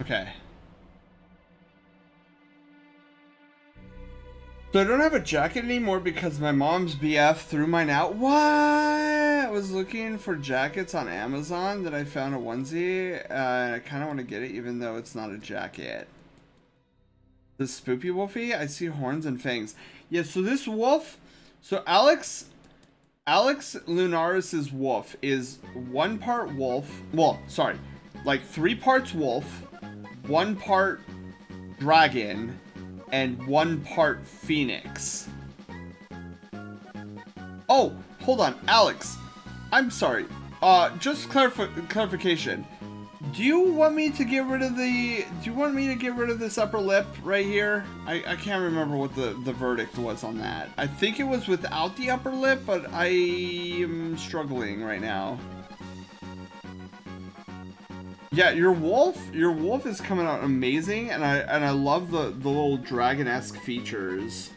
Okay. So I don't have a jacket anymore because my mom's BF threw mine out. What? I was looking for jackets on Amazon, then I found a onesie, and I kind of want to get it even though it's not a jacket. The spoopy wolfie? I see horns and fangs. Yeah, so this wolf, so Alex Lunaris's wolf is 1 part wolf, well, sorry, like 3 parts wolf, 1 part dragon, and 1 part phoenix. Oh, hold on, Alex. I'm sorry. Just clarification. Do you want me to get rid of this upper lip right here? I can't remember what the verdict was on that. I think it was without the upper lip, but I am struggling right now. Yeah, your wolf is coming out amazing, and I love the little dragon-esque features.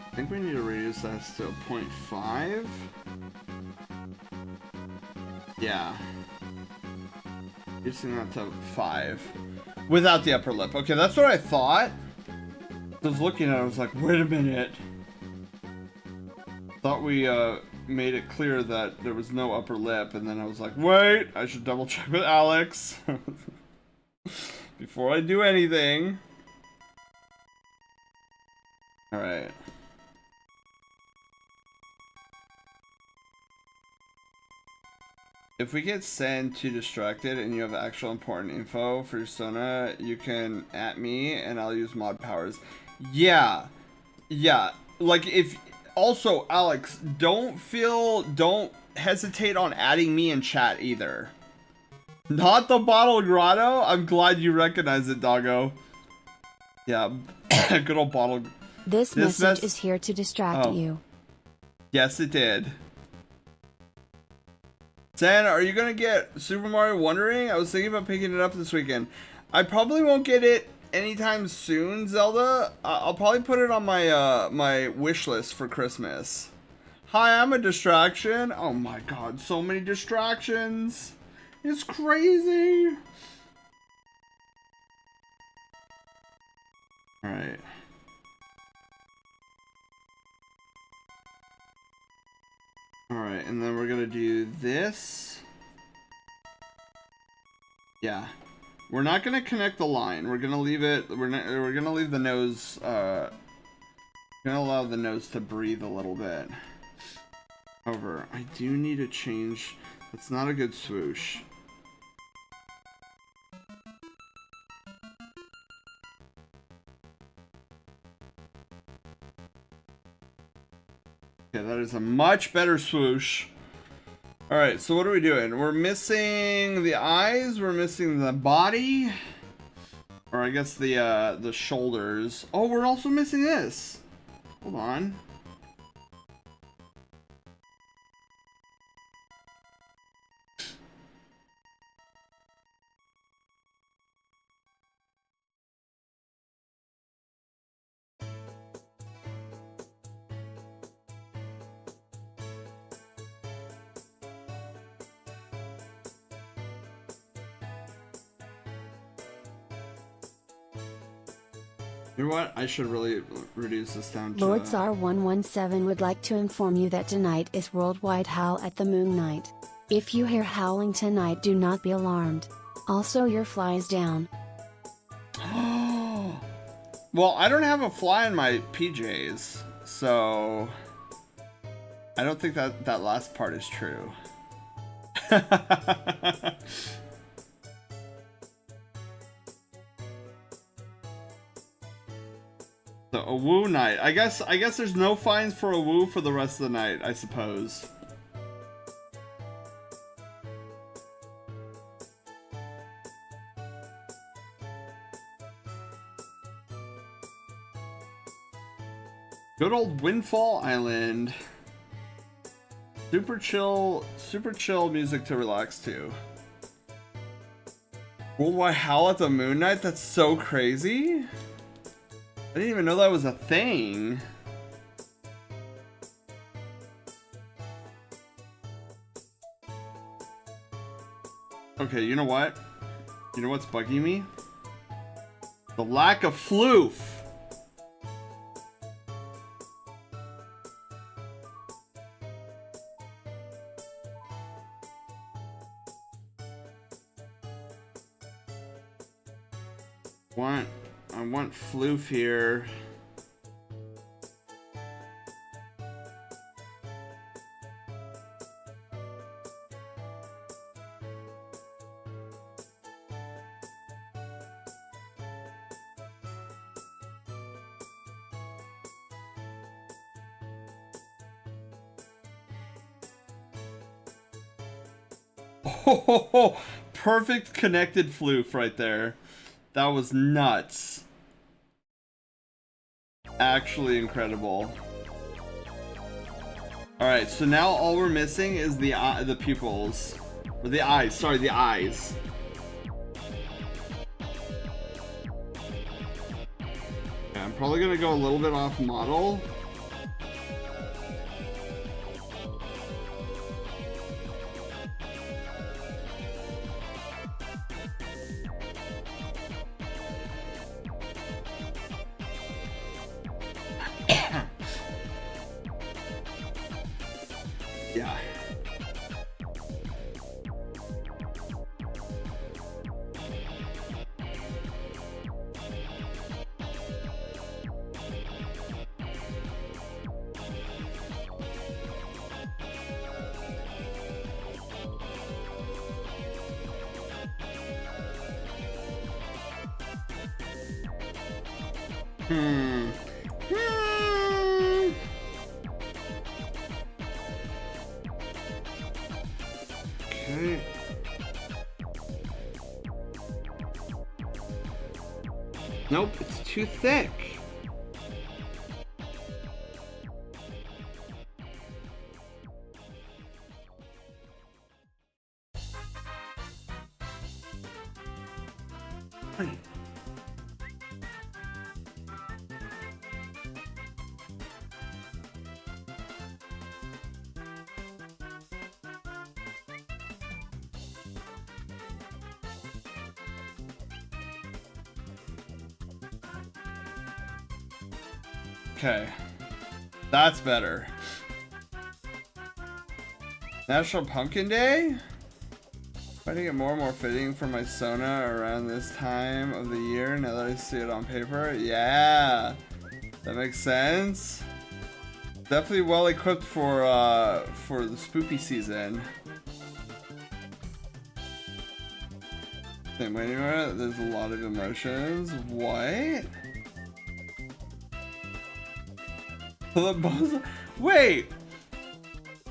I think we need to reduce that to 0.5. Yeah. Reducing that to 5. Without the upper lip. Okay, that's what I thought. I was looking at it, I was like, wait a minute. Thought we made it clear that there was no upper lip, and then I was like, wait, I should double check with Alex. Before I do anything. Alright. If we get sent to distracted and you have actual important info for your Sona, you can at me and I'll use mod powers. Yeah. Yeah. Like if also Alex, don't hesitate on adding me in chat either. Not the bottle grotto? I'm glad you recognize it, doggo. Yeah. Good old bottle. This message is here to distract you. Yes, it did. San, are you gonna get Super Mario Wondering? I was thinking about picking it up this weekend. I probably won't get it anytime soon, Zelda. I'll probably put it on my my wish list for Christmas. Hi, I'm a distraction. Oh my god, so many distractions. It's crazy. Alright. Alright, and then we're gonna do this. Yeah. We're not gonna connect the line. We're gonna leave it, we're gonna leave the nose, gonna allow the nose to breathe a little bit. However, I do need to change, that's not a good swoosh. Okay, that is a much better swoosh. Alright, so what are we doing? We're missing the eyes, we're missing the body. Or I guess the shoulders. Oh, we're also missing this. Hold on. You know what? I should really reduce this down to... Lord Tsar117 would like to inform you that tonight is Worldwide Howl at the Moon Night. If you hear howling tonight, do not be alarmed. Also, your fly is down. Well, I don't have a fly in my PJs, so... I don't think that last part is true. So, a woo night. I guess there's no fines for a woo for the rest of the night, I suppose. Good old Windfall Island. Super chill music to relax to. Worldwide Howl at the Moon Night? That's so crazy. I didn't even know that was a thing. Okay, you know what? You know what's bugging me? The lack of floof. I want floof here. Oh, perfect connected floof right there. That was nuts. Actually incredible. Alright, so now all we're missing is the pupils. Or the eyes, sorry, the eyes. Yeah, I'm probably gonna go a little bit off model. Yeah. Okay. Nope, it's too thick. Okay, that's better. National Pumpkin Day? Finding it more and more fitting for my Sona around this time of the year now that I see it on paper. Yeah, that makes sense. Definitely well equipped for the spoopy season. Wait a minute, there's a lot of emotions. What? Wait!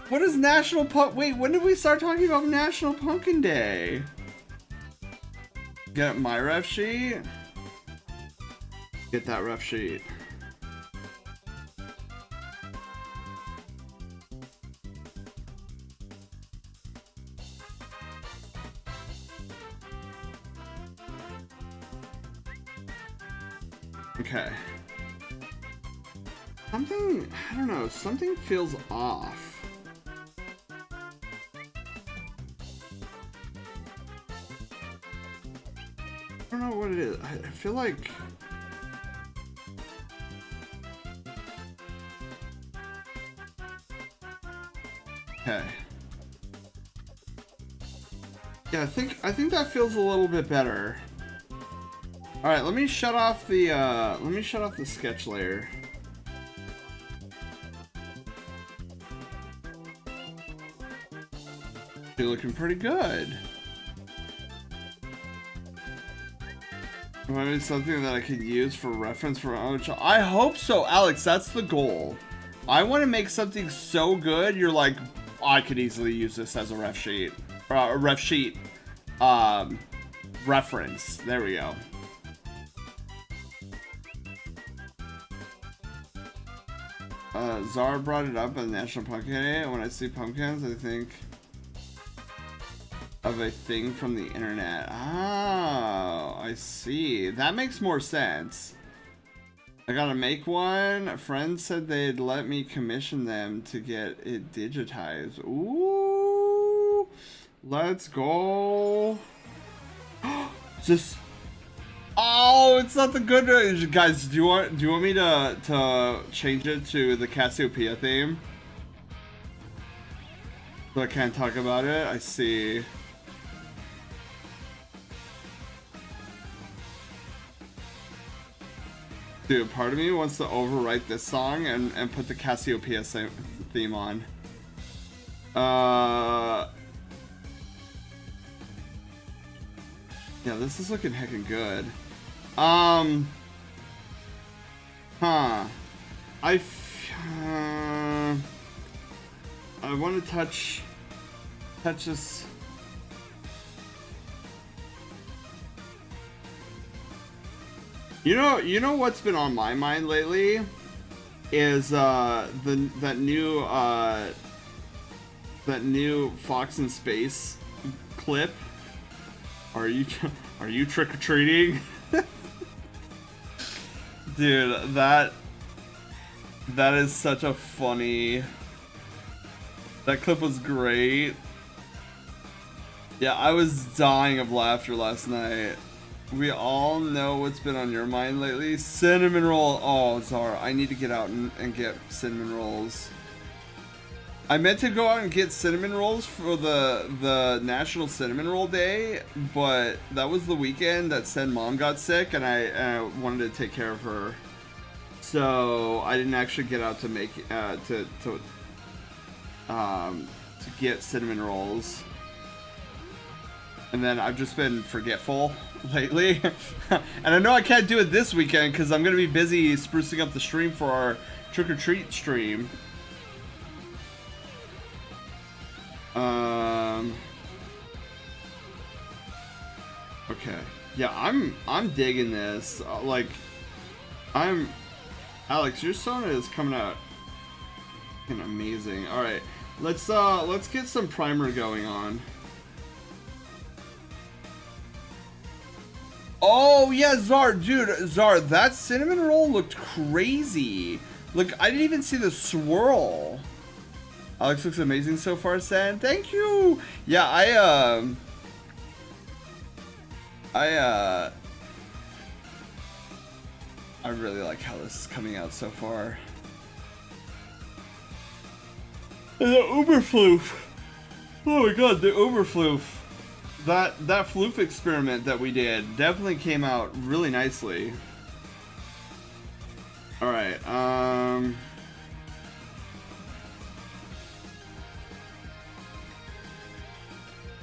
What is National Wait, when did we start talking about National Pumpkin Day? Get my ref sheet? Get that ref sheet. Okay. Something, I don't know, something feels off. I don't know what it is. I feel like... Okay. Yeah, I think that feels a little bit better. All right, let me shut off the sketch layer. You're looking pretty good. Maybe something that I could use for reference for my own child. I hope so, Alex. That's the goal. I want to make something so good. You're like, I could easily use this as a ref sheet, a ref sheet, reference. There we go. Zara brought it up at National Pumpkin Day, and when I see pumpkins, I think of a thing from the internet. Oh, I see. That makes more sense. I gotta make one. A friend said they'd let me commission them to get it digitized. Ooh, let's go. Just, oh, it's not the good guys. Do you want me to change it to the Cassiopeia theme? So I can't talk about it. I see. Dude, part of me wants to overwrite this song and put the Cassiopeia theme on. Yeah, this is looking heckin' good. I want to touch this. You know what's been on my mind lately is that new Fox in Space clip. Are you trick or treating? Dude, that is such a funny. That clip was great. Yeah, I was dying of laughter last night. We all know what's been on your mind lately. Cinnamon roll. Oh, Zara, I need to get out and get cinnamon rolls. I meant to go out and get cinnamon rolls for the National Cinnamon Roll Day, but that was the weekend that said mom got sick, and I wanted to take care of her. So I didn't actually get out to make to get cinnamon rolls. And then I've just been forgetful lately. And I know I can't do it this weekend because I'm going to be busy sprucing up the stream for our trick-or-treat stream. Okay. Yeah, I'm digging this. Alex, your Sona is coming out fucking amazing. All right. Let's get some primer going on. Oh yeah, Zar, that cinnamon roll looked crazy. Look, I didn't even see the swirl. Alex looks amazing so far, San. Thank you. Yeah, I really like how this is coming out so far. And the Uberfloof. Oh my god, the Uberfloof. That floof experiment that we did definitely came out really nicely. All right.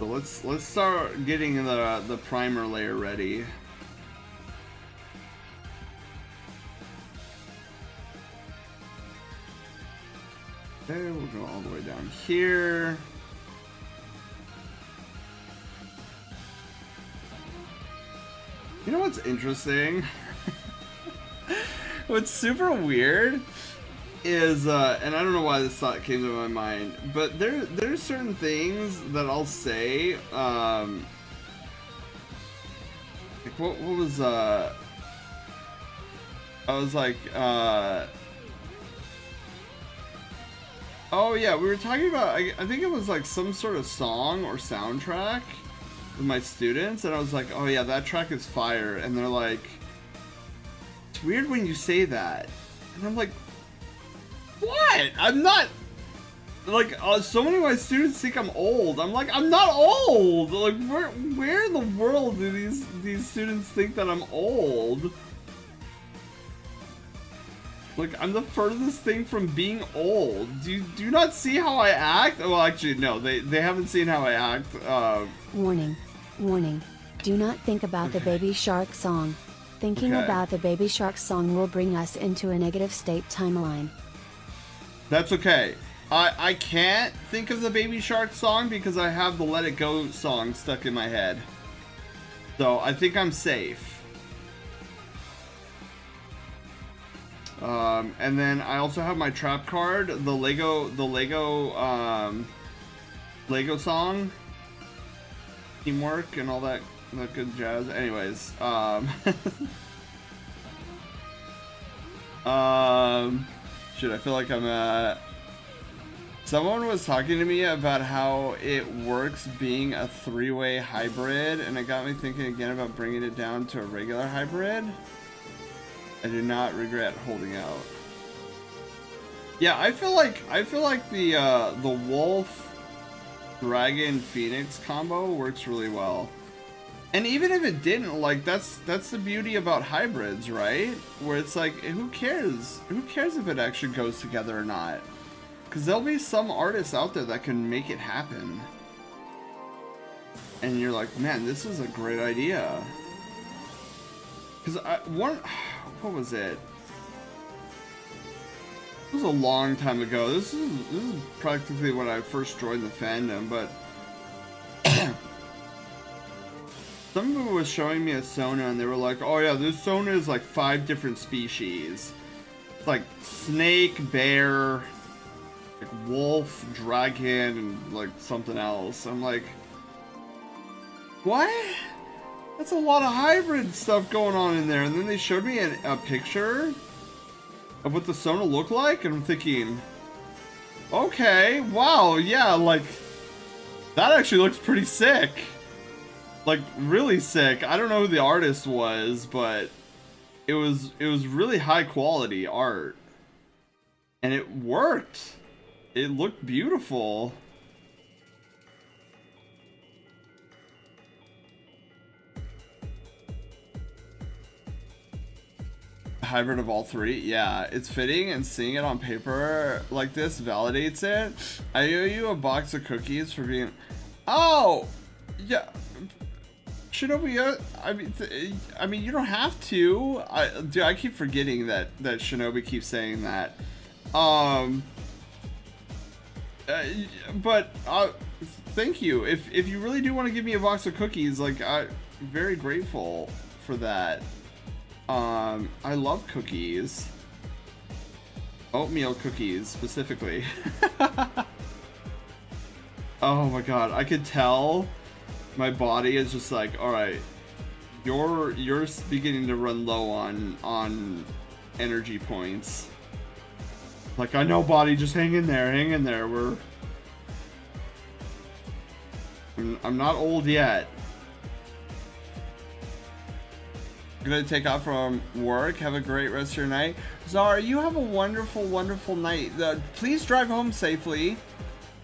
So let's start getting the primer layer ready. Okay, we'll go all the way down here. You know what's interesting? What's super weird is, and I don't know why this thought came to my mind, but there's certain things that I'll say, like what was, I was like, oh yeah, we were talking about, I think it was like some sort of song or soundtrack with my students, and I was like, oh yeah, that track is fire, and they're like, it's weird when you say that, and I'm like, what? I'm not, like, so many of my students think I'm old. I'm like, I'm not old. Like, where in the world do these students think that I'm old? Like, I'm the furthest thing from being old. Do you not see how I act? Well, actually, no, they haven't seen how I act. Warning. Do not think about the Baby Shark song. Thinking about the Baby Shark song will bring us into a negative state timeline. That's okay. I can't think of the Baby Shark song because I have the Let It Go song stuck in my head. So I think I'm safe. And then I also have my trap card, the Lego song, teamwork, and all that good jazz. Anyways, shit, I feel like I'm someone was talking to me about how it works being a three-way hybrid, and it got me thinking again about bringing it down to a regular hybrid. I do not regret holding out. Yeah, I feel like the wolf dragon phoenix combo works really well. And even if it didn't, like, that's the beauty about hybrids, right? Where it's like, who cares? Who cares if it actually goes together or not? Because there'll be some artists out there that can make it happen. And you're like, man, this is a great idea. Because what was it? It was a long time ago. This is practically when I first joined the fandom, but someone was showing me a Sona and they were like, oh yeah, this Sona is like 5 different species. It's like snake, bear, like wolf, dragon, and like something else. I'm like, what? That's a lot of hybrid stuff going on in there. And then they showed me a picture of what the Sona looked like, and I'm thinking, okay, wow, yeah, like, that actually looks pretty sick. Like, really sick. I don't know who the artist was, but it was really high quality art. And it worked. It looked beautiful. Hybrid of all 3, yeah, it's fitting, and seeing it on paper like this validates it. I owe you a box of cookies for being, oh yeah, Shinobi. I mean you don't have to. I keep forgetting that Shinobi keeps saying that. But thank you. If you really do want to give me a box of cookies, like, I'm very grateful for that. I love cookies. Oatmeal cookies, specifically. Oh my god, I could tell my body is just like, alright, you're beginning to run low on energy points. Like, I know, body, just hang in there, I'm not old yet. Gonna take off from work. Have a great rest of your night. Zara, you have a wonderful, wonderful night. Please drive home safely.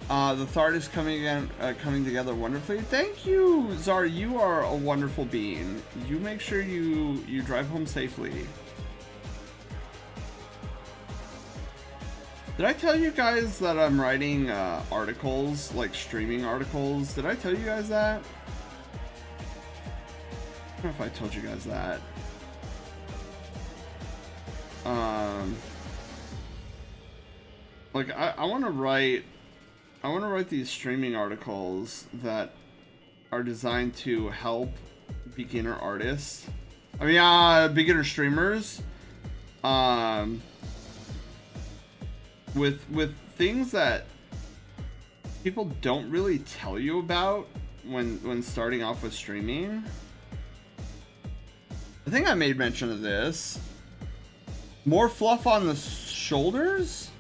The Thart is coming together wonderfully. Thank you, Zara. You are a wonderful being. You make sure you drive home safely. Did I tell you guys that I'm writing articles, like streaming articles? Did I tell you guys that? I don't know if I told you guys that. Like, I want to write these streaming articles that are designed to help beginner artists. I mean, beginner streamers. With things that people don't really tell you about when starting off with streaming. I think I made mention of this. More fluff on the shoulders?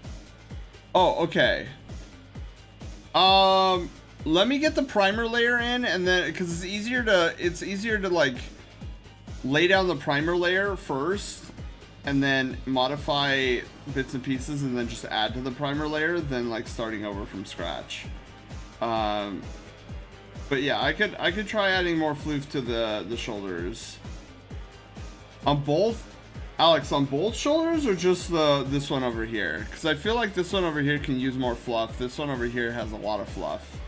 Oh, okay. Let me get the primer layer in, and then, because it's easier to like lay down the primer layer first and then modify bits and pieces and then just add to the primer layer than like starting over from scratch. But yeah, I could try adding more floof to the shoulders. On both, Alex, on both shoulders, or just this one over here? Because I feel like this one over here can use more fluff. This one over here has a lot of fluff.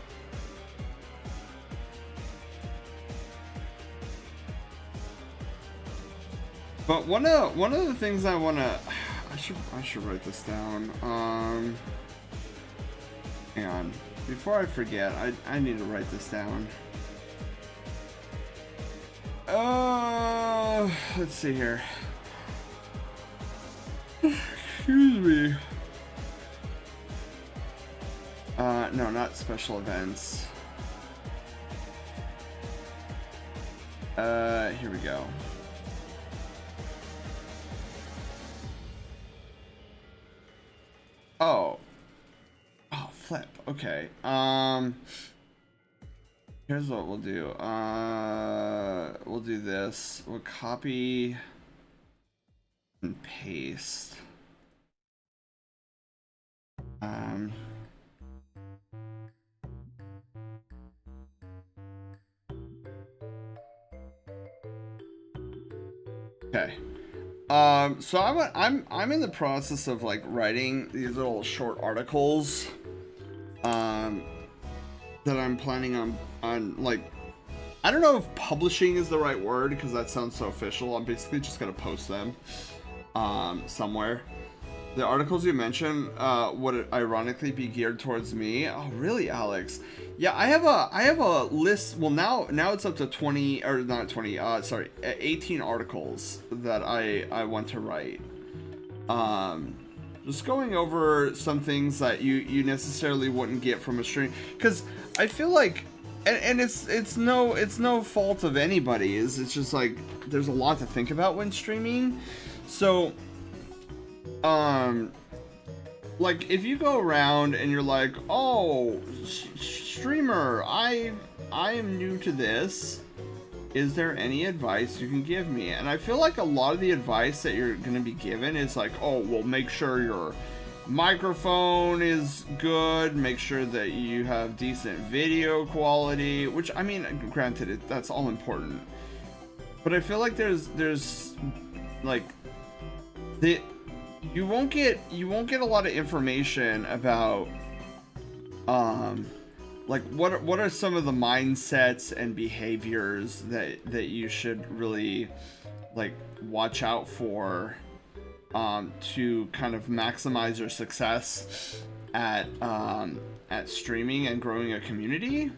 But one of the things I wanna, I should write this down. Hang on, before I forget, I need to write this down. Let's see here. Excuse me. No, not special events. Here we go. Oh. Oh, flip. Okay. Here's what we'll do. We'll do this. We'll copy and paste. Okay. So I'm in the process of like writing these little short articles. That I'm planning on like, I don't know if publishing is the right word because that sounds so official. I'm basically just gonna post them somewhere. The articles you mentioned would ironically be geared towards me. Oh, really, Alex? Yeah, I have a list. Well, now it's up to 20 or not 20. Sorry, 18 articles that I want to write. Just going over some things that you necessarily wouldn't get from a stream, because I feel like, and it's no fault of anybody's. It's just like there's a lot to think about when streaming. So, like if you go around and you're like, oh, streamer, I am new to this. Is there any advice you can give me? And I feel like a lot of the advice that you're going to be given is like, oh, well, make sure your microphone is good, make sure that you have decent video quality, which, I mean, granted, that's all important. But I feel like there's like you won't get a lot of information about like what are some of the mindsets and behaviors that you should really like watch out for to kind of maximize your success at streaming and growing a community.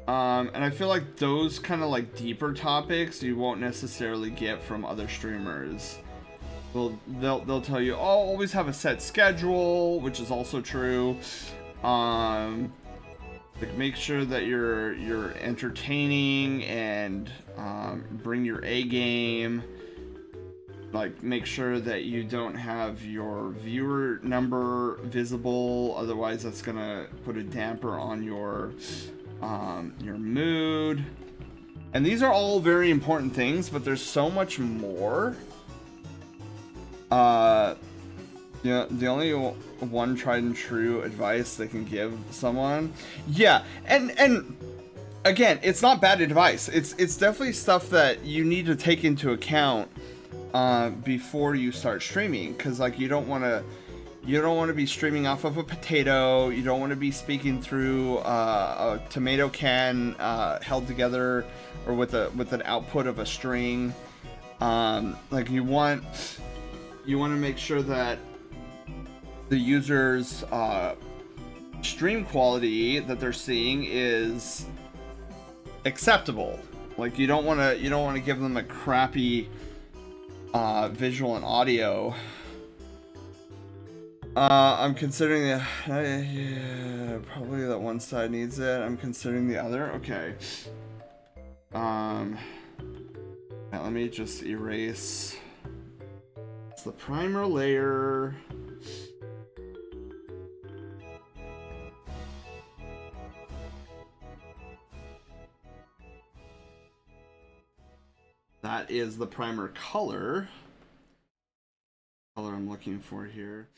And I feel like those kind of like deeper topics you won't necessarily get from other streamers. They'll tell you, oh, always have a set schedule, which is also true. Like make sure that you're entertaining and bring your A game. Like make sure that you don't have your viewer number visible, otherwise that's gonna put a damper on your mood. And these are all very important things, but there's so much more. Yeah, the only one tried and true advice they can give someone. Yeah, and again, it's not bad advice. It's definitely stuff that you need to take into account before you start streaming, because like you don't want to be streaming off of a potato. You don't want to be speaking through a tomato can held together or with an output of a string. Like you want to make sure that the user's stream quality that they're seeing is acceptable. Like you don't want to give them a crappy visual and audio. I'm considering yeah, probably that one side needs it. I'm considering the other. Okay. Let me just erase. It's the primer layer. That is the primer color. Color I'm looking for here.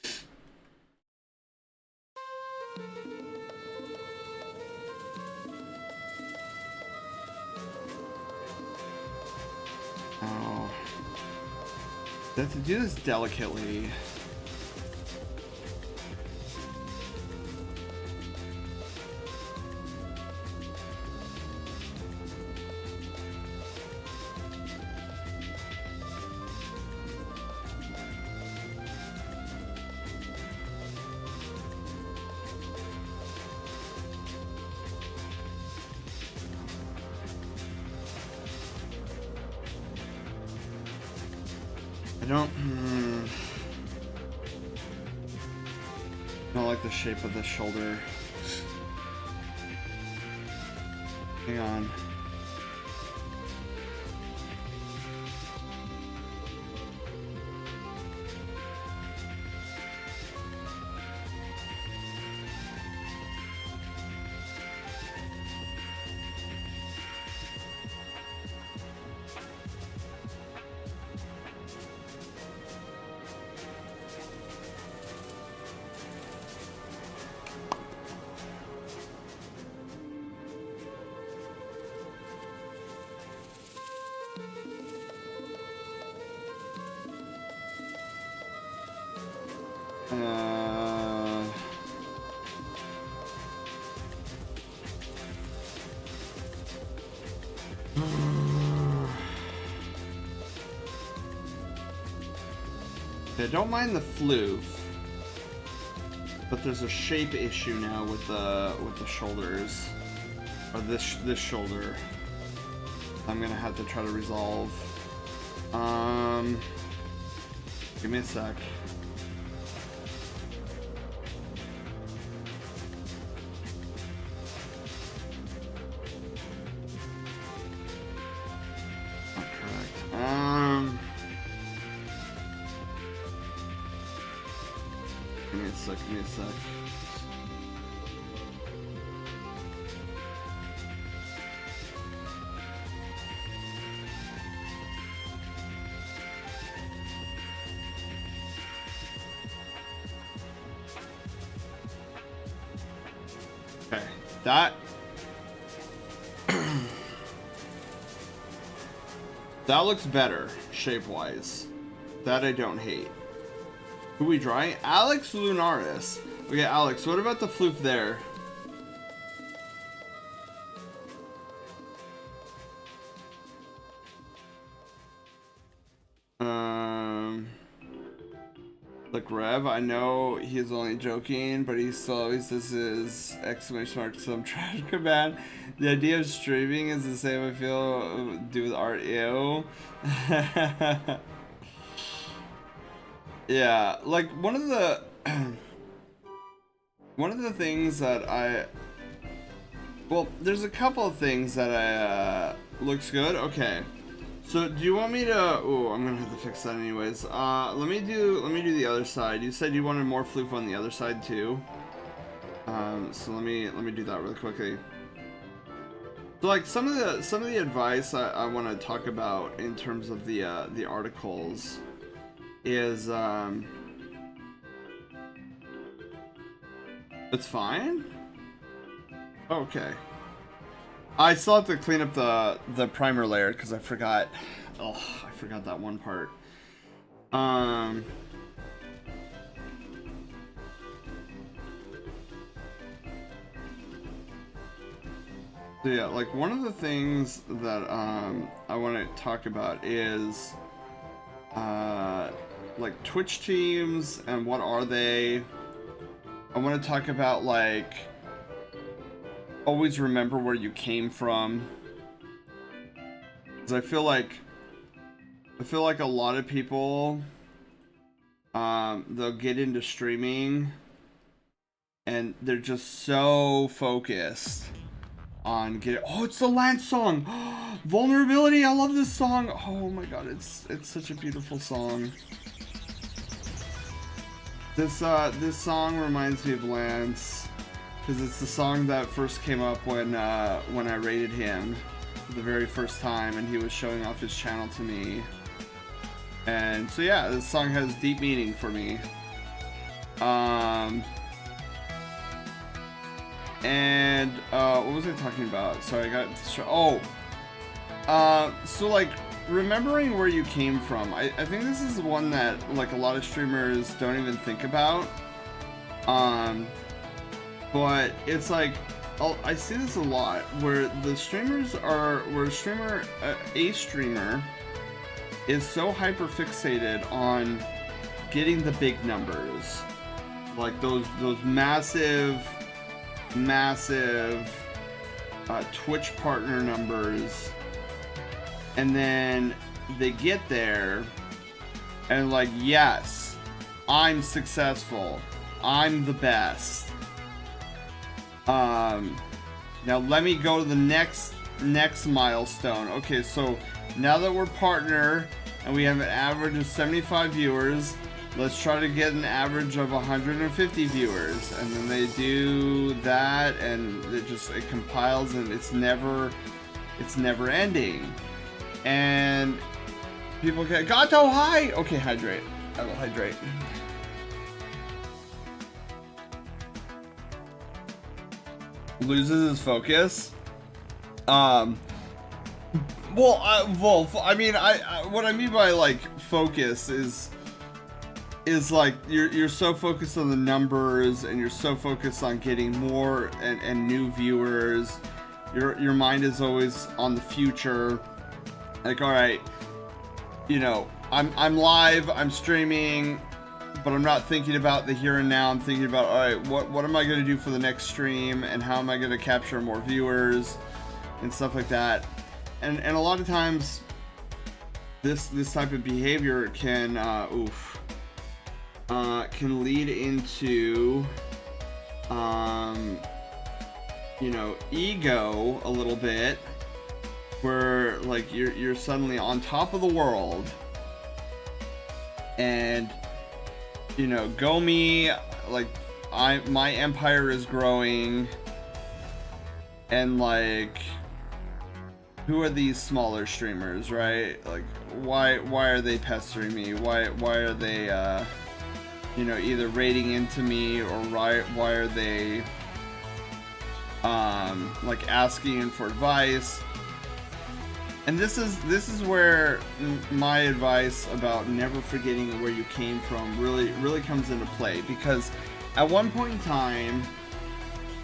Oh. I have to do this delicately. I don't... like the shape of the shoulder. Hang on. I don't mind the floof, but there's a shape issue now with the shoulders, or this shoulder. I'm gonna have to try to resolve. Give me a sec. Not correct. Give me a sec. Okay, that looks better shape-wise. That I don't hate. Who we drawing? Alex Lunaris. Okay, Alex, what about the floof there? Look, Rev, I know he's only joking, but he still always does his exclamation mark some trash command. The idea of streaming is the same I feel do with art. Ew. Yeah, like one of the things that well, there's a couple of things that looks good. Okay, so do you want me to? Oh, I'm gonna have to fix that anyways. Let me do the other side. You said you wanted more floof on the other side too. So let me do that really quickly. So like some of the advice I want to talk about in terms of the articles is it's fine. Okay. I still have to clean up the primer layer because I forgot. Oh, I forgot that one part. So yeah, like one of the things that I want to talk about is like Twitch teams and what are they. I want to talk about like always remember where you came from, because I feel like a lot of people they'll get into streaming and they're just so focused on getting. Oh, it's the Lance song. Vulnerability. I love this song. Oh my god, it's such a beautiful song. This song reminds me of Lance because it's the song that first came up when I raided him for the very first time and he was showing off his channel to me. And so yeah, this song has deep meaning for me. And what was I talking about? Sorry, I got so like remembering where you came from. I think this is one that like a lot of streamers don't even think about. But it's like I see this a lot where the streamers are a streamer is so hyper fixated on getting the big numbers, like those massive Twitch partner numbers, and then they get there and like, yes, I'm successful, I'm the best. Now let me go to the next milestone. Okay, so now that we're partner and we have an average of 75 viewers, let's try to get an average of 150 viewers. And then they do that, and it compiles, and it's never ending. And people get Gato, hi. Okay, hydrate. I will hydrate. Loses his focus. Well, I mean, what I mean by like focus is like you're so focused on the numbers, and you're so focused on getting more and new viewers. Your mind is always on the future. Like, all right, you know, I'm live, I'm streaming, but I'm not thinking about the here and now. I'm thinking about, all right, what am I going to do for the next stream, and how am I going to capture more viewers and stuff like that. And a lot of times this type of behavior can lead into you know, ego a little bit, where like you're suddenly on top of the world, and you know, go me, like my empire is growing, and like, who are these smaller streamers, right? Like, why are they pestering me? Why are they you know, either raiding into me, or why are they like asking for advice? And this is where my advice about never forgetting where you came from really comes into play, because at one point in time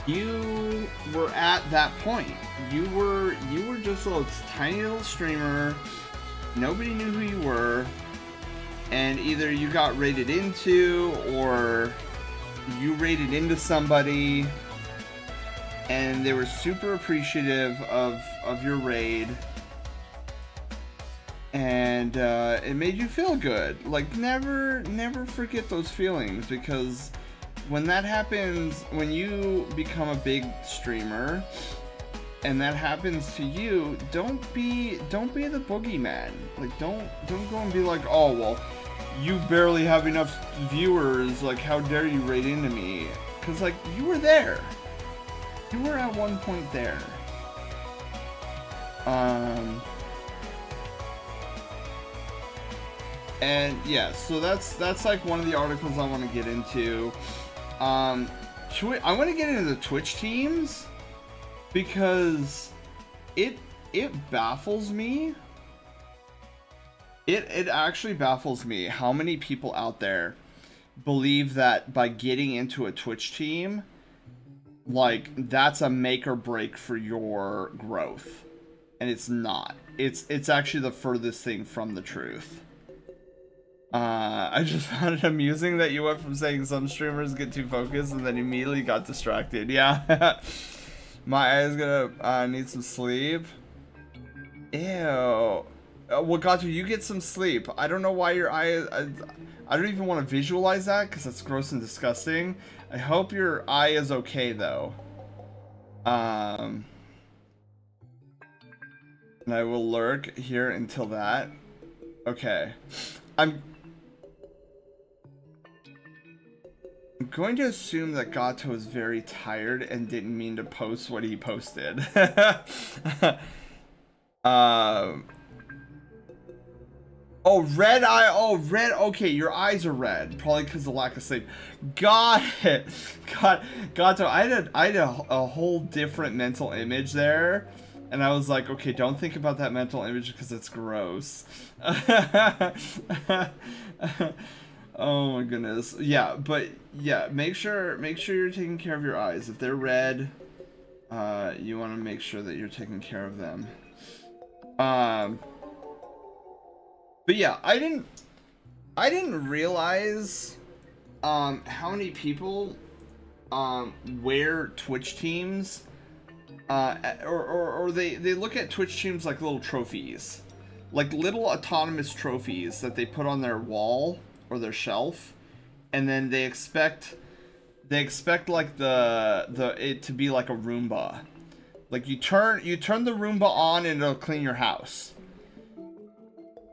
you were at that point. You were just a tiny little streamer. Nobody knew who you were, and either you got raided into, or you raided into somebody, and they were super appreciative of your raid, and it made you feel good. Like, never forget those feelings, because when that happens, when you become a big streamer and that happens to you, don't be the boogeyman. Like, don't go and be like, oh well, you barely have enough viewers, like how dare you raid into me? Because like, you were there. You were at one point there. And yeah, so that's like one of the articles I want to get into. I want to get into the Twitch teams, because it baffles me. It actually baffles me how many people out there believe that by getting into a Twitch team, like, that's a make or break for your growth. And it's not. It's actually the furthest thing from the truth. I just found it amusing that you went from saying some streamers get too focused and then immediately got distracted. Yeah. My eye's gonna need some sleep. Ew. Well, Gato, you get some sleep. I don't know why your eye I don't even want to visualize that, because that's gross and disgusting. I hope your eye is okay, though. And I will lurk here until that. Okay. I'm going to assume that Gato is very tired and didn't mean to post what he posted. Oh, red eye. Oh, red. Okay, your eyes are red. Probably because of lack of sleep. Got it. Gato, I had a whole different mental image there. And I was like, okay, don't think about that mental image because it's gross. Oh my goodness. Yeah, but yeah, make sure you're taking care of your eyes. If they're red, you want to make sure that you're taking care of them. But yeah, I didn't realize how many people wear Twitch teams, or they look at Twitch teams like little trophies, like little autonomous trophies that they put on their wall or their shelf, and then they expect they expect like it to be like a Roomba. Like you turn the Roomba on and it'll clean your house.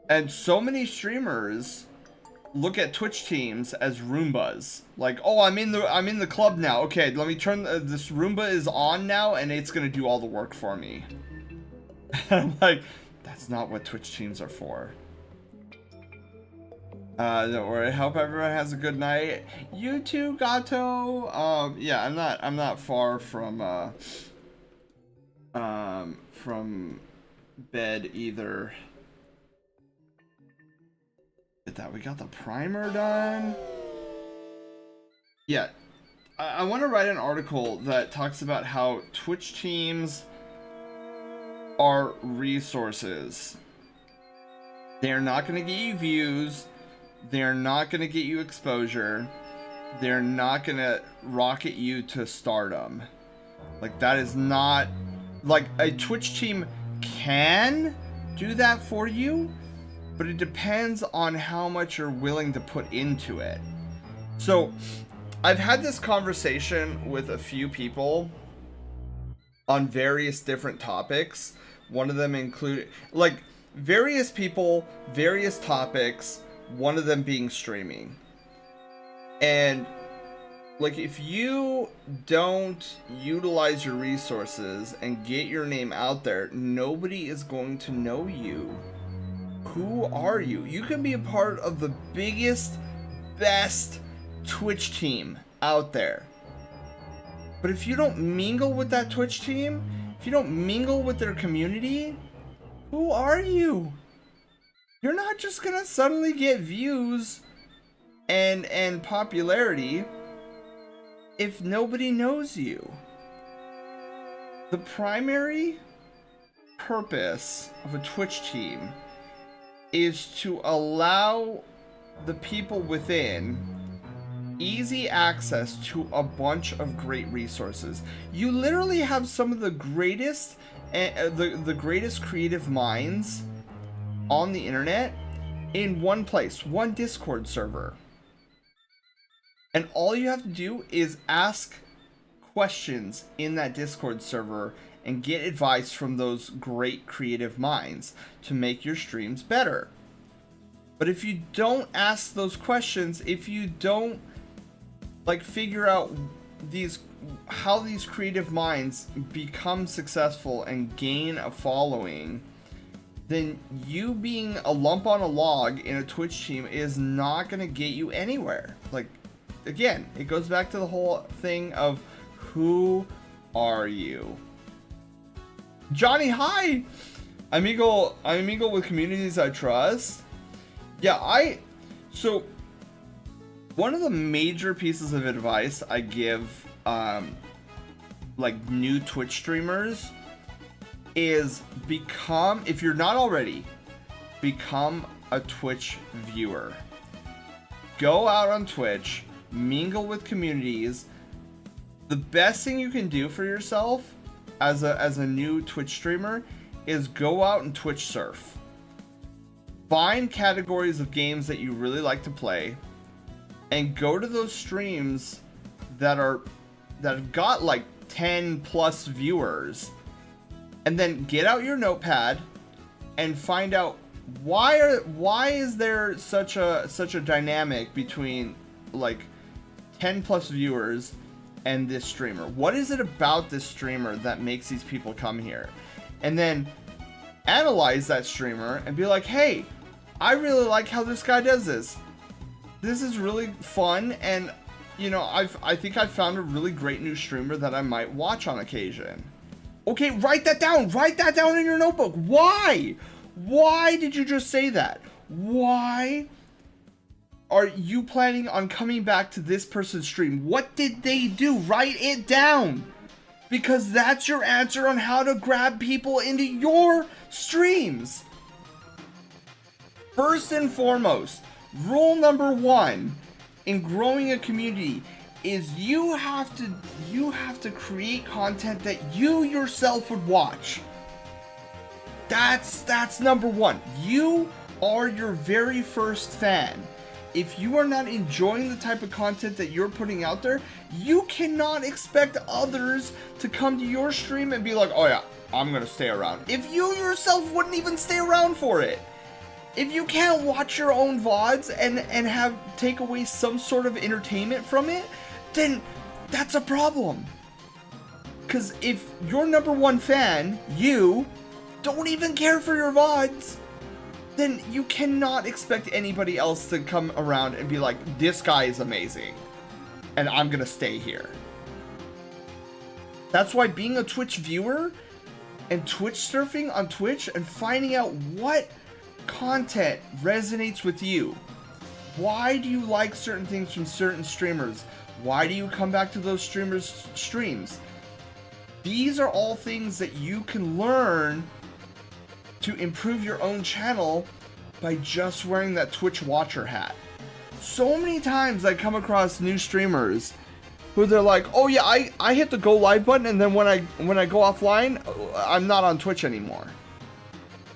And so many streamers look at Twitch teams as Roombas. Like, oh, I'm in the club now. Okay, let me turn this Roomba is on now, and it's gonna do all the work for me. I'm like, that's not what Twitch teams are for. Don't worry. Hope everyone has a good night. You too, Gato. Yeah, I'm not far from bed either. That we got the primer done. Yeah, I want to write an article that talks about how Twitch teams are resources. They're not going to get you views. They're not going to get you exposure. They're not going to rocket you to stardom. Like, that is not... Like, a Twitch team can do that for you, but it depends on how much you're willing to put into it. So, I've had this conversation with a few people on various different topics. One of them included, like, various people, various topics, one of them being streaming. And, like, if you don't utilize your resources and get your name out there, nobody is going to know you. Who are you? You can be a part of the biggest, best Twitch team out there. But if you don't mingle with that Twitch team, if you don't mingle with their community, who are you? You're not just gonna suddenly get views and popularity if nobody knows you. The primary purpose of a Twitch team is to allow the people within easy access to a bunch of great resources. You literally have some of the greatest the greatest creative minds on the internet in one place, one Discord server. And all you have to do is ask questions in that Discord server and get advice from those great creative minds to make your streams better. But if you don't ask those questions, if you don't like figure out how these creative minds become successful and gain a following, then you being a lump on a log in a Twitch team is not going to get you anywhere. Like, again, it goes back to the whole thing of who are you? Johnny, hi! I mingle with communities I trust. Yeah, so one of the major pieces of advice I give like new Twitch streamers is if you're not already, become a Twitch viewer. Go out on Twitch, mingle with communities. The best thing you can do for yourself as a new Twitch streamer is go out and Twitch surf. Find categories of games that you really like to play and go to those streams that have got like 10 plus viewers, and then get out your notepad and find out why is there such a dynamic between like 10 plus viewers and this streamer. What is it about this streamer that makes these people come here? And then analyze that streamer and be like, hey, I really like how this guy does this. This is really fun, and you know, I think I found a really great new streamer that I might watch on occasion. Okay, write that down. Write that down in your notebook. Why? Why did you just say that? Why are you planning on coming back to this person's stream? What did they do? Write it down. Because that's your answer on how to grab people into your streams. First and foremost, rule number one in growing a community is you have to create content that you yourself would watch. That's number one. You are your very first fan. if you are not enjoying the type of content that you're putting out there, you cannot expect others to come to your stream and be like, oh yeah, I'm gonna stay around. If you yourself wouldn't even stay around for it. If you can't watch your own VODs and take away some sort of entertainment from it, then that's a problem. Because if your #1 fan, you, don't even care for your VODs, then you cannot expect anybody else to come around and be like, this guy is amazing, and I'm gonna stay here. That's why being a Twitch viewer and Twitch surfing on Twitch and finding out what content resonates with you. Why do you like certain things from certain streamers? Why do you come back to those streamers' streams? These are all things that you can learn to improve your own channel by just wearing that Twitch watcher hat. So many times I come across new streamers who they're like, oh yeah, I hit the go live button, and then when I go offline, I'm not on Twitch anymore.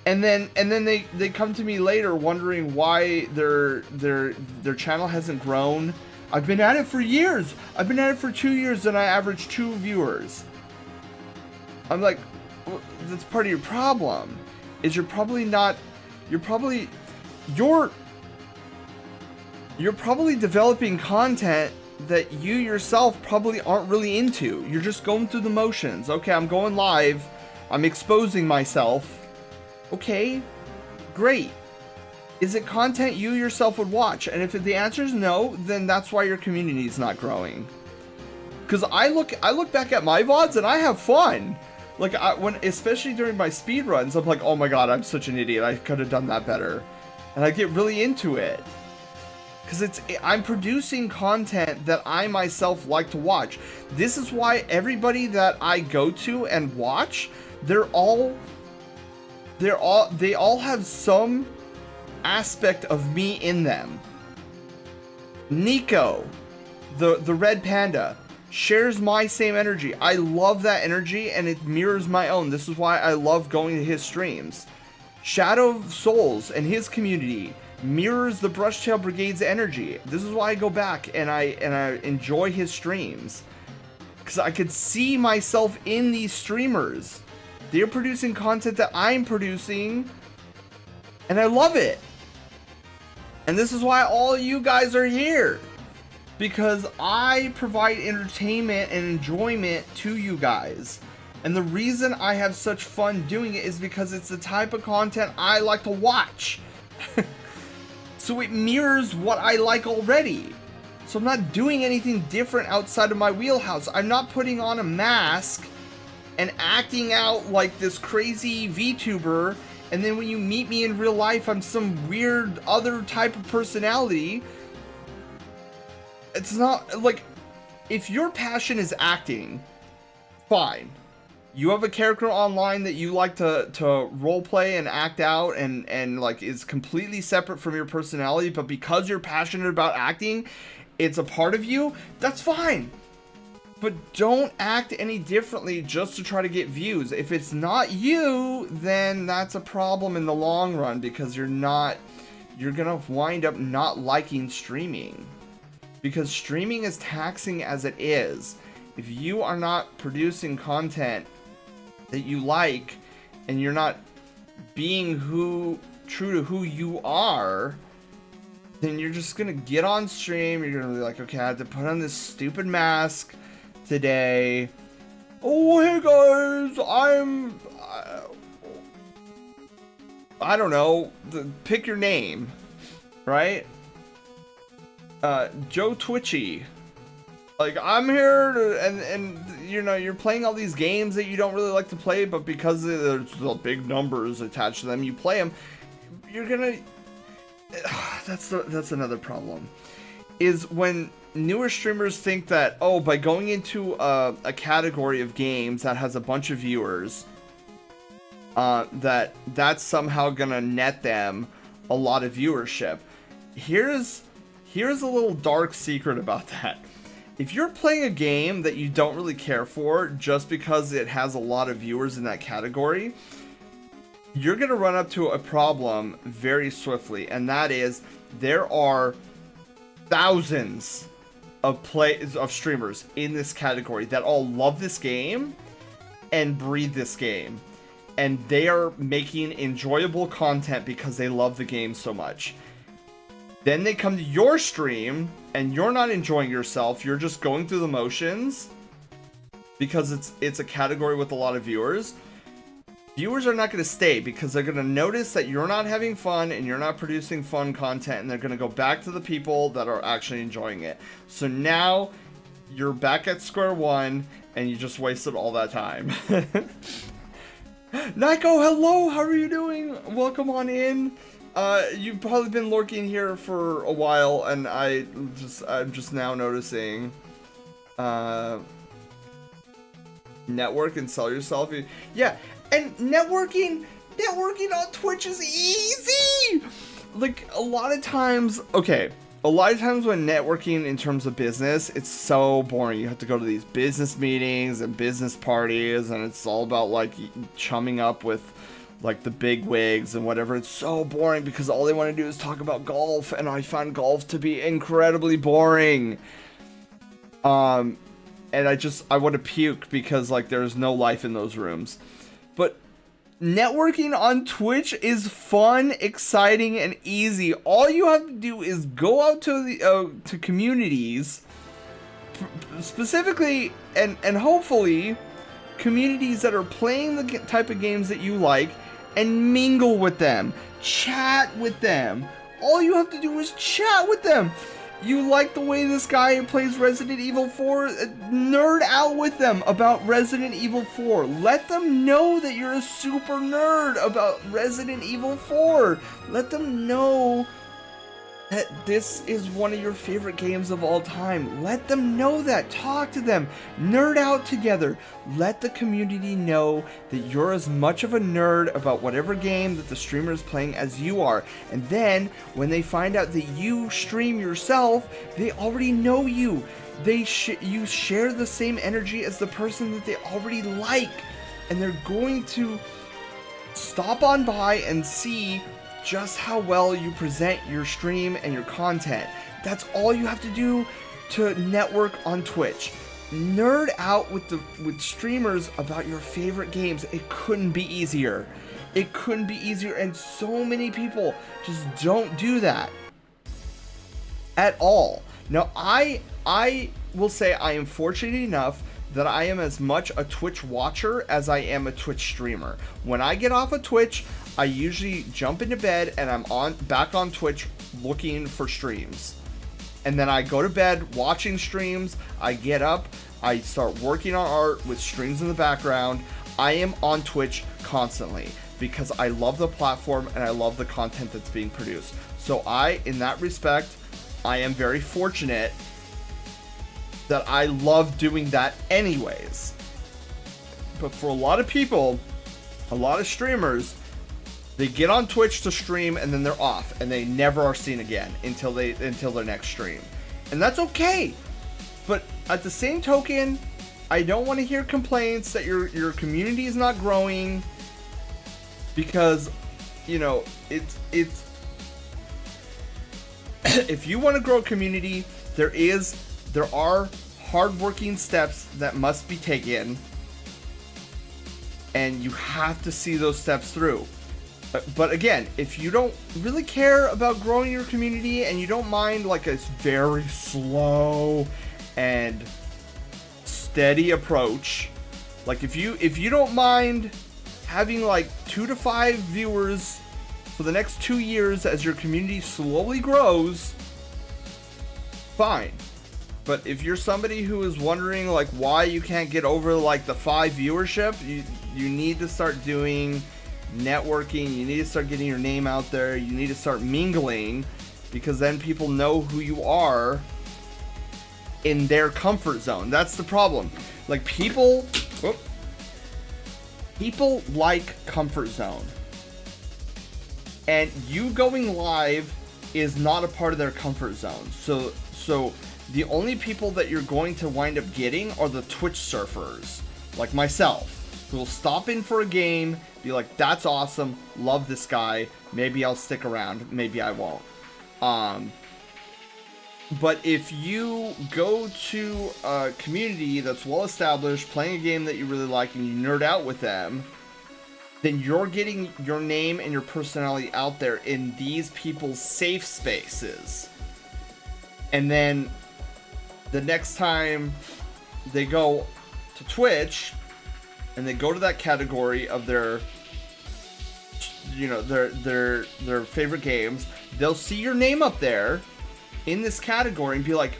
And then they come to me later wondering why their channel hasn't grown. I've been at it for years. I've been at it for 2 years and I average 2 viewers. I'm like, well, that's part of your problem. Is you're probably developing content that you yourself probably aren't really into. You're just going through the motions. Okay, I'm going live. I'm exposing myself. Okay, great. Is it content you yourself would watch? And if the answer is no, then that's why your community is not growing. Because I look back at my VODs and I have fun. Like especially during my speed runs, I'm like, oh my god, I'm such an idiot. I could have done that better, and I get really into it. Because I'm producing content that I myself like to watch. This is why everybody that I go to and watch, they all have some aspect of me in them. Nico, the red panda, shares my same energy. I love that energy and it mirrors my own. This is why I love going to his streams. Shadow of Souls and his community mirrors the Brushtail Brigade's energy. This is why I go back and I enjoy his streams. Because I could see myself in these streamers. They're producing content that I'm producing, and I love it. And this is why all you guys are here. Because I provide entertainment and enjoyment to you guys. And the reason I have such fun doing it is because it's the type of content I like to watch. So it mirrors what I like already. So I'm not doing anything different outside of my wheelhouse. I'm not putting on a mask and acting out like this crazy VTuber, and then when you meet me in real life, I'm some weird other type of personality. It's not, like, if your passion is acting, fine. You have a character online that you like to roleplay and act out and like is completely separate from your personality, but because you're passionate about acting, it's a part of you, that's fine. But don't act any differently just to try to get views. If it's not you, then that's a problem in the long run, because you're gonna wind up not liking streaming. Because streaming is taxing as it is. If you are not producing content that you like, and you're not being true to who you are, then you're just gonna get on stream, you're gonna be like, okay, I have to put on this stupid mask today. Oh, hey guys, I don't know, pick your name, right? Joe Twitchy. Like, I'm here to, and you know, you're playing all these games that you don't really like to play, but because there's the big numbers attached to them, you play them. You're gonna. That's another problem. Is when newer streamers think that, oh, by going into a category of games that has a bunch of viewers, that's somehow gonna net them a lot of viewership. Here's a little dark secret about that. If you're playing a game that you don't really care for just because it has a lot of viewers in that category, you're going to run up to a problem very swiftly, and that is there are thousands of streamers in this category that all love this game and breathe this game, and they are making enjoyable content because they love the game so much. Then they come to your stream and you're not enjoying yourself, you're just going through the motions because it's a category with a lot of viewers. Viewers are not going to stay because they're going to notice that you're not having fun and you're not producing fun content, and they're going to go back to the people that are actually enjoying it. So now you're back at square one and you just wasted all that time. Nico, hello, how are you doing? Welcome on in. You've probably been lurking here for a while, and I'm just now noticing. Network and sell yourself. Yeah, and networking on Twitch is easy. Like a lot of times when networking in terms of business, it's so boring. You have to go to these business meetings and business parties, and it's all about like chumming up with like the big wigs and whatever. It's so boring because all they want to do is talk about golf, and I find golf to be incredibly boring. And I want to puke because like there's no life in those rooms. But networking on Twitch is fun, exciting, and easy. All you have to do is go out to the to communities, specifically and hopefully communities that are playing the type of games that you like, and mingle with them, chat with them. All you have to do is chat with them. You like the way this guy plays Resident Evil 4? Nerd out with them about Resident Evil 4. Let them know that you're a super nerd about Resident Evil 4. Let them know that this is one of your favorite games of all time. Let them know that. Talk to them. Nerd out together. Let the community know that you're as much of a nerd about whatever game that the streamer is playing as you are. And then when they find out that you stream yourself, they already know you. You share the same energy as the person that they already like. And they're going to stop on by and see just how well you present your stream and your content. That's all you have to do to network on Twitch. Nerd out with streamers about your favorite games. It couldn't be easier. It couldn't be easier, and so many people just don't do that at all. Now, I will say I am fortunate enough that I am as much a Twitch watcher as I am a Twitch streamer. When I get off of Twitch, I usually jump into bed and I'm back on Twitch looking for streams. And then I go to bed watching streams, I get up, I start working on art with streams in the background. I am on Twitch constantly because I love the platform and I love the content that's being produced. So in that respect, I am very fortunate that I love doing that anyways. But for a lot of people, a lot of streamers, they get on Twitch to stream and then they're off and they never are seen again until their next stream. And that's okay. But at the same token, I don't want to hear complaints that your community is not growing, because you know, it's if you want to grow a community, there are hardworking steps that must be taken, and you have to see those steps through. But again, if you don't really care about growing your community and you don't mind like a very slow and steady approach, like if you don't mind having like 2 to 5 viewers for the next 2 years as your community slowly grows, fine. But if you're somebody who is wondering like why you can't get over like the 5 viewership, you need to start doing networking. You need to start getting your name out there. You need to start mingling, because then people know who you are in their comfort zone. That's the problem. Like people like comfort zone, and you going live is not a part of their comfort zone. So the only people that you're going to wind up getting are the Twitch surfers like myself, who will stop in for a game, be like, that's awesome, love this guy, maybe I'll stick around, maybe I won't. But if you go to a community that's well established, playing a game that you really like, and you nerd out with them, then you're getting your name and your personality out there in these people's safe spaces. And then the next time they go to Twitch and they go to that category of their, you know, their favorite games, they'll see your name up there in this category and be like,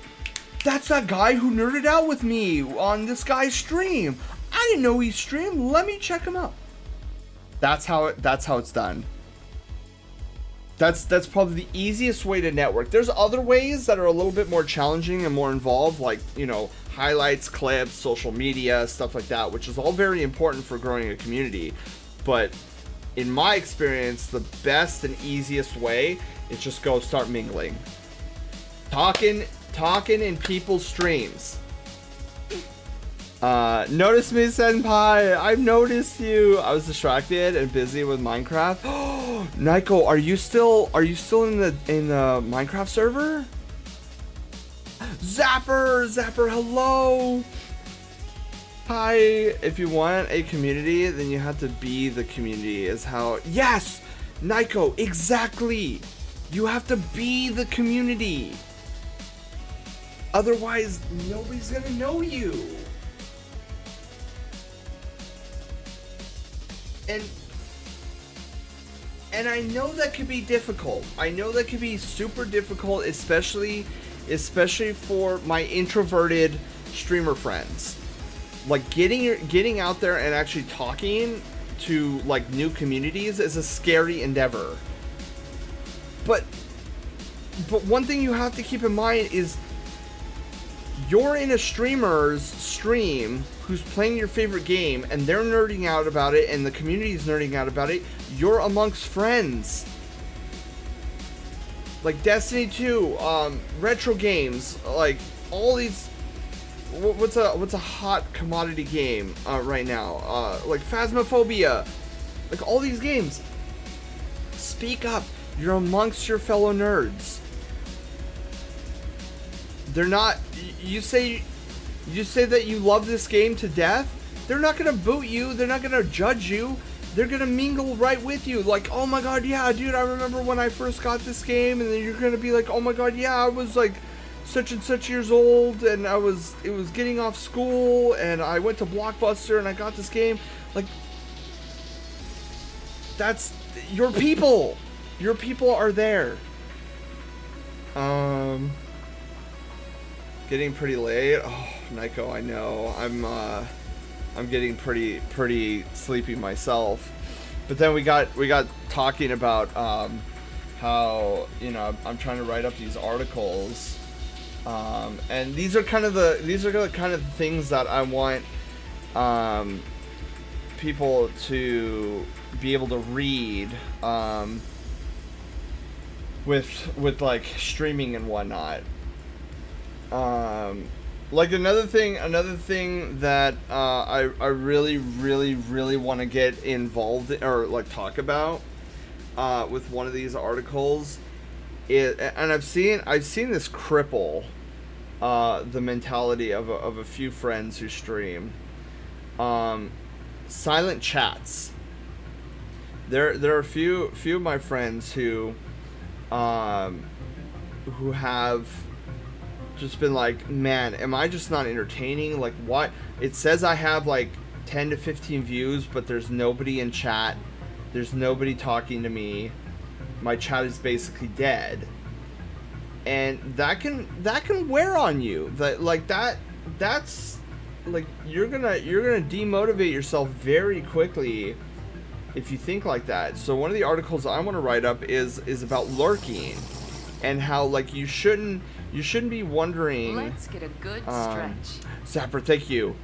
that's that guy who nerded out with me on this guy's stream. I didn't know he streamed. Let me check him out. That's how it's done. That's probably the easiest way to network. There's other ways that are a little bit more challenging and more involved, like, you know, highlights, clips, social media, stuff like that, which is all very important for growing a community. But in my experience, the best and easiest way is just go start mingling. Talking in people's streams. Notice me, Senpai. I've noticed you. I was distracted and busy with Minecraft. Oh, Nico, are you still in the Minecraft server? Zapper, hello. Hi. If you want a community, then you have to be the community. Is how. Yes, Nico, exactly. You have to be the community. Otherwise, nobody's gonna know you. And I know that could be difficult. I know that could be super difficult, especially for my introverted streamer friends. Like getting out there and actually talking to like new communities is a scary endeavor. But one thing you have to keep in mind is you're in a streamer's stream who's playing your favorite game and they're nerding out about it and the community's nerding out about it. You're amongst friends. Like Destiny 2, retro games, like all these. What's a hot commodity game right now? Like Phasmophobia, like all these games. Speak up. You're amongst your fellow nerds. They're not. You say that you love this game to death. They're not gonna boot you. They're not gonna judge you. They're gonna mingle right with you. Like, oh my god, yeah, dude, I remember when I first got this game. And then you're gonna be like, oh my god, yeah, I was like such and such years old, and it was getting off school, and I went to Blockbuster and I got this game. Like, that's your people. Your people are there. Getting pretty late. Oh, Nico, I know. I'm getting pretty sleepy myself. But then we got talking about how, you know, I'm trying to write up these articles. And these are the kind of things that I want people to be able to read with like streaming and whatnot. Like another thing that I really want to get involved in, or like talk about with one of these articles, and I've seen this cripple the mentality of a few friends who stream. Silent chats. There are a few of my friends who have just been like, man, am I just not entertaining? Like, why? It says I have like 10 to 15 views, but there's nobody in chat. There's nobody talking to me. My chat is basically dead. And that can wear on you. That's like you're gonna demotivate yourself very quickly if you think like that. So one of the articles I want to write up is about lurking, and how like you shouldn't be wondering. Let's get a good stretch. Zapper, thank you.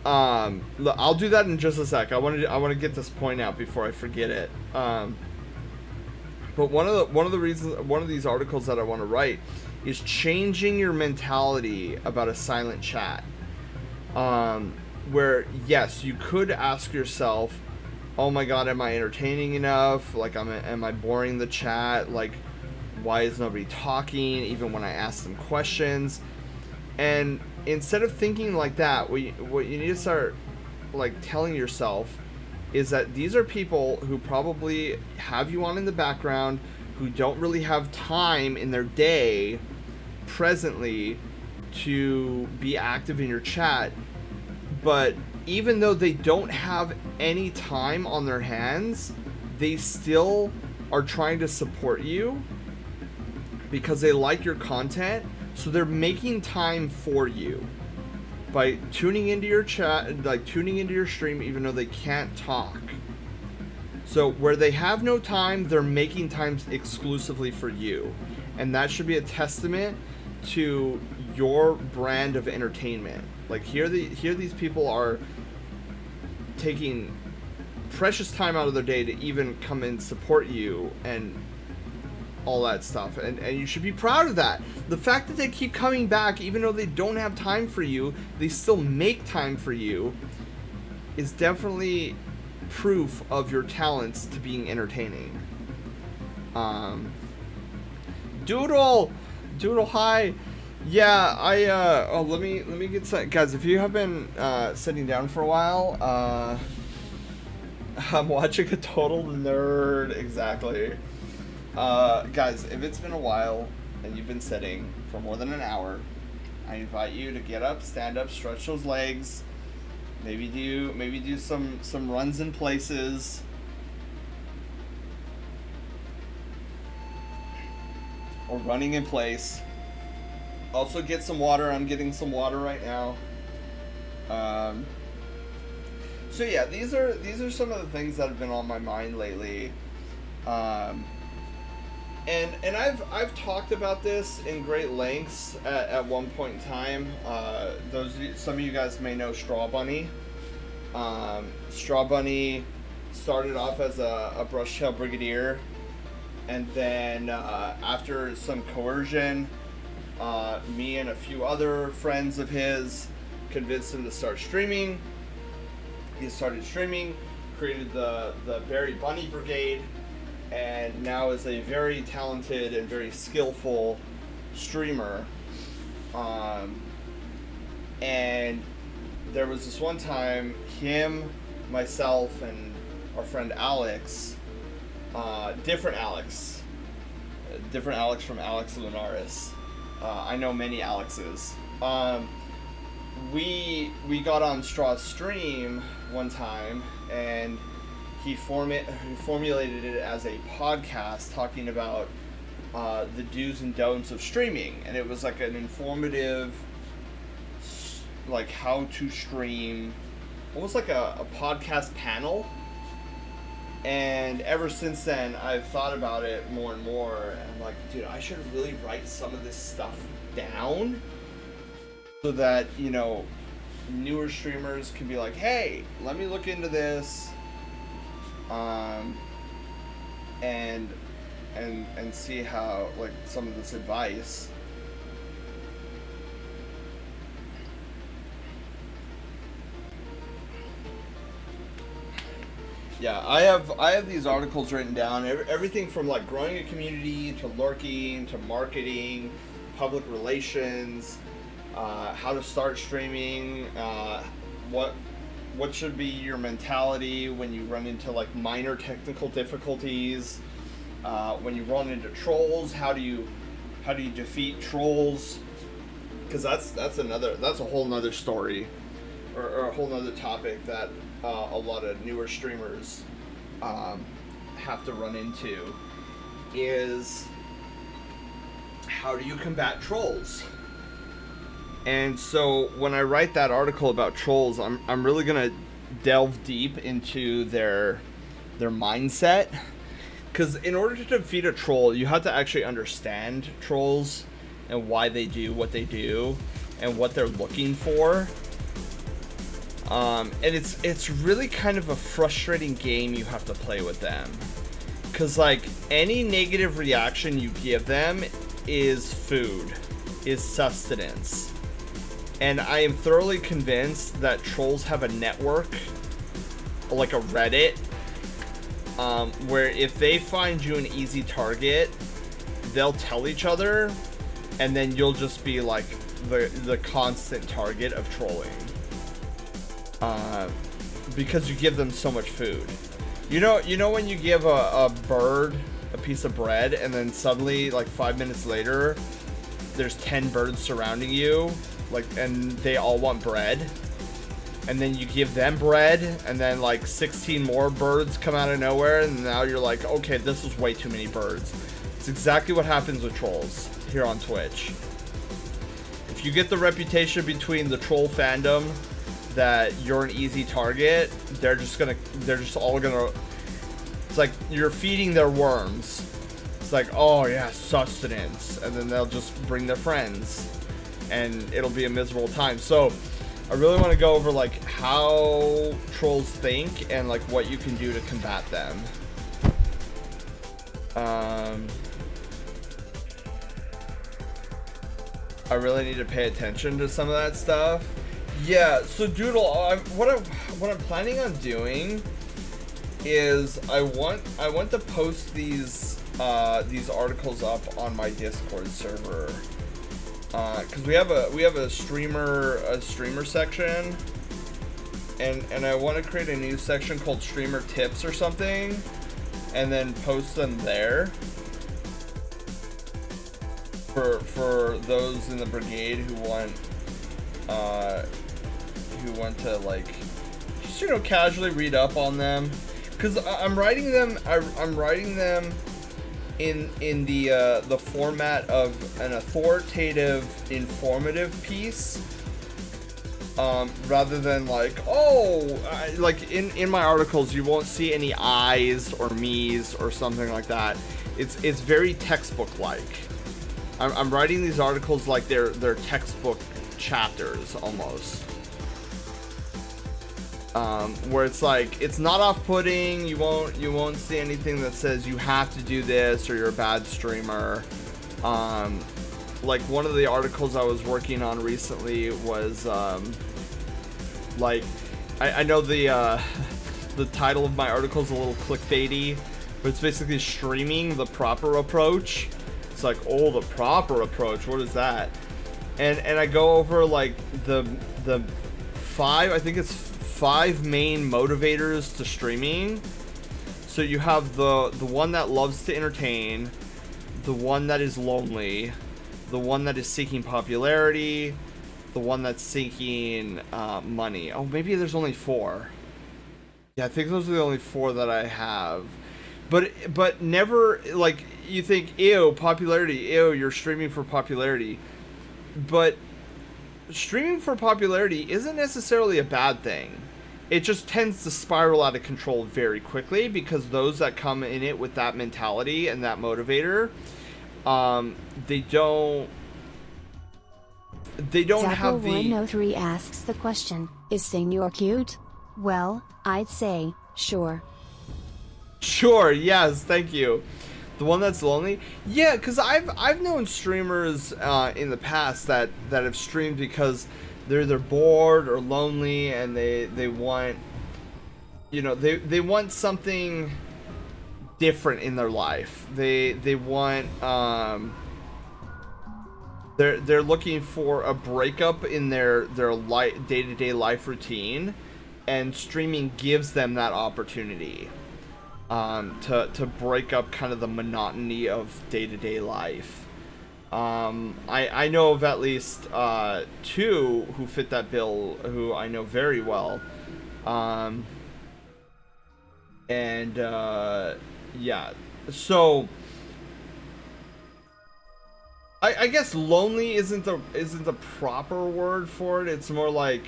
I'll do that in just a sec. I want to get this point out before I forget it. But one of these articles that I want to write is changing your mentality about a silent chat. Where yes, you could ask yourself, oh my god, am I entertaining enough? Like, am I boring the chat? Like, why is nobody talking, even when I ask them questions. And instead of thinking like that, what you need to start like telling yourself is that these are people who probably have you on in the background, who don't really have time in their day presently to be active in your chat. But even though they don't have any time on their hands, they still are trying to support you because they like your content. So they're making time for you by tuning into your chat, like tuning into your stream, even though they can't talk. So where they have no time, they're making time exclusively for you. And that should be a testament to your brand of entertainment. Like here these people are taking precious time out of their day to even come and support you and all that stuff, and you should be proud of that. The fact that they keep coming back even though they don't have time for you, they still make time for you, is definitely proof of your talents to being entertaining. Doodle, hi. Yeah, let me get set. Guys, if you have been sitting down for a while, I'm watching a total nerd. Exactly. Guys, if it's been a while and you've been sitting for more than an hour, I invite you to get up, stand up, stretch those legs, maybe do some runs in places. Or running in place. Also get some water. I'm getting some water right now. So yeah, these are some of the things that have been on my mind lately. And I've talked about this in great lengths at one point in time. Some of you guys may know Straw Bunny. Straw Bunny started off as a brush tail brigadier, and then after some coercion, me and a few other friends of his convinced him to start streaming. He started streaming, created the Berry Bunny Brigade, and now is a very talented and very skillful streamer. And there was this one time, him, myself, and our friend Alex, different Alex from Alex Lunaris. I know many Alexes. We got on Straw's stream one time, and he formulated it as a podcast talking about the do's and don'ts of streaming, and it was like an informative, like how to stream, almost like a podcast panel. And ever since then, I've thought about it more and more, and I'm like, dude, I should really write some of this stuff down so that, you know, newer streamers can be like, hey, let me look into this, and see how, like, some of this advice. Yeah, I have these articles written down. Everything from like growing a community to lurking to marketing, public relations, how to start streaming, what should be your mentality when you run into like minor technical difficulties, when you run into trolls, how do you defeat trolls? Because that's a whole nother story, or a whole nother topic that a lot of newer streamers have to run into, is how do you combat trolls? And so when I write that article about trolls, I'm really gonna delve deep into their mindset, because in order to defeat a troll, you have to actually understand trolls and why they do what they do and what they're looking for. And it's really kind of a frustrating game you have to play with them, because like any negative reaction you give them is food, is sustenance. And I am thoroughly convinced that trolls have a network, like a Reddit, where if they find you an easy target, they'll tell each other, and then you'll just be like the constant target of trolling. Because you give them so much food. You know when you give a bird a piece of bread, and then suddenly, like 5 minutes later, there's 10 birds surrounding you, like, and they all want bread. And then you give them bread, and then like 16 more birds come out of nowhere, and now you're like, okay, this is way too many birds. It's exactly what happens with trolls here on Twitch. If you get the reputation between the troll fandom that you're an easy target, they're just all gonna, it's like you're feeding their worms. It's like, oh yeah, sustenance, and then they'll just bring their friends, and it'll be a miserable time. So I really want to go over like how trolls think and like what you can do to combat them. I really need to pay attention to some of that stuff. Yeah, so Doodle, what I'm planning on doing is I want to post these articles up on my Discord server, because we have a streamer section, and I want to create a new section called Streamer Tips or something, and then post them there for those in the brigade who want to like just, you know, casually read up on them, because I'm writing them in the format of an authoritative, informative piece, rather than like, like in my articles you won't see any I's or me's or something like that. It's very textbook like. I'm writing these articles like they're textbook chapters almost, where it's like, it's not off-putting. You won't see anything that says you have to do this or you're a bad streamer. Like one of the articles I was working on recently was like, I know the title of my article is a little clickbaity, but it's basically streaming the proper approach. It's like, oh, the proper approach, what is that? And I go over like the five main motivators to streaming. So you have the one that loves to entertain, the one that is lonely, the one that is seeking popularity, the one that's seeking money. Oh, maybe there's only 4. Yeah, I think those are the only 4 that I have. But never, like, you think, ew, popularity, ew, you're streaming for popularity. But streaming for popularity isn't necessarily a bad thing. It just tends to spiral out of control very quickly, because those that come in it with that mentality and that motivator, they don't have the... 103 asks the question, is Senor cute? Well, I'd say, sure. Sure, yes, thank you. The one that's lonely? Yeah, because I've known streamers in the past that have streamed because they're either bored or lonely, and they want, you know, they want something different in their life. They want they're looking for a breakup in their day-to-day life routine, and streaming gives them that opportunity. To break up kind of the monotony of day-to-day life. I know of at least 2 who fit that bill, who I know very well. Yeah, so I guess lonely isn't the proper word for it. It's more like,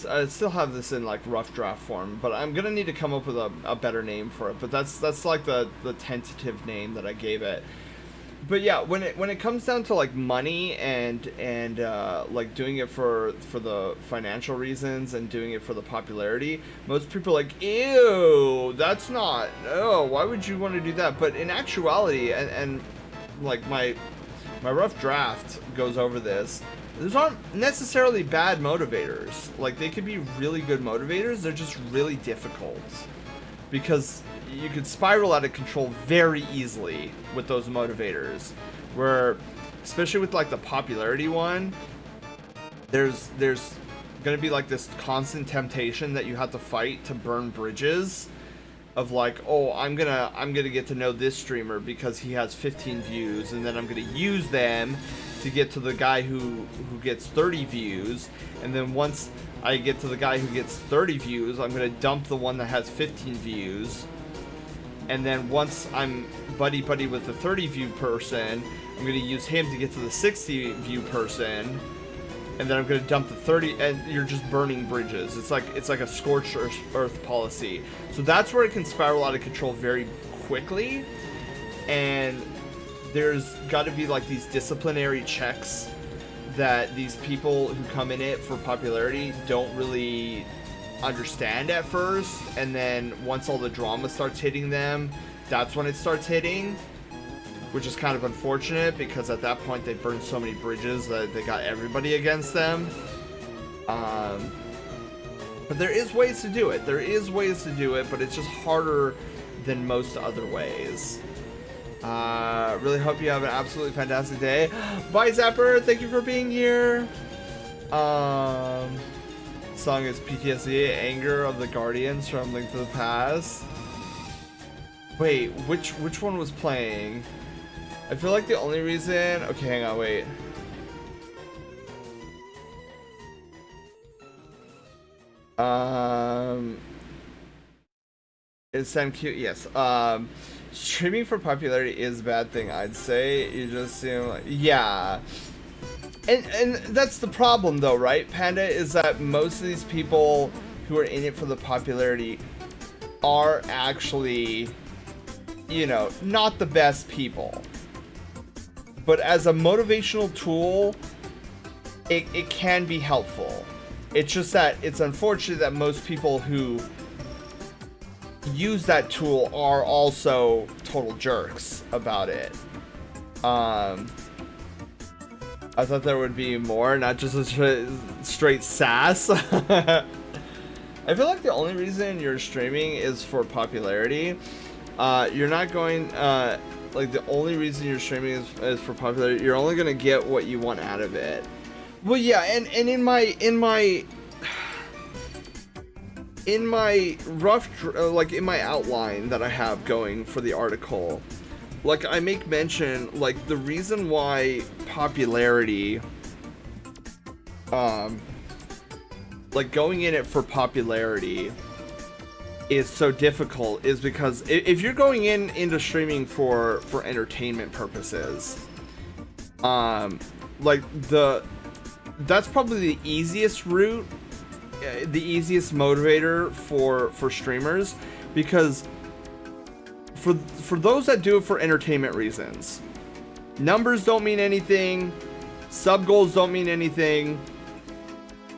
I still have this in like rough draft form, but I'm gonna need to come up with a better name for it. But that's like the tentative name that I gave it. But yeah, when it comes down to like money and like doing it for the financial reasons and doing it for the popularity, most people are like, ew, that's not, oh, why would you want to do that? But in actuality, and like my rough draft goes over this, those aren't necessarily bad motivators. Like, they could be really good motivators, they're just really difficult. Because you could spiral out of control very easily with those motivators, where especially with like the popularity one, there's gonna be like this constant temptation that you have to fight to burn bridges of like, oh, I'm gonna get to know this streamer because he has 15 views, and then I'm gonna use them to get to the guy who gets 30 views, and then once I get to the guy who gets 30 views, I'm gonna dump the one that has 15 views, and then once I'm buddy with the 30 view person, I'm gonna use him to get to the 60 view person, and then I'm gonna dump the 30, and you're just burning bridges. It's like a scorched earth policy. So that's where it can spiral out of control very quickly, and there's got to be like these disciplinary checks that these people who come in it for popularity don't really understand at first, and then once all the drama starts hitting them, that's when it starts hitting, which is kind of unfortunate because at that point they burned so many bridges that they got everybody against them. But there is ways to do it. There is ways to do it, but it's just harder than most other ways. Really hope you have an absolutely fantastic day. Bye, Zapper. Thank you for being here. Song is PTSD, Anger of the Guardians from Link to the Past. Wait, which one was playing? I feel like the only reason... Okay, hang on, wait. Is Sam cute? Yes. Streaming for popularity is a bad thing, I'd say. You just seem like... Yeah. And that's the problem, though, right, Panda? Is that most of these people who are in it for the popularity are actually, you know, not the best people. But as a motivational tool, it can be helpful. It's just that it's unfortunate that most people who use that tool are also total jerks about it. I thought there would be more, not just a straight sass. I feel like the only reason you're streaming is for popularity. You're not going, like the only reason you're streaming is for popularity. You're only gonna get what you want out of it. Well, yeah, and in my rough, like in my outline that I have going for the article, like I make mention, like the reason why popularity, like going in it for popularity is so difficult is because if you're going into streaming for entertainment purposes, like that's probably the easiest route, the easiest motivator for streamers, because for those that do it for entertainment reasons, numbers don't mean anything, sub goals don't mean anything.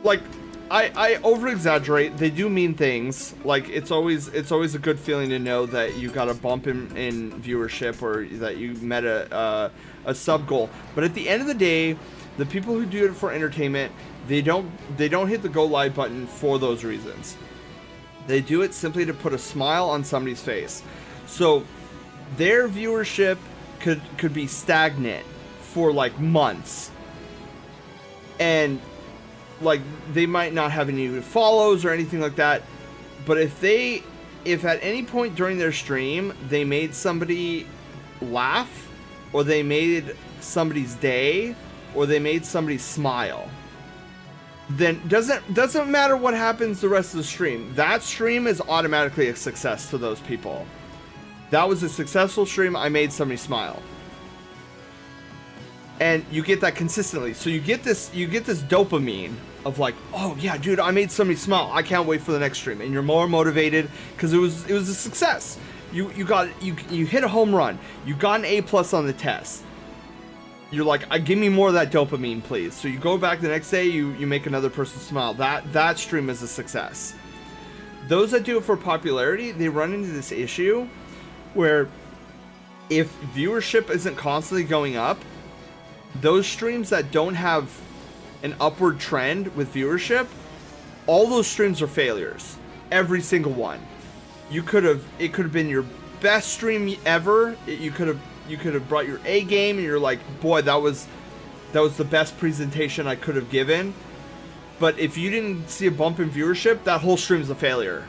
Like I over exaggerate, they do mean things. Like it's always a good feeling to know that you got a bump in viewership, or that you met a sub goal. But at the end of the day, the people who do it for entertainment, they don't hit the go live button for those reasons. They do it simply to put a smile on somebody's face. So their viewership could be stagnant for like months, and like they might not have any follows or anything like that. But if at any point during their stream they made somebody laugh, or they made somebody's day, or they made somebody smile, then doesn't matter what happens the rest of the stream. That stream is automatically a success to those people. That was a successful stream. I made somebody smile. And you get that consistently. So you get this dopamine of like, oh yeah, dude, I made somebody smile. I can't wait for the next stream. And you're more motivated because it was a success. You hit a home run. You got an A+ on the test. You're like, give me more of that dopamine, please. So you go back the next day, you make another person smile. That stream is a success. Those that do it for popularity, they run into this issue where if viewership isn't constantly going up, those streams that don't have an upward trend with viewership, all those streams are failures. Every single one. it could have been your best stream ever. You could have brought your A game, and you're like, boy, that was the best presentation I could have given. But if you didn't see a bump in viewership, that whole stream's a failure.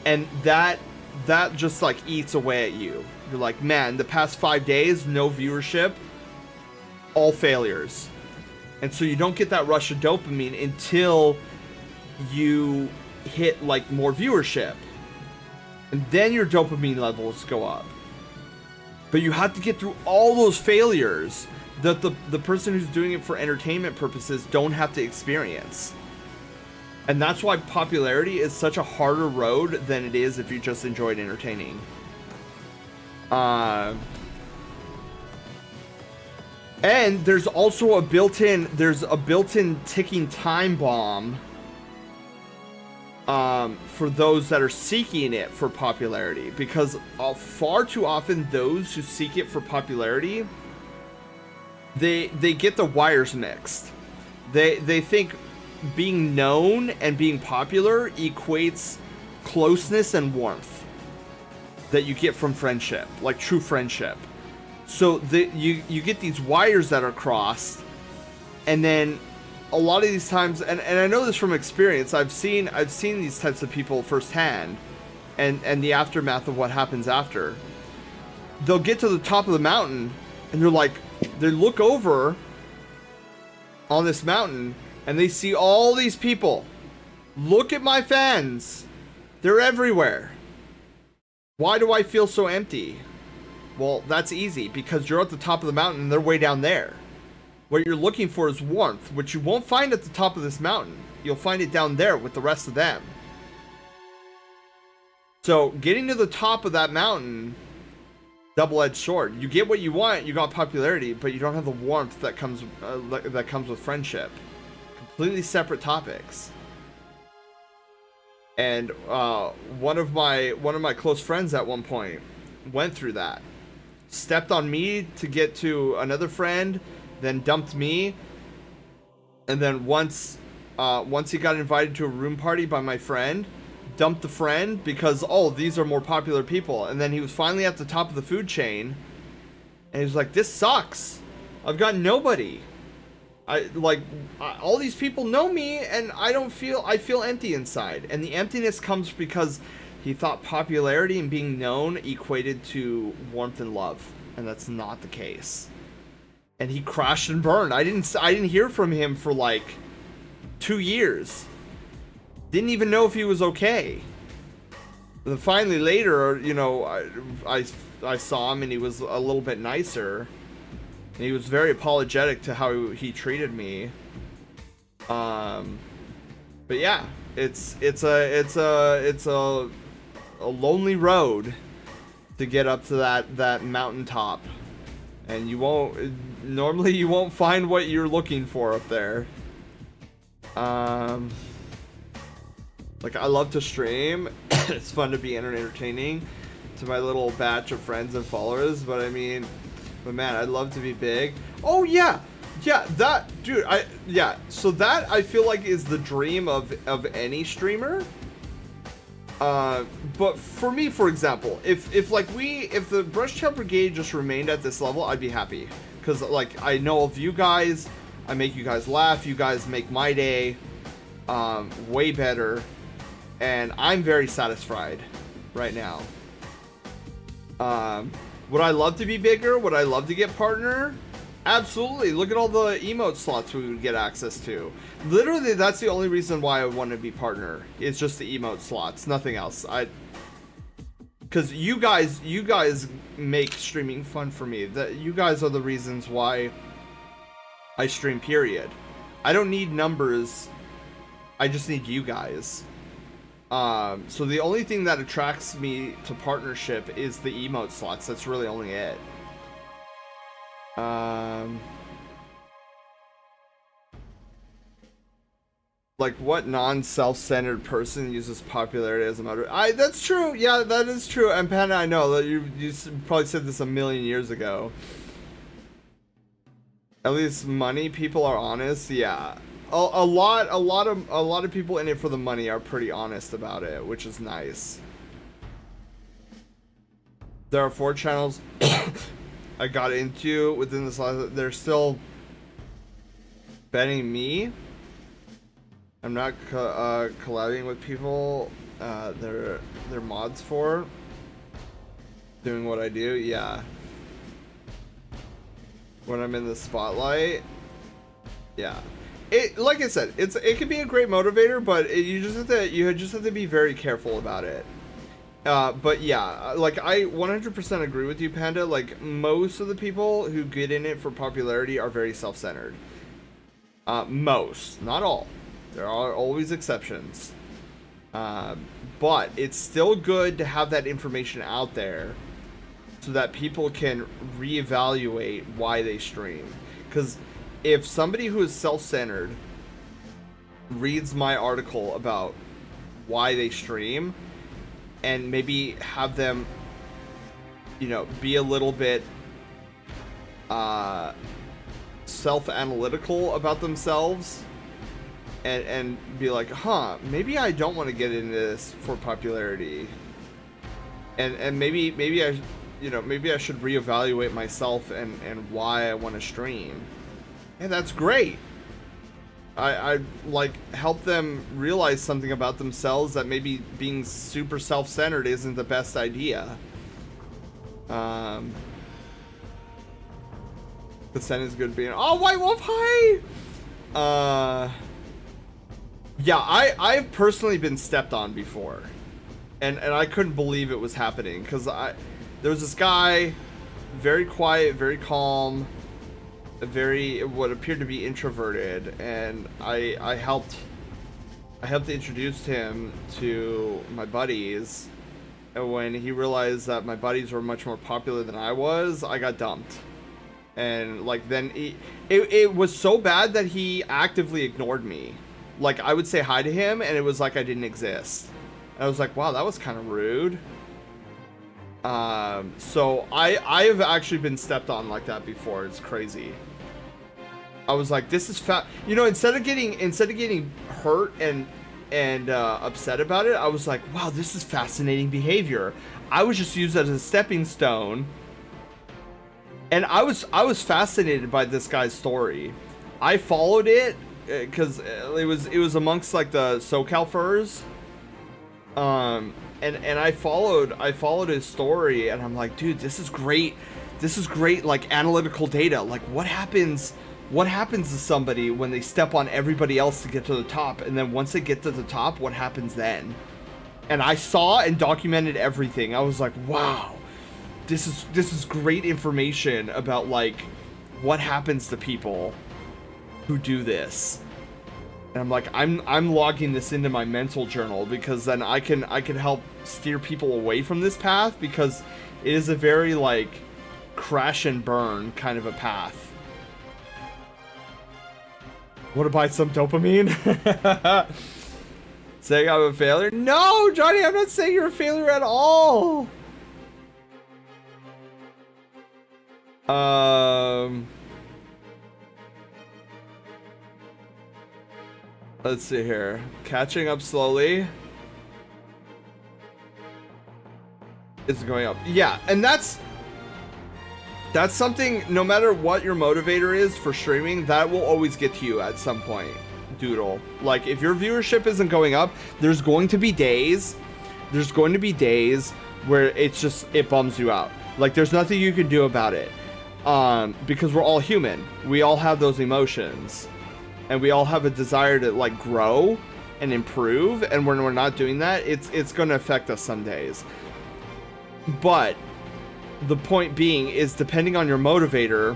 And that just like eats away at you. You're like, man, the past 5 days, no viewership, all failures. And so you don't get that rush of dopamine until you hit like more viewership. And then your dopamine levels go up. But you have to get through all those failures that the person who's doing it for entertainment purposes don't have to experience. And that's why popularity is such a harder road than it is if you just enjoyed entertaining. And there's also a built-in ticking time bomb for those that are seeking it for popularity, because far too often those who seek it for popularity, they get the wires mixed. They think being known and being popular equates closeness and warmth that you get from friendship, like true friendship. So you get these wires that are crossed, and then a lot of these times, and I know this from experience, I've seen these types of people firsthand, and the aftermath of what happens after. They'll get to the top of the mountain, and they look over on this mountain, and they see all these people. Look at my fans. They're everywhere. Why do I feel so empty? Well, that's easy, because you're at the top of the mountain and they're way down there. What you're looking for is warmth, which you won't find at the top of this mountain. You'll find it down there with the rest of them. So getting to the top of that mountain, double-edged sword. You get what you want, you got popularity, but you don't have the warmth that comes with friendship. Completely separate topics. And one of my close friends at one point went through that. Stepped on me to get to another friend, then dumped me. And then once he got invited to a room party by my friend, dumped the friend because, oh, these are more popular people. And then he was finally at the top of the food chain, and he was like, this sucks. I've got nobody. All these people know me, and I feel empty inside. And the emptiness comes because he thought popularity and being known equated to warmth and love, and that's not the case. And he crashed and burned. I didn't hear from him for like 2 years. Didn't even know if he was okay. Then finally later, you know, I saw him, and he was a little bit nicer. And he was very apologetic to how he treated me. But yeah, it's a lonely road to get up to that mountaintop, and you won't find what you're looking for up there. Like, I love to stream. It's fun to be entertaining to my little batch of friends and followers, but man, I'd love to be big. Oh yeah, that dude. So that I feel like is the dream of any streamer. But for me, for example, if the Brushtail Brigade just remained at this level, I'd be happy, because like I know of you guys, I make you guys laugh, you guys make my day, way better, and I'm very satisfied right now. Would I love to be bigger? Would I love to get partner? Absolutely. Look at all the emote slots we would get access to. Literally, that's the only reason why I want to be partner. It's just the emote slots, nothing else. Because you guys make streaming fun for me. You guys are the reasons why I stream, period. I don't need numbers. I just need you guys. So the only thing that attracts me to partnership is the emote slots. That's really only it. Like, what non-self-centered person uses popularity as a motor? That's true. Yeah, that is true. And Panda, I know that you probably said this a million years ago. At least money people are honest. Yeah. A lot of people in it for the money are pretty honest about it, which is nice. There are 4 channels I got into within this last. They're still banning me. I'm not collabing with people. They're mods for doing what I do. Yeah. When I'm in the spotlight. Yeah. It, like I said, it can be a great motivator, but you just have to be very careful about it. But yeah, like I 100% agree with you, Panda. Like most of the people who get in it for popularity are very self-centered. Most, not all. There are always exceptions. But it's still good to have that information out there so that people can reevaluate why they stream. Because if somebody who is self-centered reads my article about why they stream and maybe have them, you know, be a little bit self-analytical about themselves and be like, huh, maybe I don't want to get into this for popularity, and maybe I, you know, maybe I should reevaluate myself and why I want to stream. And that's great. I like help them realize something about themselves, that maybe being super self-centered isn't the best idea. Consent is good being. Oh, White Wolf, hi. Yeah, I've personally been stepped on before, and I couldn't believe it was happening, because there was this guy, very quiet, very calm, very what appeared to be introverted, and I helped introduce him to my buddies, and when he realized that my buddies were much more popular than I was, I got dumped. And like then it was so bad that he actively ignored me. Like I would say hi to him and it was like I didn't exist. And I was like, wow, that was kind of rude. So I have actually been stepped on like that before. It's crazy. I was like, this is you know, instead of getting hurt and upset about it, I was like, wow, this is fascinating behavior. I was just used as a stepping stone. And I was fascinated by this guy's story. I followed it because it was amongst like the SoCal furs. And I followed his story, and I'm like, dude, this is great. This is great, like analytical data. Like what happens to somebody when they step on everybody else to get to the top, and then once they get to the top, what happens then? And I saw and documented everything. I was like, wow. This is great information about like what happens to people who do this. And I'm like, I'm logging this into my mental journal, because then I can help steer people away from this path, because it is a very like crash and burn kind of a path. Want to buy some dopamine? Saying I'm a failure? No, Johnny, I'm not saying you're a failure at all. Let's see here. Catching up slowly. It's going up. Yeah, and that's something, no matter what your motivator is for streaming, that will always get to you at some point, Doodle. Like, if your viewership isn't going up, there's going to be days where it bums you out. Like, there's nothing you can do about it. Because we're all human. We all have those emotions. And we all have a desire to, like, grow and improve. And when we're not doing that, it's going to affect us some days. But the point being is, depending on your motivator,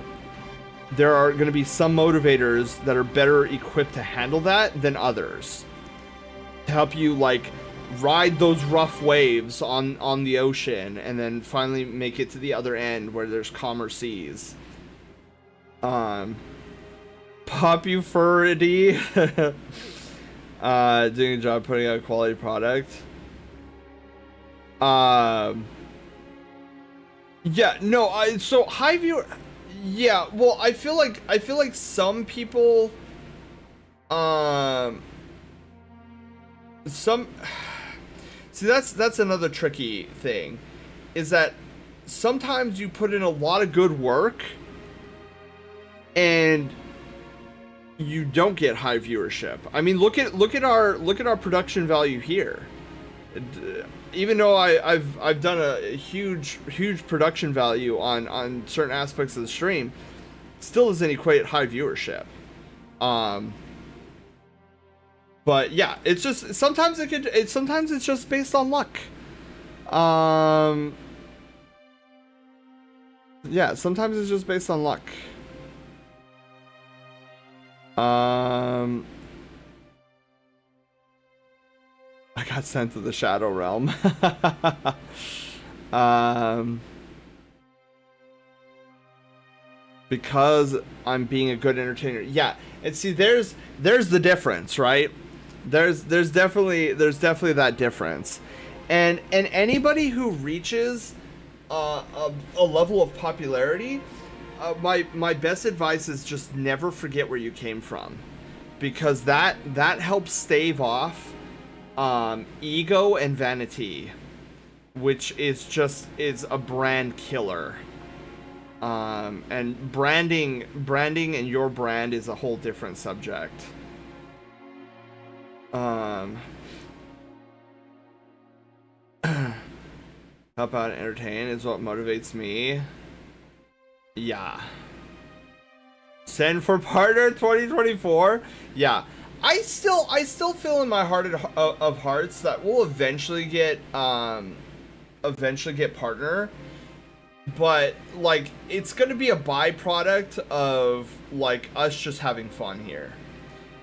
there are going to be some motivators that are better equipped to handle that than others. To help you, like, ride those rough waves on the ocean and then finally make it to the other end where there's calmer seas. Popufurity. Doing a job putting out a quality product. Yeah, no, so high viewer, yeah, well, I feel like some people, see, that's another tricky thing, is that sometimes you put in a lot of good work and you don't get high viewership. I mean, look at our production value here. Even though I've done a huge production value on certain aspects of the stream, still doesn't equate high viewership. But yeah, it's just sometimes sometimes it's just based on luck. Yeah, sometimes it's just based on luck. I got sent to the Shadow Realm. Because I'm being a good entertainer. Yeah, and see, there's the difference, right? There's definitely that difference, and anybody who reaches a level of popularity, my best advice is just never forget where you came from, because that helps stave off ego and vanity, which is a brand killer. And branding and your brand is a whole different subject. How about entertain is what motivates me. Yeah. Send for partner 2024. Yeah. I still feel in my heart of hearts that we'll eventually get partner, but like it's gonna be a byproduct of like us just having fun here.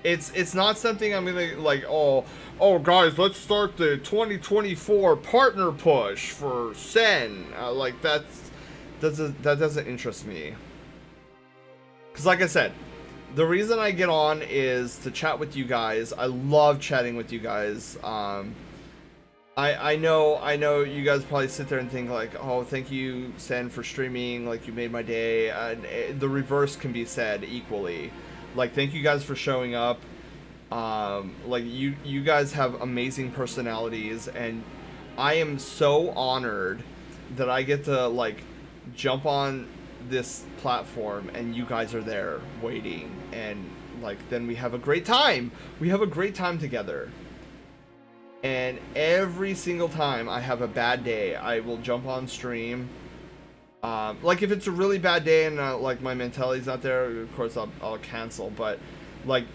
It's not something I'm gonna like, oh guys, let's start the 2024 partner push for Sen. Like that doesn't interest me. Cause like I said, the reason I get on is to chat with you guys. I love chatting with you guys. I know you guys probably sit there and think like, oh, thank you, Sen, for streaming. Like, you made my day. And the reverse can be said equally. Like, thank you guys for showing up. Like, you guys have amazing personalities, and I am so honored that I get to like jump on this platform and you guys are there waiting, and like then we have a great time. We have a great time together. And every single time I have a bad day, I will jump on stream. Like if it's a really bad day and like my mentality's not there, of course I'll cancel. But like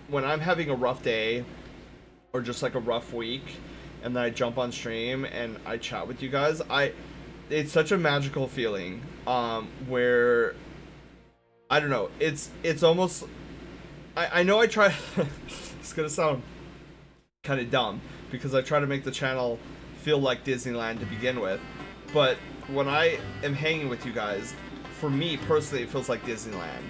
when I'm having a rough day or just like a rough week, and then I jump on stream and I chat with you guys, it's such a magical feeling. Where I don't know, it's almost I know I try. It's gonna sound kind of dumb, because I try to make the channel feel like Disneyland to begin with, but when I am hanging with you guys, for me personally, it feels like Disneyland.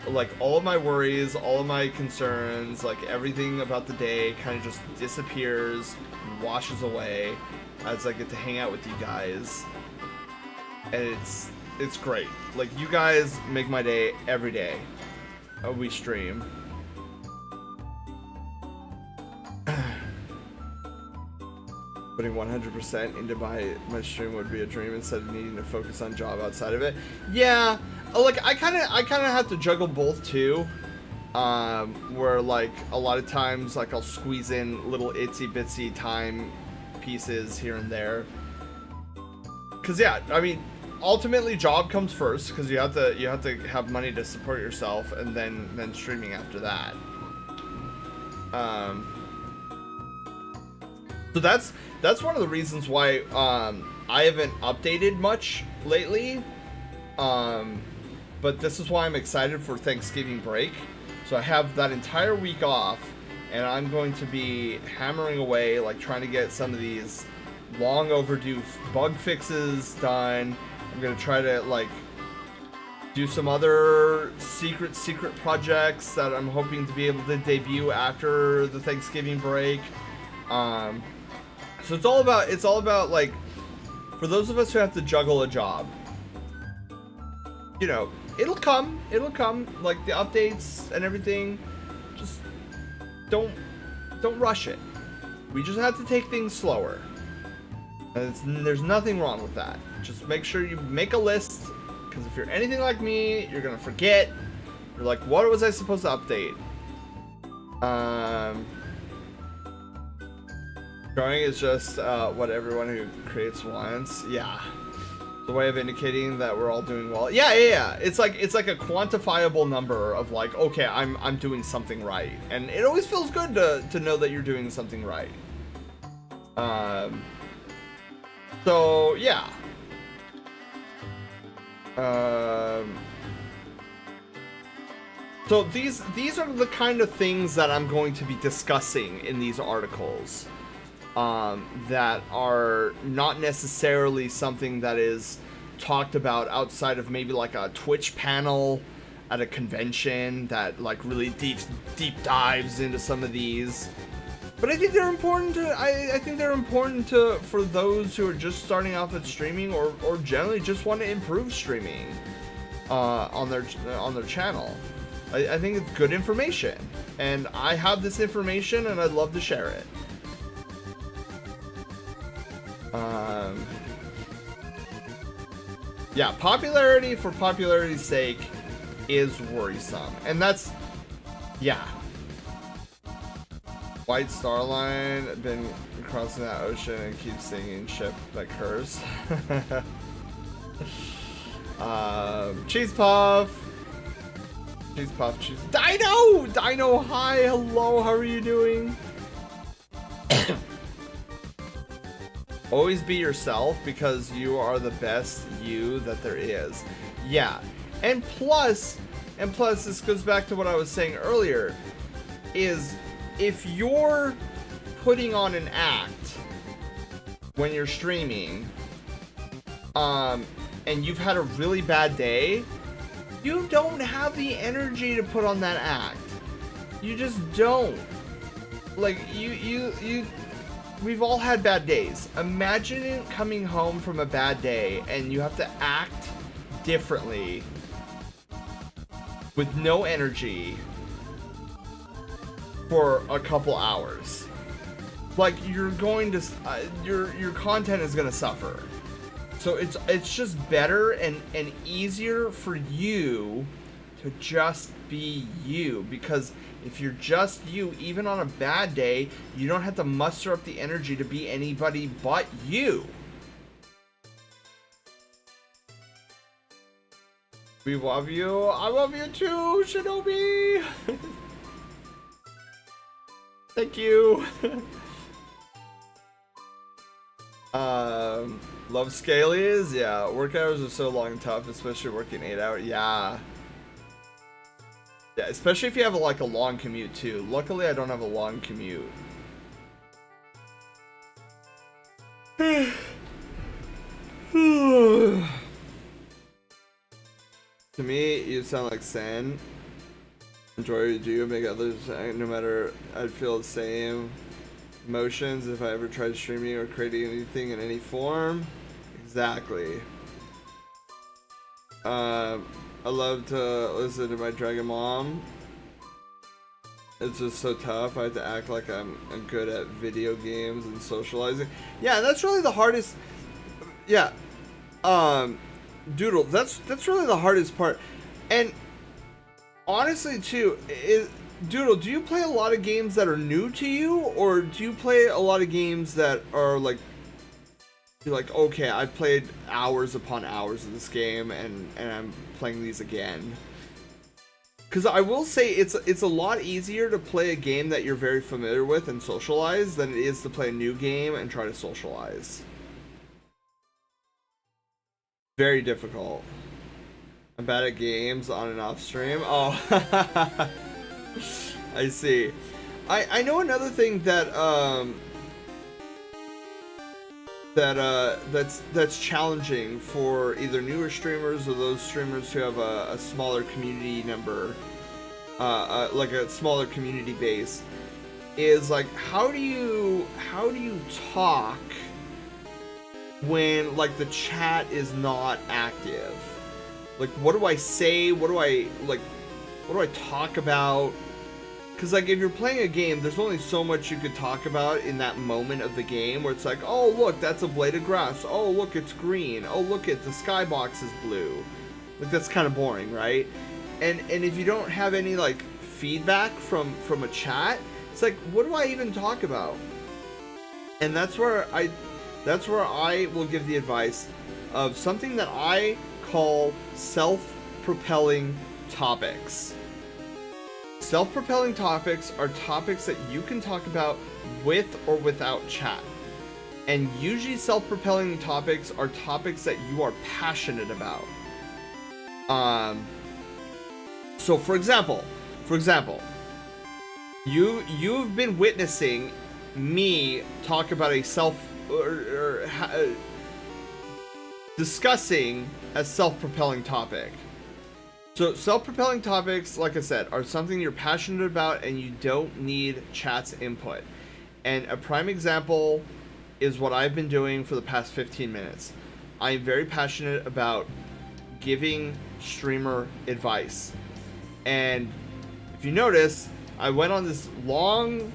Like all of my worries, all of my concerns, like everything about the day kind of just disappears, washes away as I get to hang out with you guys, and it's great. Like you guys make my day every day we stream. Putting 100% into my stream would be a dream instead of needing to focus on job outside of it. Yeah, like I kind of have to juggle both too. Where like a lot of times like I'll squeeze in little itsy bitsy time pieces here and there. Cause yeah, I mean, ultimately job comes first, because you have to have money to support yourself, and then streaming after that. So that's one of the reasons why I haven't updated much lately. But this is why I'm excited for Thanksgiving break. So I have that entire week off, and I'm going to be hammering away, like trying to get some of these long overdue bug fixes done. I'm gonna try to like do some other secret projects that I'm hoping to be able to debut after the Thanksgiving break. So it's all about like, for those of us who have to juggle a job, you know, it'll come, like the updates and everything. Just don't rush it. We just have to take things slower. And there's nothing wrong with that. just make sure you make a list, because if you're anything like me, you're gonna forget. You're like, what was I supposed to update? Drawing is just what everyone who creates wants. Yeah. The way of indicating that we're all doing well. Yeah. It's like a quantifiable number of like, okay, I'm doing something right, and it always feels good to know that you're doing something right. So yeah. So these are the kind of things that I'm going to be discussing in these articles. That are not necessarily something that is talked about outside of maybe like a Twitch panel at a convention that like really deep dives into some of these. But I think they're important to I think they're important to for those who are just starting off at streaming or generally just want to improve streaming on their channel. I think it's good information, and I have this information and I'd love to share it. Yeah, popularity for popularity's sake is worrisome, and that's, yeah. White Star Line, been crossing that ocean and keeps singing ship that curse. Cheese Puff, Cheese. Dino, hi, hello, how are you doing? Always be yourself, because you are the best you that there is. Yeah. And plus, this goes back to what I was saying earlier, is if you're putting on an act when you're streaming, and you've had a really bad day, you don't have the energy to put on that act. You just don't. Like, we've all had bad days. Imagine coming home from a bad day and you have to act differently with no energy for a couple hours. Like, you're going to your content is going to suffer. So it's just better and easier for you to just be you, because if you're just you, even on a bad day, you don't have to muster up the energy to be anybody but you. We love you. I love you too, Shinobi. Thank you. Love Scalies. Yeah, work hours are so long and tough, especially working 8 hours. Yeah. Yeah, especially if you have like a long commute too. Luckily, I don't have a long commute. To me, you sound like Sen. Enjoy what you do, make others, no matter, I'd feel the same emotions if I ever tried streaming or creating anything in any form. Exactly. I love to listen to my Dragon Mom. It's just so tough. I have to act like I'm good at video games and socializing. Yeah, that's really the hardest. Yeah. Doodle, that's really the hardest part. And honestly too, Doodle, do you play a lot of games that are new to you, or do you play a lot of games that are like, you're like, okay, I've played hours upon hours of this game and I'm playing these again? Because I will say it's a lot easier to play a game that you're very familiar with and socialize than it is to play a new game and try to socialize. Very difficult. I'm bad at games on and off stream. Oh, I see. I know another thing that that's challenging for either newer streamers or those streamers who have a smaller community number, like a smaller community base, is like, how do you talk when like the chat is not active? Like, what do I say? What do I talk about? Because, like, if you're playing a game, there's only so much you could talk about in that moment of the game where it's like, oh, look, that's a blade of grass. Oh, look, it's green. Oh, look, the skybox is blue. Like, that's kind of boring, right? And if you don't have any, like, feedback from a chat, it's like, what do I even talk about? And that's where I will give the advice of something that I call self-propelling topics. Self-propelling topics are topics that you can talk about with or without chat. And usually self-propelling topics are topics that you are passionate about. So for example, you've been witnessing me talk about a discussing a self-propelling topic. So self-propelling topics, like I said, are something you're passionate about and you don't need chat's input. And a prime example is what I've been doing for the past 15 minutes. I'm very passionate about giving streamer advice. And if you notice, I went on this long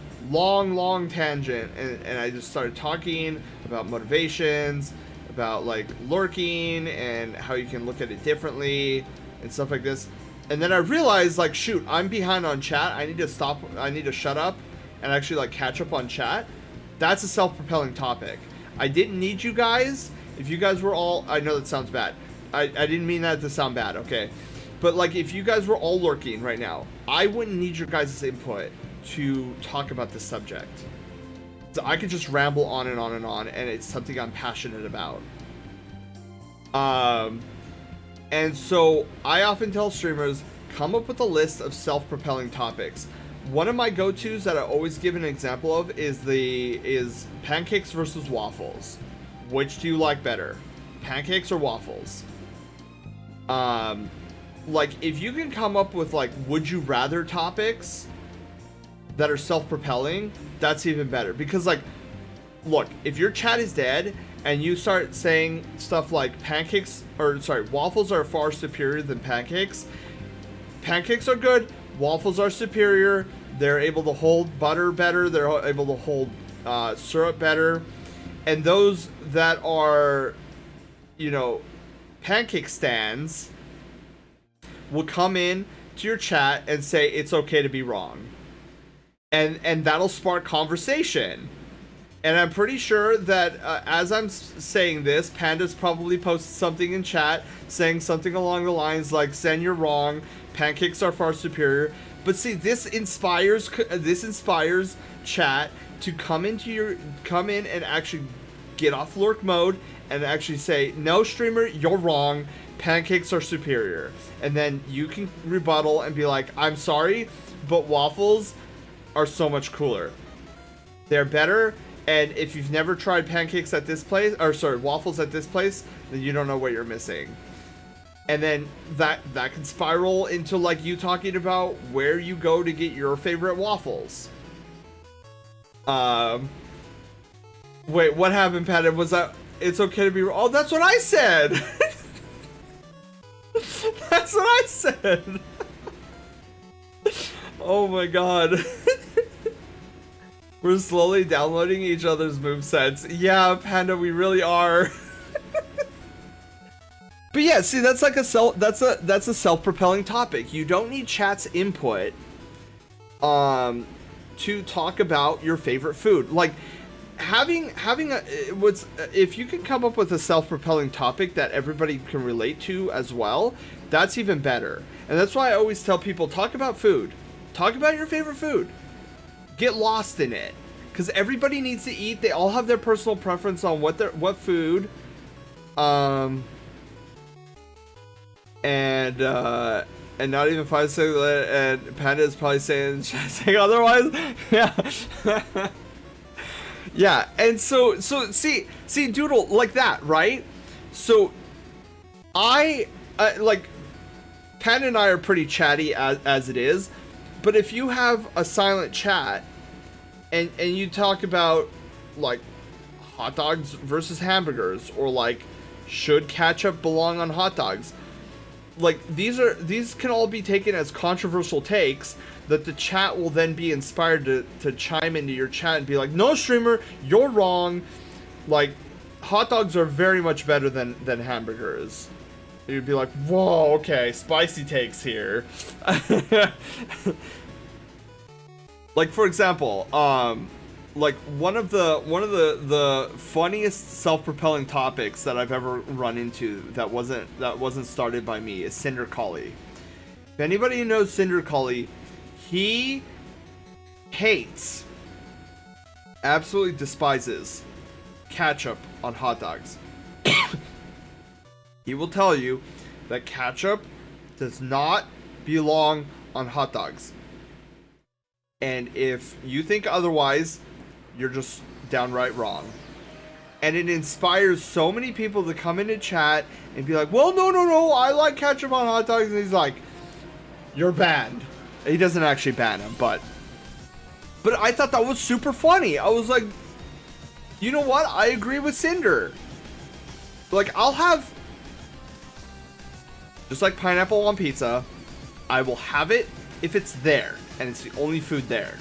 tangent and I just started talking about motivations, about like lurking and how you can look at it differently and stuff like this. And then I realized, like, shoot, I'm behind on chat. I need to shut up and actually like catch up on chat. That's a self-propelling topic. I didn't need you guys. If you guys were all, I know that sounds bad. I didn't mean that to sound bad, okay? But like, if you guys were all lurking right now, I wouldn't need your guys' input to talk about this subject. So I could just ramble on and on and on, and it's something I'm passionate about. And so I often tell streamers, come up with a list of self-propelling topics. One of my go-tos that I always give an example of is pancakes versus waffles. Which do you like better? Pancakes or waffles? Like, if you can come up with, like, would you rather topics that are self-propelling, that's even better. Because, like, look, if your chat is dead and you start saying stuff like waffles are far superior than pancakes. Pancakes are good, waffles are superior. They're able to hold butter better, they're able to hold syrup better. And those that are, you know, pancake stands will come in to your chat and say it's okay to be wrong. And that'll spark conversation. And I'm pretty sure that as I'm saying this, Panda's probably posted something in chat saying something along the lines like, Zen, you're wrong, pancakes are far superior. But see, this inspires chat to come in and actually get off lurk mode and actually say, no, streamer, you're wrong, pancakes are superior. And then you can rebuttal and be like, I'm sorry, but waffles are so much cooler. They're better. And if you've never tried pancakes at this place, waffles at this place, then you don't know what you're missing. And then that can spiral into like you talking about where you go to get your favorite waffles. Wait, what happened, Panda? Was that it's okay to be wrong? Oh, that's what I said. That's what I said. Oh my god. We're slowly downloading each other's movesets. Yeah, Panda, we really are. But yeah, see, that's like a self-propelling topic. You don't need chat's input to talk about your favorite food. Like if you can come up with a self-propelling topic that everybody can relate to as well, that's even better. And that's why I always tell people, talk about food. Talk about your favorite food. Get lost in it, because everybody needs to eat. They all have their personal preference on what food, and not even 5 seconds later, and Panda is probably saying otherwise. Yeah. Yeah, and so see Doodle, like that, right? So I like, Panda and I are pretty chatty as it is. But if you have a silent chat and you talk about like hot dogs versus hamburgers, or like should ketchup belong on hot dogs, like these can all be taken as controversial takes that the chat will then be inspired to chime into your chat and be like, no streamer, you're wrong. Like, hot dogs are very much better than hamburgers. You'd be like, whoa, okay, spicy takes here. Like, for example, like one of the funniest self-propelling topics that I've ever run into that wasn't started by me is Cinder Collie. If anybody who knows Cinder Collie, he hates, absolutely despises ketchup on hot dogs. He will tell you that ketchup does not belong on hot dogs. And if you think otherwise, you're just downright wrong. And it inspires so many people to come into chat and be like, well, no, I like ketchup on hot dogs. And he's like, you're banned. He doesn't actually ban him, but I thought that was super funny. I was like, you know what? I agree with Cinder. Like, I'll have, just like pineapple on pizza, I will have it if it's there and it's the only food there.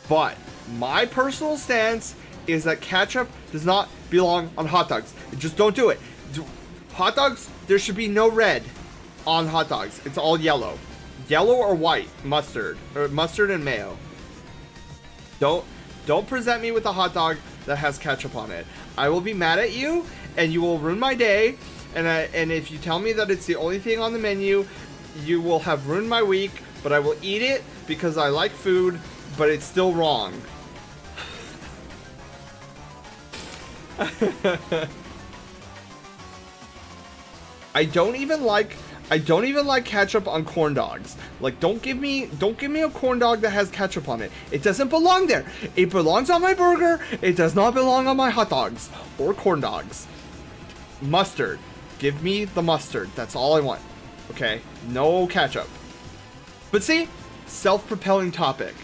But my personal stance is that ketchup does not belong on hot dogs. Just don't do it. Hot dogs, there should be no red on hot dogs. It's all yellow. Yellow or white mustard, or mustard and mayo. Don't present me with a hot dog that has ketchup on it. I will be mad at you, and you will ruin my day. And if you tell me that it's the only thing on the menu, you will have ruined my week. But I will eat it because I like food, but it's still wrong. I don't even like ketchup on corn dogs. Like, don't give me a corn dog that has ketchup on it. It doesn't belong there. It belongs on my burger. It does not belong on my hot dogs or corn dogs. Mustard. Give me the mustard. That's all I want. Okay? No ketchup. But see, self-propelling topic.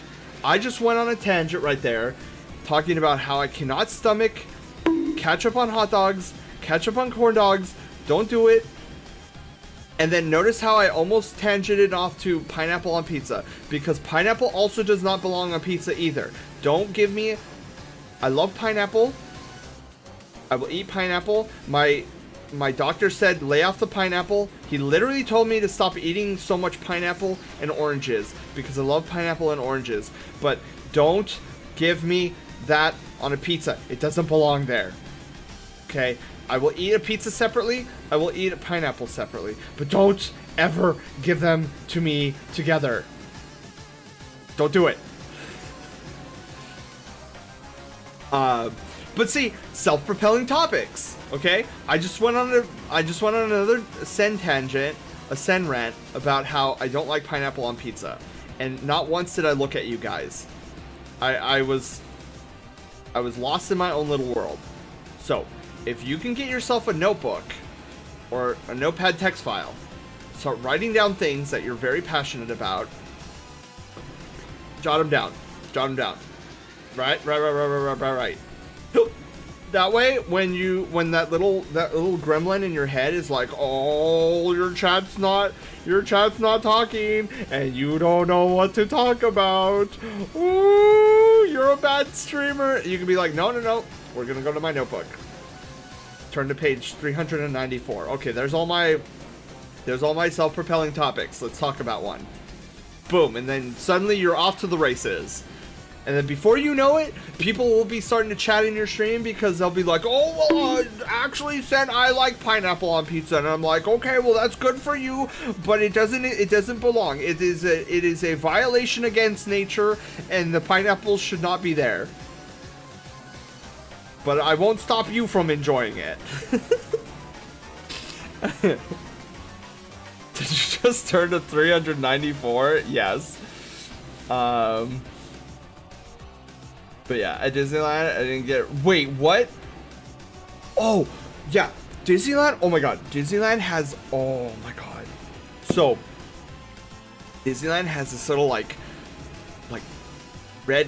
I just went on a tangent right there, talking about how I cannot stomach ketchup on hot dogs, ketchup on corn dogs. Don't do it. And then notice how I almost tangented off to pineapple on pizza, because pineapple also does not belong on pizza either. Don't give me... I love pineapple. I will eat pineapple. My doctor said lay off the pineapple. He literally told me to stop eating so much pineapple and oranges because I love pineapple and oranges. But don't give me that on a pizza. It doesn't belong there. Okay? I will eat a pizza separately. I will eat a pineapple separately. But don't ever give them to me together. Don't do it. But see, self-propelling topics. Okay, I just went on another Sen tangent, a Sen rant about how I don't like pineapple on pizza, and not once did I look at you guys. I was lost in my own little world. So, if you can get yourself a notebook or a notepad text file, start writing down things that you're very passionate about. Jot them down. Jot them down. Right. That way, when that little gremlin in your head is like, oh, your chat's not talking, and you don't know what to talk about. Ooh, you're a bad streamer. You can be like, no, we're gonna go to my notebook. Turn to page 394. Okay, there's all my self-propelling topics. Let's talk about one. Boom, and then suddenly you're off to the races. And then before you know it, people will be starting to chat in your stream because they'll be like, oh, well, I actually said I like pineapple on pizza. And I'm like, okay, well, that's good for you, but it doesn't belong. It is a violation against nature, and the pineapple should not be there. But I won't stop you from enjoying it. Did you just turn to 394? Yes. But yeah, at Disneyland, I didn't get... Wait, what? Oh, yeah. Disneyland? Oh my god. Disneyland has... Oh my god. So, Disneyland has this little, like red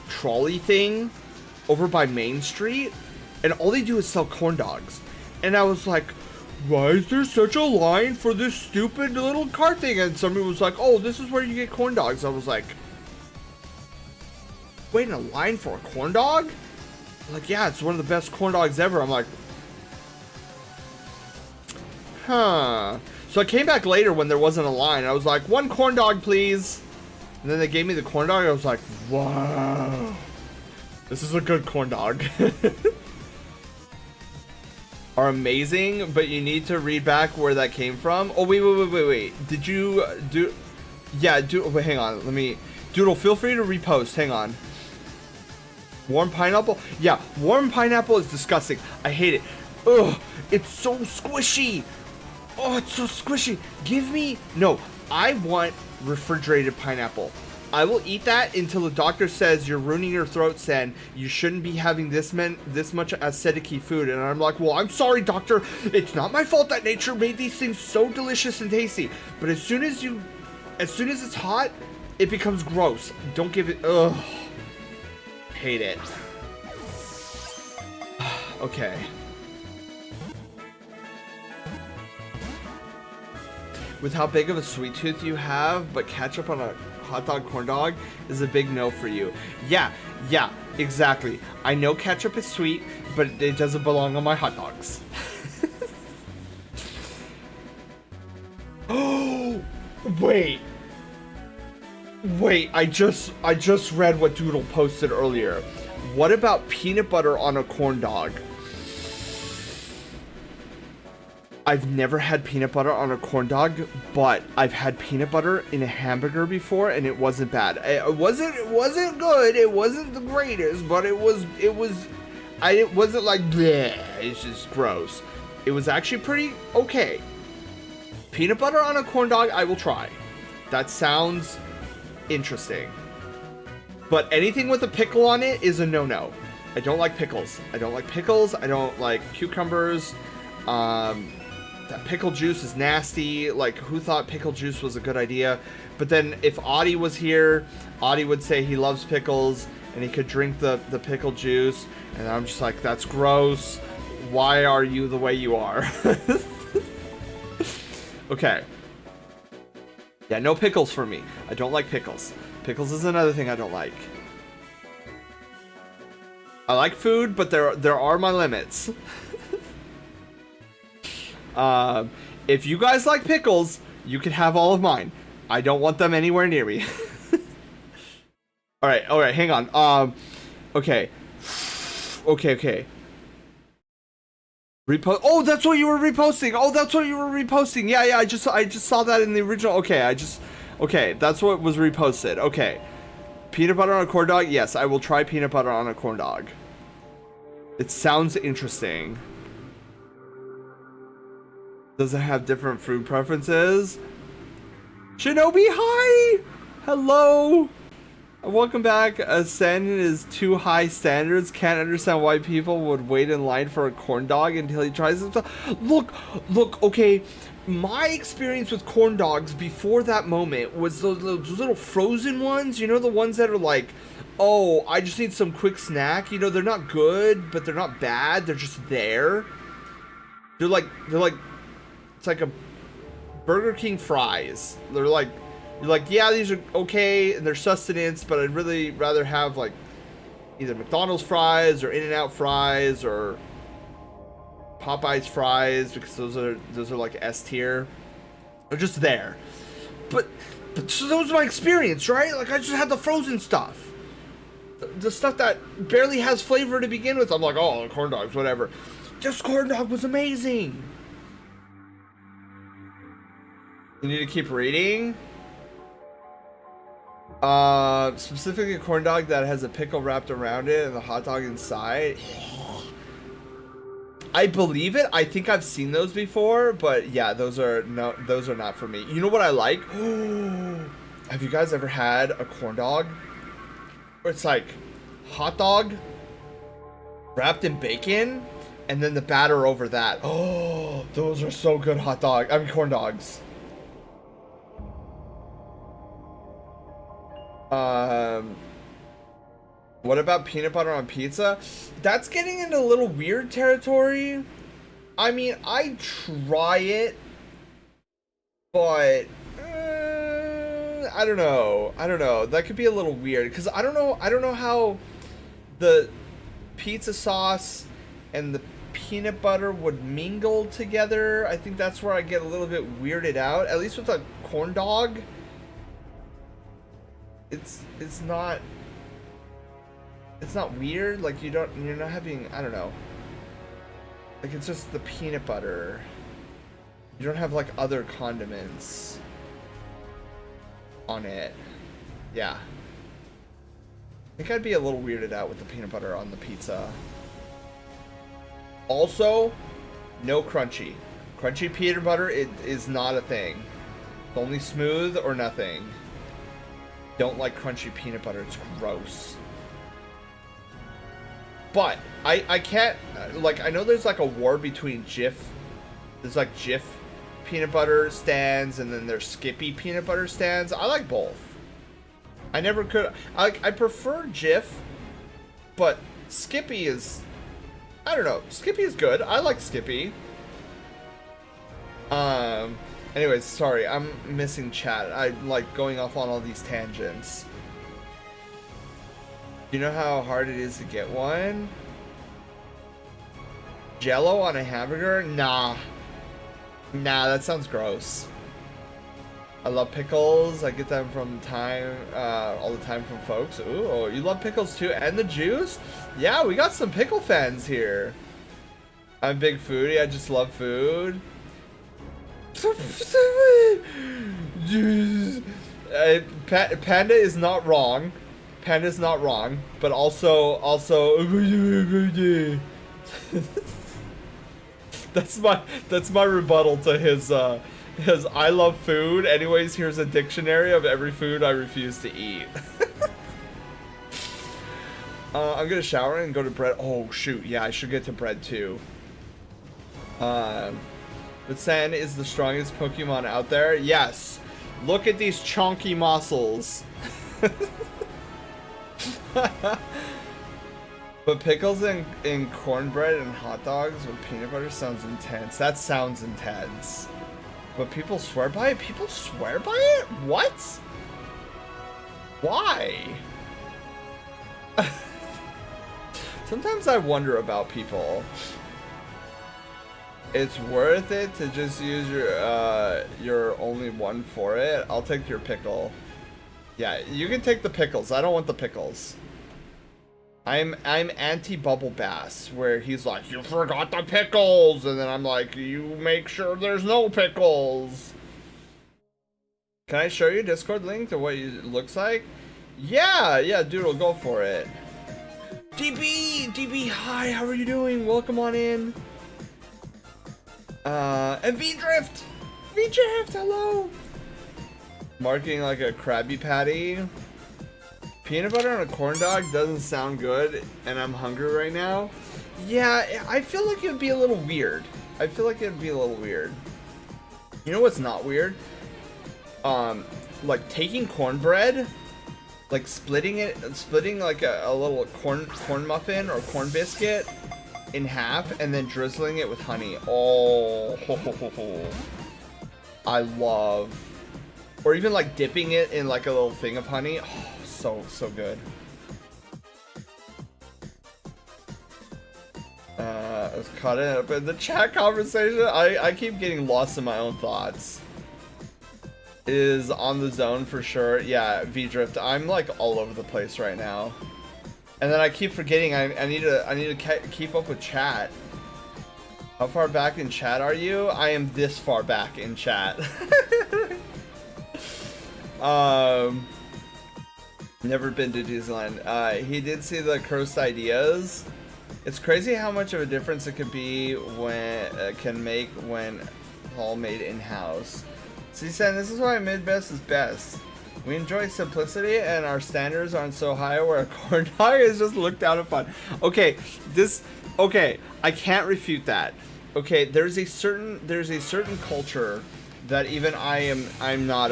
trolley thing over by Main Street. And all they do is sell corn dogs. And I was like, why is there such a line for this stupid little cart thing? And somebody was like, oh, this is where you get corn dogs. I was like, wait in a line for a corn dog? Like, yeah, it's one of the best corn dogs ever. I'm like, huh. So I came back later when there wasn't a line. I was like, one corn dog, please. And then they gave me the corn dog. I was like, wow, this is a good corn dog. Are amazing, but you need to read back where that came from. Oh, wait. Did you do? Yeah, wait, hang on. Let me. Doodle, feel free to repost. Hang on. Warm pineapple? Yeah, warm pineapple is disgusting. I hate it. Ugh, it's so squishy. Oh, it's so squishy. Give me... No, I want refrigerated pineapple. I will eat that until the doctor says you're ruining your throat, Sen. You shouldn't be having this much acidic food. And I'm like, well, I'm sorry, doctor. It's not my fault that nature made these things so delicious and tasty. But as soon as it's hot, it becomes gross. Don't give it... Ugh. Hate it. Okay. With how big of a sweet tooth you have, but ketchup on a hot dog corn dog is a big no for you. Yeah, exactly. I know ketchup is sweet, but it doesn't belong on my hot dogs. Oh, wait, I just read what Doodle posted earlier. What about peanut butter on a corn dog? I've never had peanut butter on a corn dog, but I've had peanut butter in a hamburger before, and it wasn't bad. It wasn't good. It wasn't the greatest, but it wasn't like bleh, it's just gross. It was actually pretty okay. Peanut butter on a corn dog, I will try. That sounds interesting. But anything with a pickle on it is a no-no. I don't like pickles. I don't like cucumbers. That pickle juice is nasty. Like, who thought pickle juice was a good idea? But then if Audie was here, Audie would say he loves pickles and he could drink the pickle juice. And I'm just like, that's gross. Why are you the way you are? Okay. Yeah, no pickles for me. I don't like pickles. Pickles is another thing I don't like. I like food, but there are my limits. If you guys like pickles, you can have all of mine. I don't want them anywhere near me. All right, hang on. Okay. Repost. Oh, that's what you were reposting. Yeah, I just saw that in the original. Okay, that's what was reposted. Okay. Peanut butter on a corn dog? Yes, I will try peanut butter on a corn dog. It sounds interesting. Does it have different food preferences? Shinobi, hi! Hello! Welcome back. Sen is too high standards. Can't understand why people would wait in line for a corn dog until he tries it. Look, okay. My experience with corn dogs before that moment was those little frozen ones. You know, the ones that are like, oh, I just need some quick snack. You know, they're not good, but they're not bad. They're just there. They're like, it's like a Burger King fries. They're like, you're like, yeah, these are okay, and they're sustenance, but I'd really rather have like either McDonald's fries or In-N-Out fries or Popeye's fries, because those are like S tier. They're just there. But so that was my experience, right? Like, I just had the frozen stuff. The stuff that barely has flavor to begin with. I'm like, oh, corn dogs, whatever. Just corn dog was amazing. You need to keep reading. Specifically a corn dog that has a pickle wrapped around it and the hot dog inside. I believe it. I think I've seen those before, but yeah, those are not for me. You know what I like? Have you guys ever had a corn dog where it's like hot dog wrapped in bacon and then the batter over that? Oh, those are so good. Corn dogs. What about peanut butter on pizza? That's getting into a little weird territory. I mean, I try it, but I don't know. I don't know. That could be a little weird because I don't know. I don't know how the pizza sauce and the peanut butter would mingle together. I think that's where I get a little bit weirded out. At least with a corn dog, it's not weird. Like you're not having, I don't know. Like it's just the peanut butter. You don't have like other condiments on it. Yeah. I think I'd be a little weirded out with the peanut butter on the pizza. Also, no crunchy. Crunchy peanut butter, it is not a thing. It's only smooth or nothing. Don't like crunchy peanut butter, it's gross. But, I can't, like, I know there's like a war between Jif. There's like Jif peanut butter stands, and then there's Skippy peanut butter stands. I like both. I never could, I prefer Jif, but Skippy is, I don't know, Skippy is good. I like Skippy. Anyways, sorry, I'm missing chat. I'm like going off on all these tangents. Do you know how hard it is to get one? Jello on a hamburger? Nah. Nah, that sounds gross. I love pickles. I get them from all the time from folks. Ooh, you love pickles too? And the juice? Yeah, we got some pickle fans here. I'm a big foodie. I just love food. Panda is not wrong. Panda's not wrong. But also... That's my rebuttal to his I love food. Anyways, here's a dictionary of every food I refuse to eat. I'm gonna shower and go to bread. Oh shoot, yeah, I should get to bread too. But Sand is the strongest Pokemon out there. Yes. Look at these chunky muscles. But pickles in cornbread and hot dogs with peanut butter sounds intense. That sounds intense. But people swear by it? People swear by it? What? Why? Sometimes I wonder about people. It's worth it to just use your only one for it. I'll take your pickle. Yeah, you can take the pickles. I don't want the pickles. I'm anti Bubble Bass, where he's like, you forgot the pickles, and then I'm like, you make sure there's no pickles. Can I show you Discord link to what it looks like? Yeah, Doodle, go for it. DB, hi, how are you doing? Welcome on in. And V-Drift, hello. Marking like a Krabby Patty. Peanut butter on a corn dog doesn't sound good, and I'm hungry right now. Yeah, I feel like it would be a little weird. You know what's not weird? Like taking cornbread, like splitting like a little corn muffin or corn biscuit in half, and then drizzling it with honey. Oh, I love. Or even like dipping it in like a little thing of honey. Oh, so good. I was caught up in the chat conversation. I keep getting lost in my own thoughts. Is on the zone for sure. Yeah, V-Drift. I'm like all over the place right now. And then I keep forgetting I need to keep up with chat. How far back in chat are you? I am this far back in chat. Never been to Disneyland. He did see the cursed ideas. It's crazy how much of a difference it could be when can make when all made in-house. So he said, this is why mid-best is best. We enjoy simplicity and our standards aren't so high where a corn dog is just looked down upon. Okay, I can't refute that. Okay, there's a certain culture that even I'm not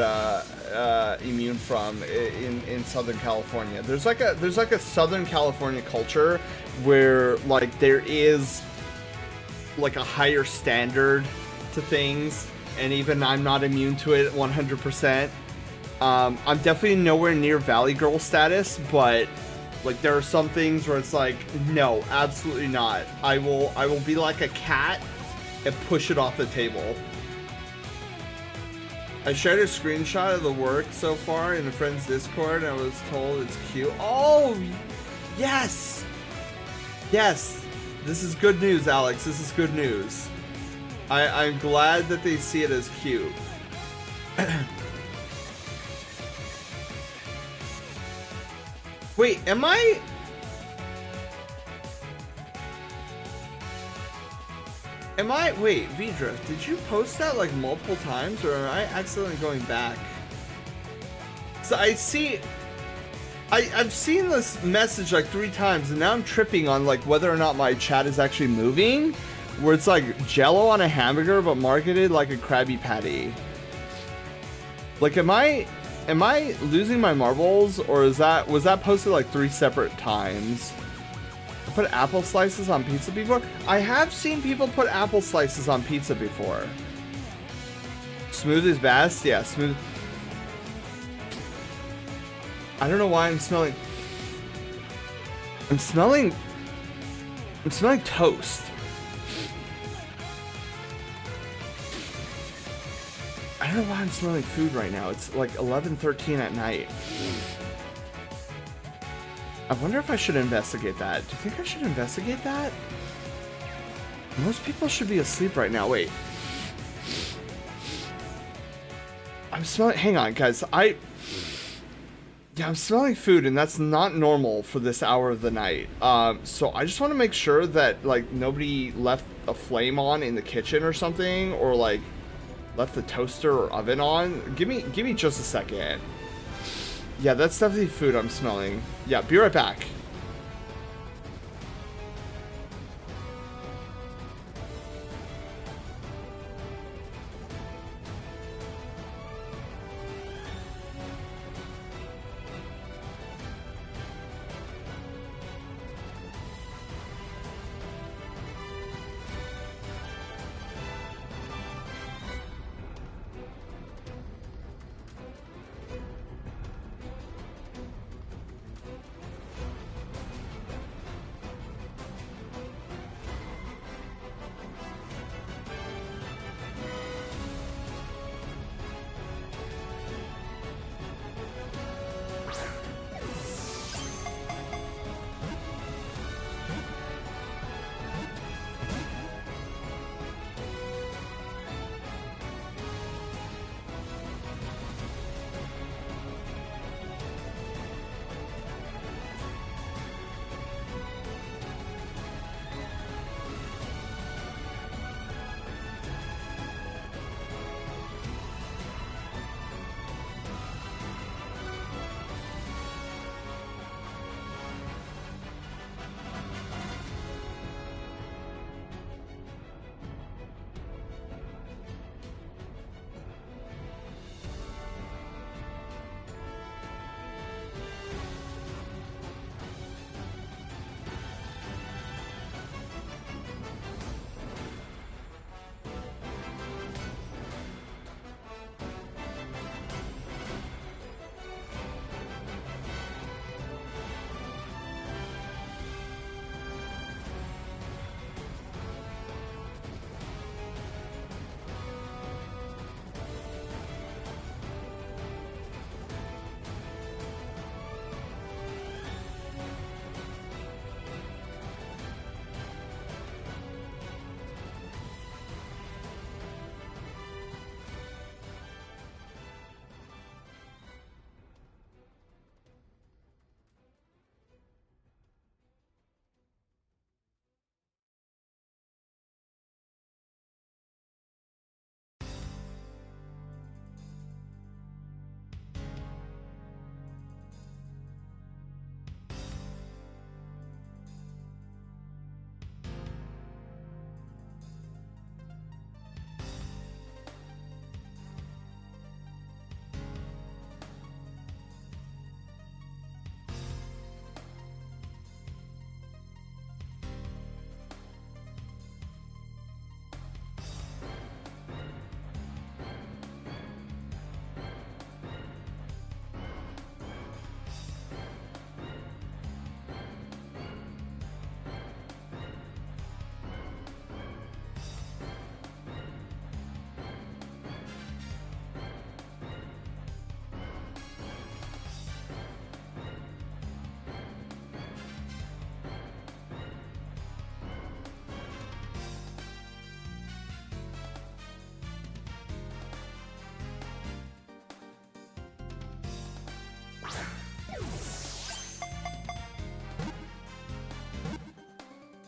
immune from in Southern California. There's like a Southern California culture where like there is like a higher standard to things, and even I'm not immune to it 100%. I'm definitely nowhere near Valley Girl status, but like there are some things where it's like, no, absolutely not. I will be like a cat and push it off the table. I shared a screenshot of the work so far in a friend's Discord, and I was told it's cute. Oh, yes! Yes! This is good news, Alex. This is good news. I'm glad that they see it as cute. Wait, am I... Wait, Vidrift, did you post that like multiple times, or am I accidentally going back? So I see... I've seen this message like 3 times, and now I'm tripping on like whether or not my chat is actually moving, where it's like Jello on a hamburger but marketed like a Krabby Patty. Like, am I losing my marbles, or was that posted like 3 separate times? I put apple slices on pizza before? I have seen people put apple slices on pizza before. Smooth is best? Yeah, smooth. I don't know why I'm smelling toast. I don't know why I'm smelling food right now. It's like 11:13 at night. I wonder if I should investigate that. Do you think I should investigate that? Most people should be asleep right now. Wait. I'm smelling... Hang on, guys. Yeah, I'm smelling food, and that's not normal for this hour of the night. So I just want to make sure that, like, nobody left a flame on in the kitchen or something, or, like, left the toaster or oven on. Give me just a second. Yeah, that's definitely food I'm smelling. Yeah, be right back.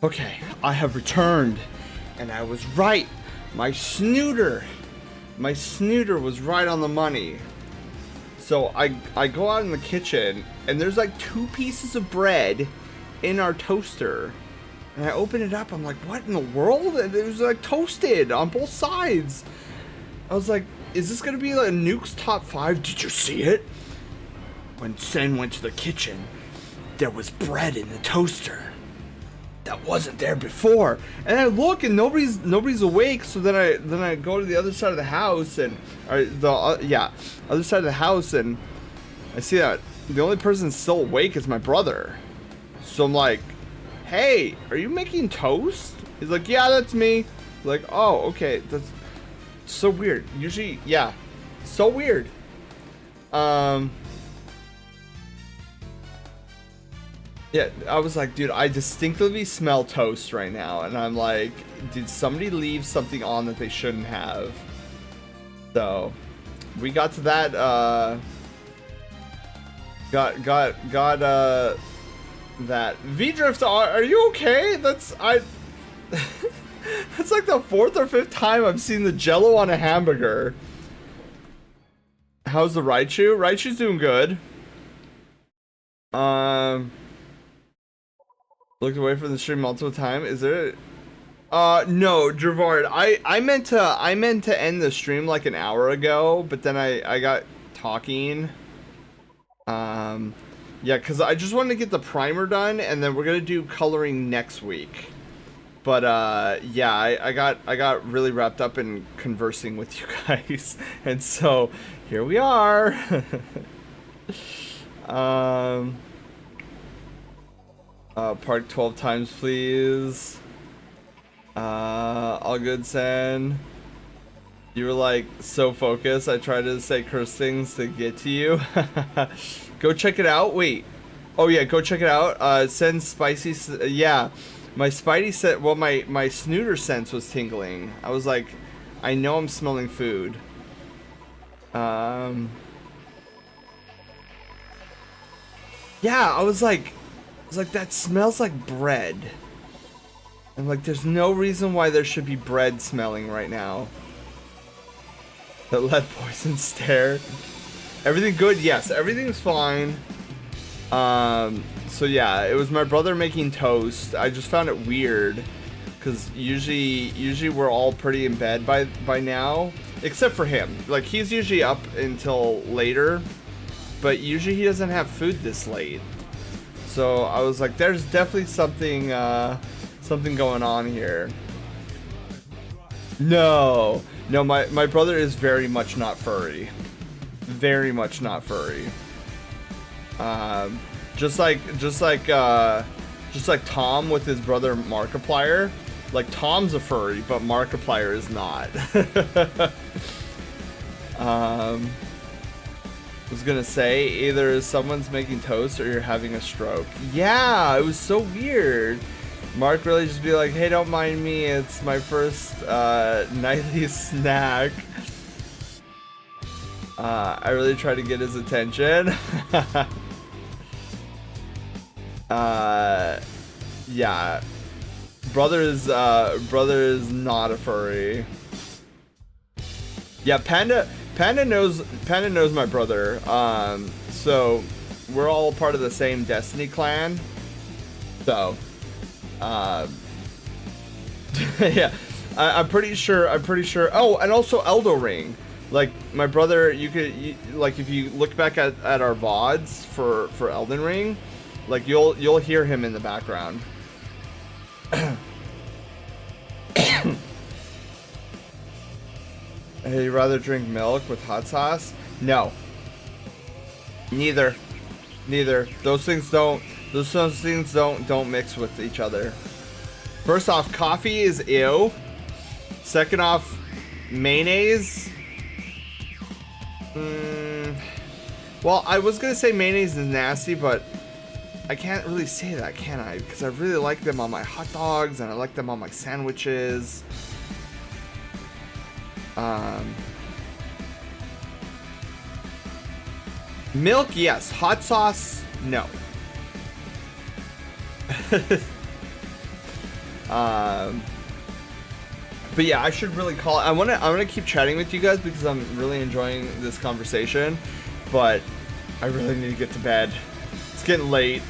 Okay, I have returned, and I was right. My snooter was right on the money. So I go out in the kitchen, and there's like 2 pieces of bread in our toaster. And I open it up, I'm like, what in the world? And it was like toasted on both sides. I was like, is this gonna be like a Nuke's top 5? Did you see it? When Sen went to the kitchen, there was bread in the toaster that wasn't there before. And I look, and nobody's awake. So then I go to the other side of the house, and other side of the house, and I see that the only person still awake is my brother. So I'm like, hey, are you making toast? He's like, yeah, that's me. Like, oh, okay, that's so weird. Usually, yeah, so weird. Yeah, I was like, dude, I distinctly smell toast right now, and I'm like, did somebody leave something on that they shouldn't have? So, we got to that, that. V-Drift, are you okay? That's like the 4th or 5th time I've seen the Jello on a hamburger. How's the Raichu? Raichu's doing good. Looked away from the stream multiple times. Is there? No, Dravard. I meant to end the stream like an hour ago, but then I got talking. Yeah, cause I just wanted to get the primer done, and then we're gonna do coloring next week. But yeah, I got really wrapped up in conversing with you guys, and so here we are. Park 12 times, please. All good, Sen. You were like so focused. I tried to say curse things to get to you. Go check it out. Wait. Oh yeah, go check it out. Sen's spicy. Yeah, my spidey set. Well, my snooter sense was tingling. I was like, I know I'm smelling food. Yeah, I was like, that smells like bread. And like, there's no reason why there should be bread smelling right now. The lead poison stare. Everything good? Yes, everything's fine. So yeah, it was my brother making toast. I just found it weird, because usually we're all pretty in bed by now, except for him. Like, he's usually up until later, but usually he doesn't have food this late. So I was like, there's definitely something going on here. No, my brother is very much not furry. Very much not furry. Just like Tom with his brother Markiplier. Like, Tom's a furry, but Markiplier is not. I was gonna say, either someone's making toast or you're having a stroke. Yeah, it was so weird. Mark really just be like, hey, don't mind me, it's my first nightly snack. I really tried to get his attention. Yeah. Brother is not a furry. Yeah, Panda knows my brother. So we're all part of the same Destiny clan. So yeah, I'm pretty sure. Oh, and also Elden Ring. Like, my brother, like, if you look back at our VODs for Elden Ring, like, you'll hear him in the background. Hey, you rather drink milk with hot sauce? No. Neither. Those things don't mix with each other. First off, coffee is ew. Second off, mayonnaise. Well, I was gonna say mayonnaise is nasty, but I can't really say that, can I? Because I really like them on my hot dogs, and I like them on my sandwiches. Milk, yes. Hot sauce, no. But yeah, I should really call it. I wanna keep chatting with you guys because I'm really enjoying this conversation, but I really need to get to bed. It's getting late.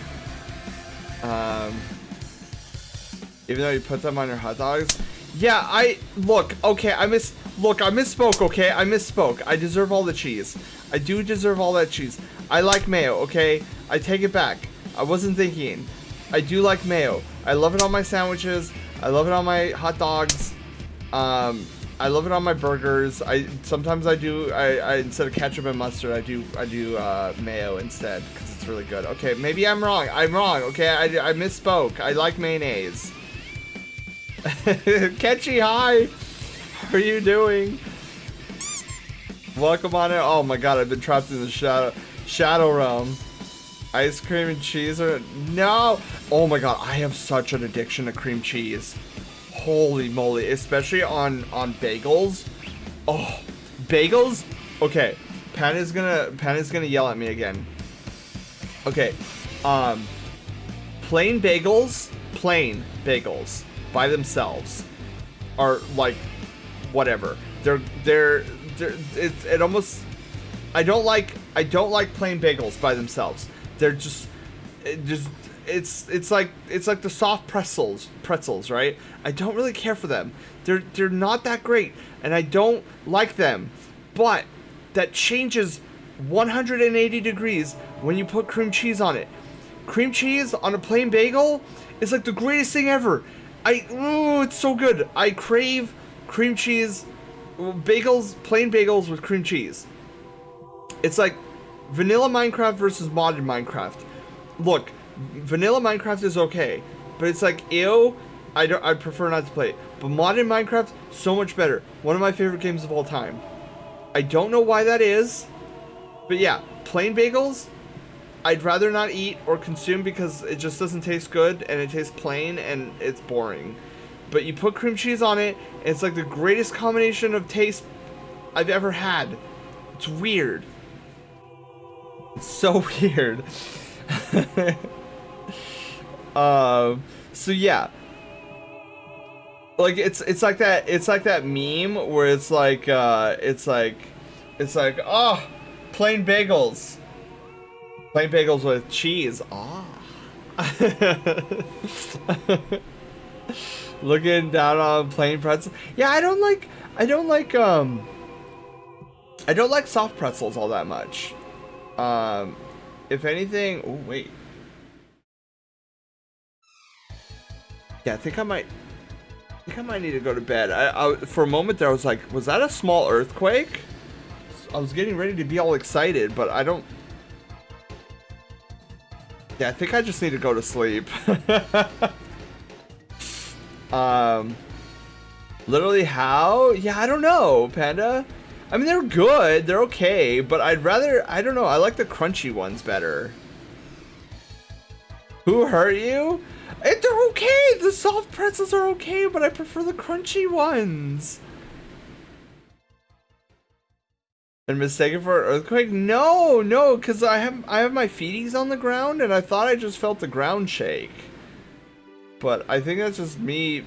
Even though you put them on your hot dogs. Yeah, I misspoke, okay? I misspoke. I deserve all the cheese. I do deserve all that cheese. I like mayo, okay? I take it back. I wasn't thinking. I do like mayo. I love it on my sandwiches. I love it on my hot dogs. I love it on my burgers. Sometimes I instead of ketchup and mustard, I do mayo instead because it's really good. Okay, maybe I'm wrong. Okay, I misspoke. I like mayonnaise. Ketchy, hi. How are you doing? Welcome on in. Oh my god, I've been trapped in the shadow realm. Ice cream and cheese or no? Oh my god, I have such an addiction to cream cheese. Holy moly, especially on bagels. Oh, bagels? Okay, Pan is gonna yell at me again. Okay, plain bagels by themselves are like whatever. It almost I don't like plain bagels by themselves. They're it's like the soft pretzels, right? I don't really care for them. They're not that great and I don't like them. But that changes 180 degrees when you put cream cheese on it. Cream cheese on a plain bagel is like the greatest thing ever. It's so good. I crave cream cheese bagels, plain bagels with cream cheese. It's like vanilla Minecraft versus modded Minecraft. Look, vanilla Minecraft is okay, but it's like ew. I prefer not to play it. But modded Minecraft, so much better. One of my favorite games of all time. I don't know why that is, but yeah, plain bagels I'd rather not eat or consume because it just doesn't taste good and it tastes plain and it's boring. But you put cream cheese on it, and it's like the greatest combination of taste I've ever had. It's weird. It's so weird. So yeah. Like it's like that meme where it's like oh, plain bagels. Plain bagels with cheese. Ah. Looking down on plain pretzels. Yeah, I don't like soft pretzels all that much. If anything, oh wait. Yeah, I think I might need to go to bed. I for a moment there I was like, was that a small earthquake? I was getting ready to be all excited, but I don't. Yeah, I think I just need to go to sleep. Literally how? Yeah, I don't know, Panda. I mean, they're good, they're okay, but I'd rather, I don't know, I like the crunchy ones better. Who hurt you? They're okay, the soft pretzels are okay, but I prefer the crunchy ones. And mistaken for an earthquake? No, because I have my feeties on the ground, and I thought I just felt the ground shake. But I think that's just me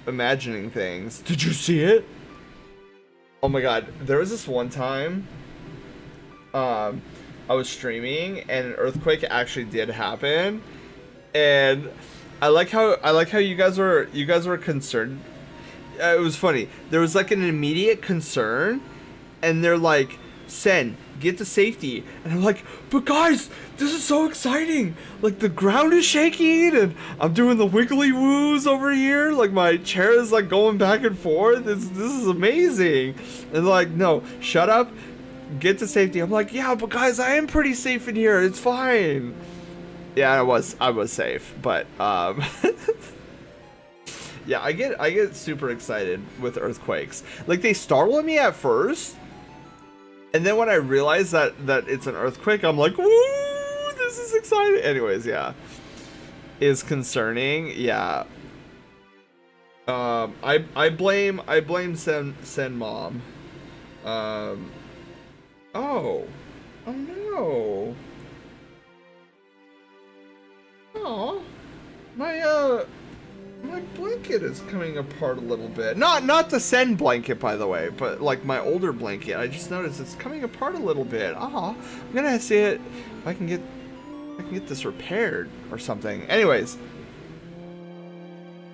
imagining things. Did you see it? Oh my god, there was this one time I was streaming and an earthquake actually did happen. And I like how you guys were concerned. It was funny. There was like an immediate concern and they're like, Sen, get to safety. And I'm like, but guys, this is so exciting. Like the ground is shaking and I'm doing the wiggly woos over here. Like my chair is like going back and forth. This is amazing. And they're like, no, shut up. Get to safety. I'm like, yeah, but guys, I am pretty safe in here. It's fine. Yeah, I was safe, but yeah, I get super excited with earthquakes. Like they startle me at first. And then when I realize that it's an earthquake, I'm like, woo, this is exciting. Anyways, yeah. Is concerning, yeah. I blame Sen mom. Oh no. Oh, my blanket is coming apart a little bit. Not the Sen blanket, by the way, but like my older blanket. I just noticed it's coming apart a little bit. I'm gonna see it if I can get this repaired or something. Anyways,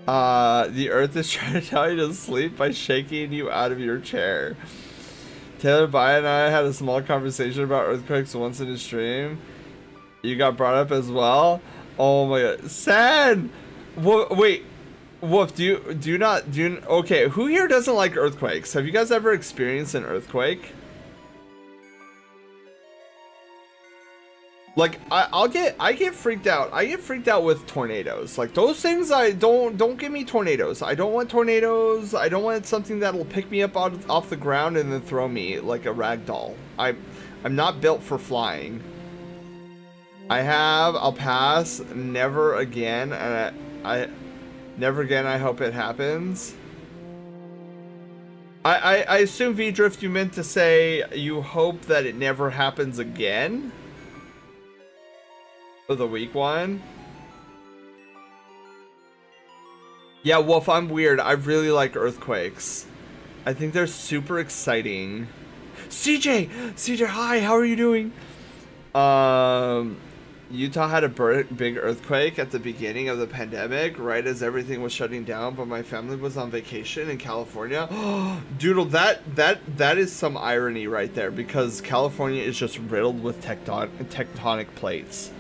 the earth is trying to tell you to sleep by shaking you out of your chair. Taylor By and I had a small conversation about earthquakes once in a stream. You got brought up as well. Oh my god, San! Wait, Wolf, okay, who here doesn't like earthquakes? Have you guys ever experienced an earthquake? Like, I get freaked out. I get freaked out with tornadoes. Like, those things, don't give me tornadoes. I don't want tornadoes. I don't want something that'll pick me up off the ground and then throw me like a rag doll. I'm not built for flying. I'll pass. Never again. And never again, I hope it happens. I assume, V-Drift, you meant to say you hope that it never happens again? For the weak one? Yeah, Wolf, I'm weird. I really like earthquakes. I think they're super exciting. CJ, hi, how are you doing? Utah had a big earthquake at the beginning of the pandemic, right as everything was shutting down, but my family was on vacation in California. Doodle, that is some irony right there, because California is just riddled with tectonic plates.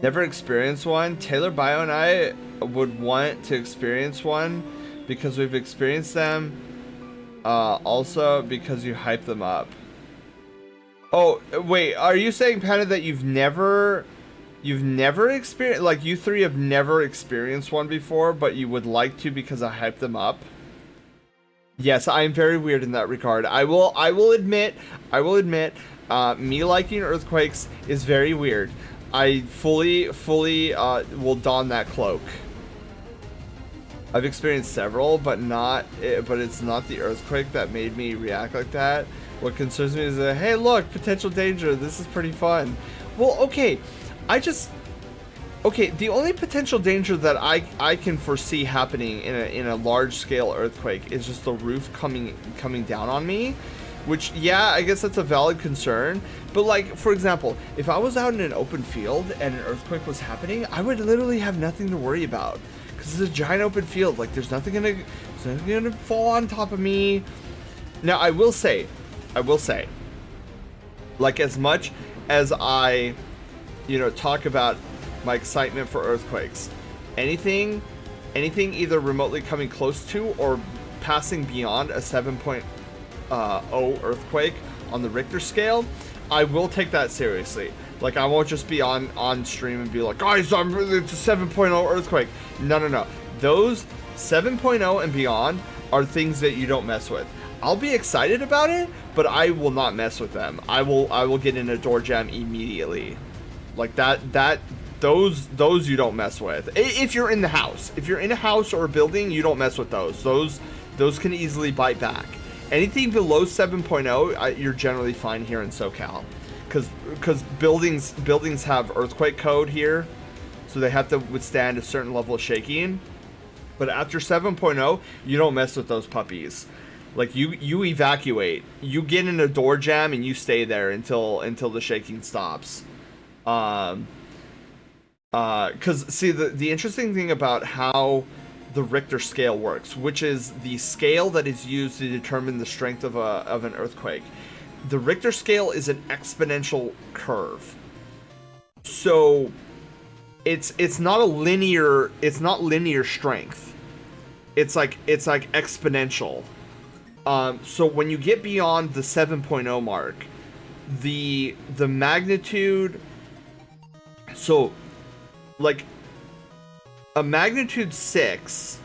Never experienced one. Taylor Bio and I would want to experience one because we've experienced them. Also because you hype them up. Oh, wait, are you saying, Panda, that you've never experienced, like, you three have never experienced one before, but you would like to because I hype them up? Yes, I am very weird in that regard. I will admit, me liking earthquakes is very weird. I fully will don that cloak. I've experienced several, but it's not the earthquake that made me react like that. What concerns me is that, hey, look, potential danger. This is pretty fun. Well, okay, the only potential danger that I can foresee happening in a large scale earthquake is just the roof coming down on me. Which, yeah, I guess that's a valid concern. But, like, for example, if I was out in an open field and an earthquake was happening, I would literally have nothing to worry about. Because it's a giant open field. Like, there's nothing gonna fall on top of me. Now, I will say, like, as much as I, talk about my excitement for earthquakes, anything either remotely coming close to or passing beyond a 7.0 earthquake on the Richter scale, I will take that seriously. Like, I won't just be on stream and be like, guys, it's a 7.0 earthquake. No. Those 7.0 and beyond are things that you don't mess with. I'll be excited about it, but I will not mess with them. I will get in a door jam immediately. Like those you don't mess with. If you're in the house. If you're in a house or a building, you don't mess with those. Those can easily bite back. Anything below 7.0, you're generally fine here in SoCal. Because buildings have earthquake code here, so they have to withstand a certain level of shaking. But after 7.0, you don't mess with those puppies. Like, you evacuate. You get in a door jam and you stay there until the shaking stops. Because, see, the interesting thing about how the Richter scale works, which is the scale that is used to determine the strength of an earthquake. The Richter scale is an exponential curve. So it's not linear strength. It's like exponential. So when you get beyond the 7.0 mark, the magnitude, so like a magnitude 6,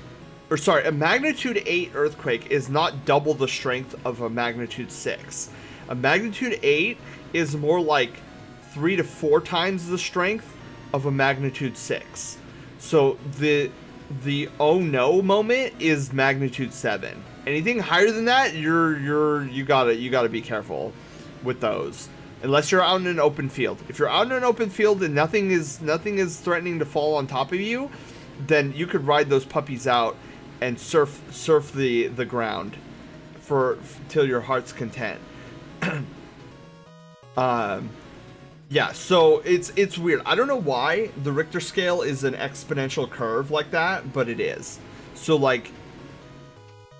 or sorry, a magnitude 8 earthquake is not double the strength of a magnitude 6. A magnitude 8 is more like 3 to 4 times the strength of a magnitude 6. So the oh no moment is magnitude 7. Anything higher than that, you gotta be careful with those. Unless you're out in an open field. If you're out in an open field and nothing is threatening to fall on top of you, then you could ride those puppies out and surf the ground till your heart's content. Yeah, so it's weird. I don't know why the Richter scale is an exponential curve like that, but it is. So like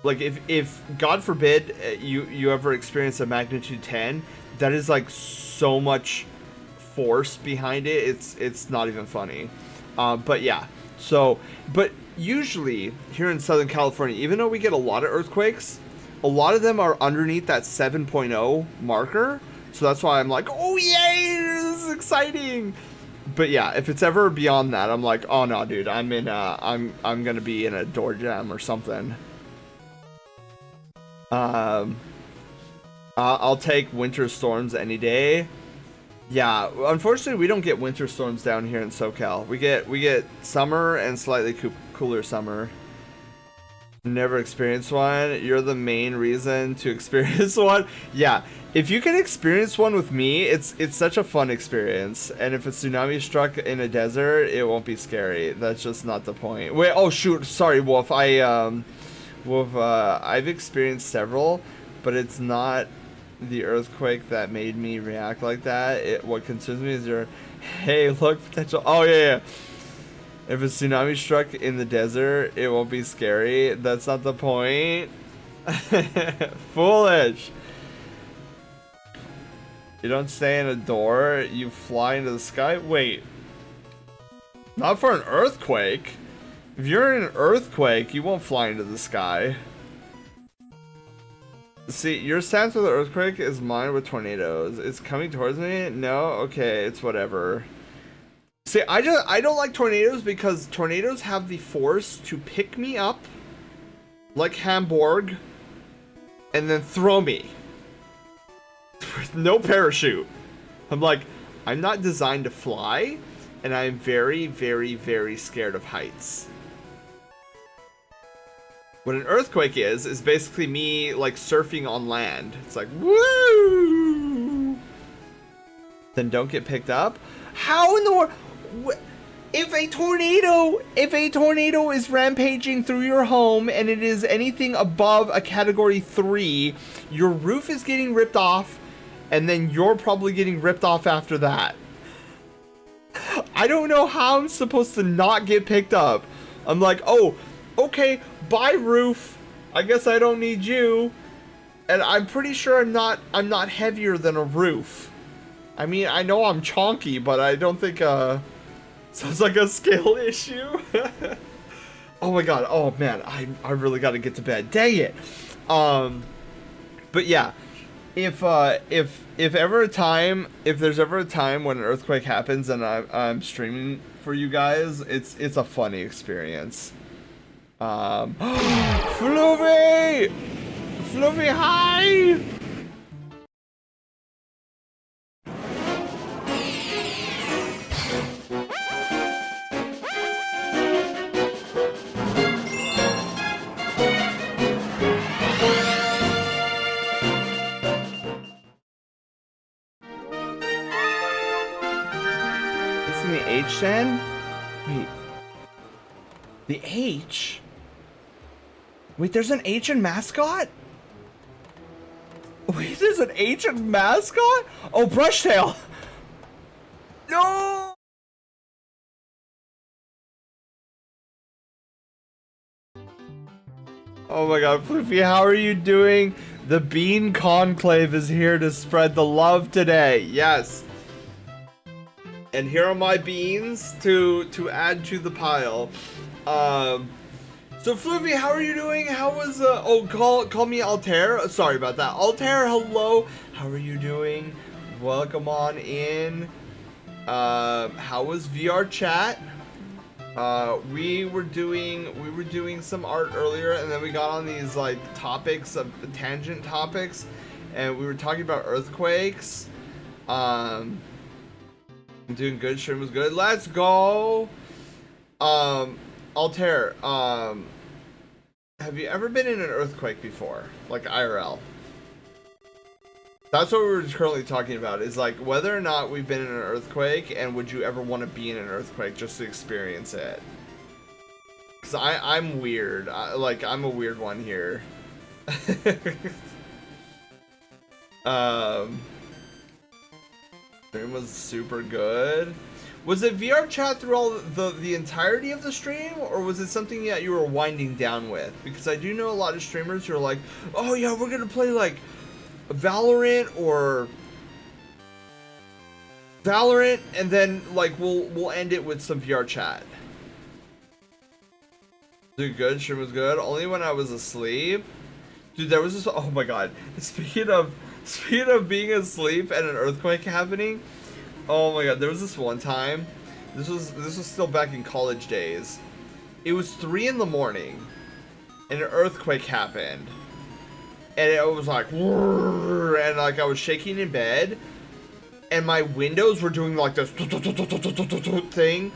if God forbid you ever experience a magnitude 10, that is like so much force behind it. It's not even funny. But yeah. So, but usually here in Southern California, even though we get a lot of earthquakes, a lot of them are underneath that 7.0 marker. So that's why I'm like, oh yay, this is exciting. But yeah, if it's ever beyond that, I'm like, oh no, dude, I'm gonna be in a door jam or something. I'll take winter storms any day. Yeah, unfortunately, we don't get winter storms down here in SoCal. We get summer and slightly cooler summer. Never experienced one. You're the main reason to experience one. Yeah, if you can experience one with me, it's such a fun experience. And if a tsunami struck in a desert, it won't be scary. That's just not the point. Wait, oh shoot, sorry, Wolf. I've experienced several, but it's not the earthquake that made me react like that. What concerns me is hey, look, potential. Oh yeah. If a tsunami struck in the desert, it won't be scary. That's not the point. Foolish. You don't stay in a door, you fly into the sky? Wait. Not for an earthquake. If you're in an earthquake, you won't fly into the sky. See, your stance with the earthquake is mine with tornadoes. It's coming towards me? No? Okay, it's whatever. See, I don't like tornadoes because tornadoes have the force to pick me up like Hamburg and then throw me with no parachute. I'm like, I'm not designed to fly, and I'm very, very, very scared of heights. What an earthquake is basically me like surfing on land. It's like, woo! Then don't get picked up? How in the world? If a tornado is rampaging through your home and it is anything above a category 3, your roof is getting ripped off, and then you're probably getting ripped off after that. I don't know how I'm supposed to not get picked up. I'm like, oh, okay, bye roof. I guess I don't need you. And I'm pretty sure I'm not heavier than a roof. I mean, I know I'm chonky, but I don't think sounds like a scale issue. Oh my god. Oh man, I really got to get to bed. Dang it. But yeah, if there's ever a time when an earthquake happens and I'm streaming for you guys, it's a funny experience. Floofy! Floofy, hi! It's in the H then? Wait. The H? Wait, there's an H in mascot? Wait, there's an H in mascot? Oh, Brushtail! No! Oh my god, Floofy, how are you doing? The Bean Conclave is here to spread the love today. Yes. And here are my beans to add to the pile. So Floofy, how are you doing? How was oh, call me Altair. Sorry about that. Altair, hello. How are you doing? Welcome on in. How was VR chat? We were doing some art earlier, and then we got on these like topics of tangent topics, and we were talking about earthquakes. I'm doing good. Stream was good. Let's go. Altair, have you ever been in an earthquake before? Like IRL? That's what we're currently talking about, is like whether or not we've been in an earthquake, and would you ever want to be in an earthquake just to experience it? Cause I'm weird. I'm a weird one here. Stream was super good. Was it VR chat through all the entirety of the stream, or was it something that you were winding down with? Because I do know a lot of streamers who are like, oh yeah, we're gonna play like Valorant and then like we'll end it with some VR chat. Dude, good. Stream was good. Only when I was asleep. Dude, there was this. Oh my god. Speaking of being asleep and an earthquake happening. Oh my god. There was this one time. This was still back in college days. It was 3 in the morning, and an earthquake happened, and it was like, and like I was shaking in bed, and my windows were doing like this thing.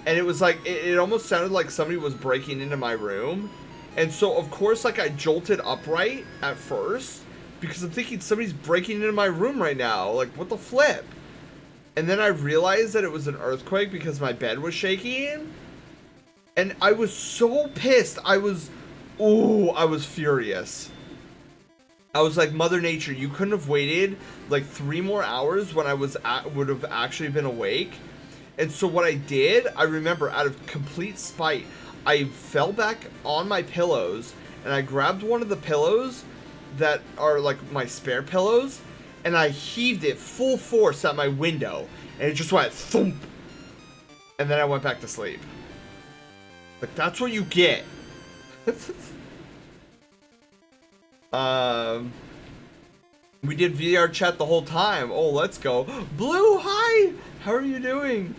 And it was like, it almost sounded like somebody was breaking into my room. And so, of course, like, I jolted upright at first, because I'm thinking somebody's breaking into my room right now. Like, what the flip? And then I realized that it was an earthquake because my bed was shaking. And I was so pissed. I was furious. I was like, Mother Nature, you couldn't have waited, like, 3 more hours when I would have actually been awake. And so what I did, I remember, out of complete spite, I fell back on my pillows, and I grabbed one of the pillows that are like my spare pillows, and I heaved it full force at my window, and it just went thump. And then I went back to sleep. Like, that's what you get. We did VR chat the whole time. Oh, let's go. Blue, hi! How are you doing?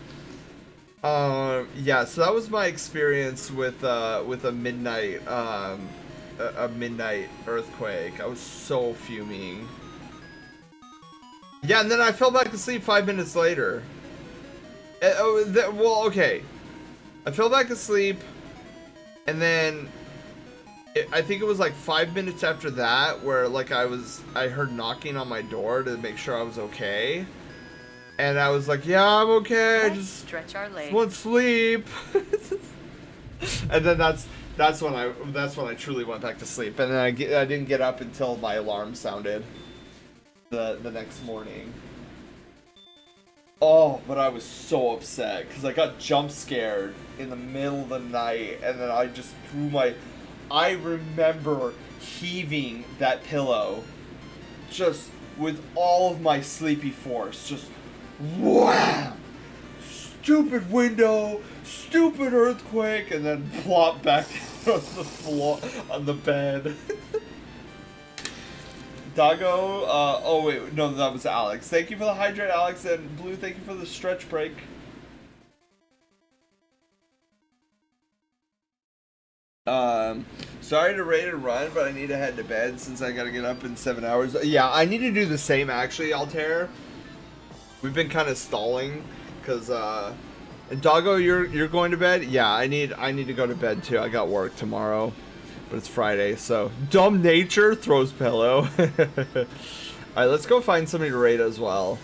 Yeah, so that was my experience with a midnight earthquake. I was so fuming. Yeah, and then I fell back asleep 5 minutes later. Well, okay. I fell back asleep, and then I think it was like 5 minutes after that where like I heard knocking on my door to make sure I was okay. And I was like, yeah, I'm okay. I just stretch our legs. Want sleep. And then that's when I truly went back to sleep. And then I didn't get up until my alarm sounded the next morning. Oh, but I was so upset because I got jump scared in the middle of the night, and then I just I remember heaving that pillow just with all of my sleepy force, just wham! Stupid window, stupid earthquake, and then plop back on the floor, on the bed. Dago, oh wait, no, that was Alex. Thank you for the hydrate, Alex, and Blue, thank you for the stretch break. Sorry to raid and run, but I need to head to bed since I gotta get up in 7 hours. Yeah, I need to do the same actually, Altair. We've been kind of stalling, cause and Doggo, you're going to bed? Yeah, I need to go to bed too. I got work tomorrow, but it's Friday, so dumb nature throws pillow. All right, let's go find somebody to raid as well.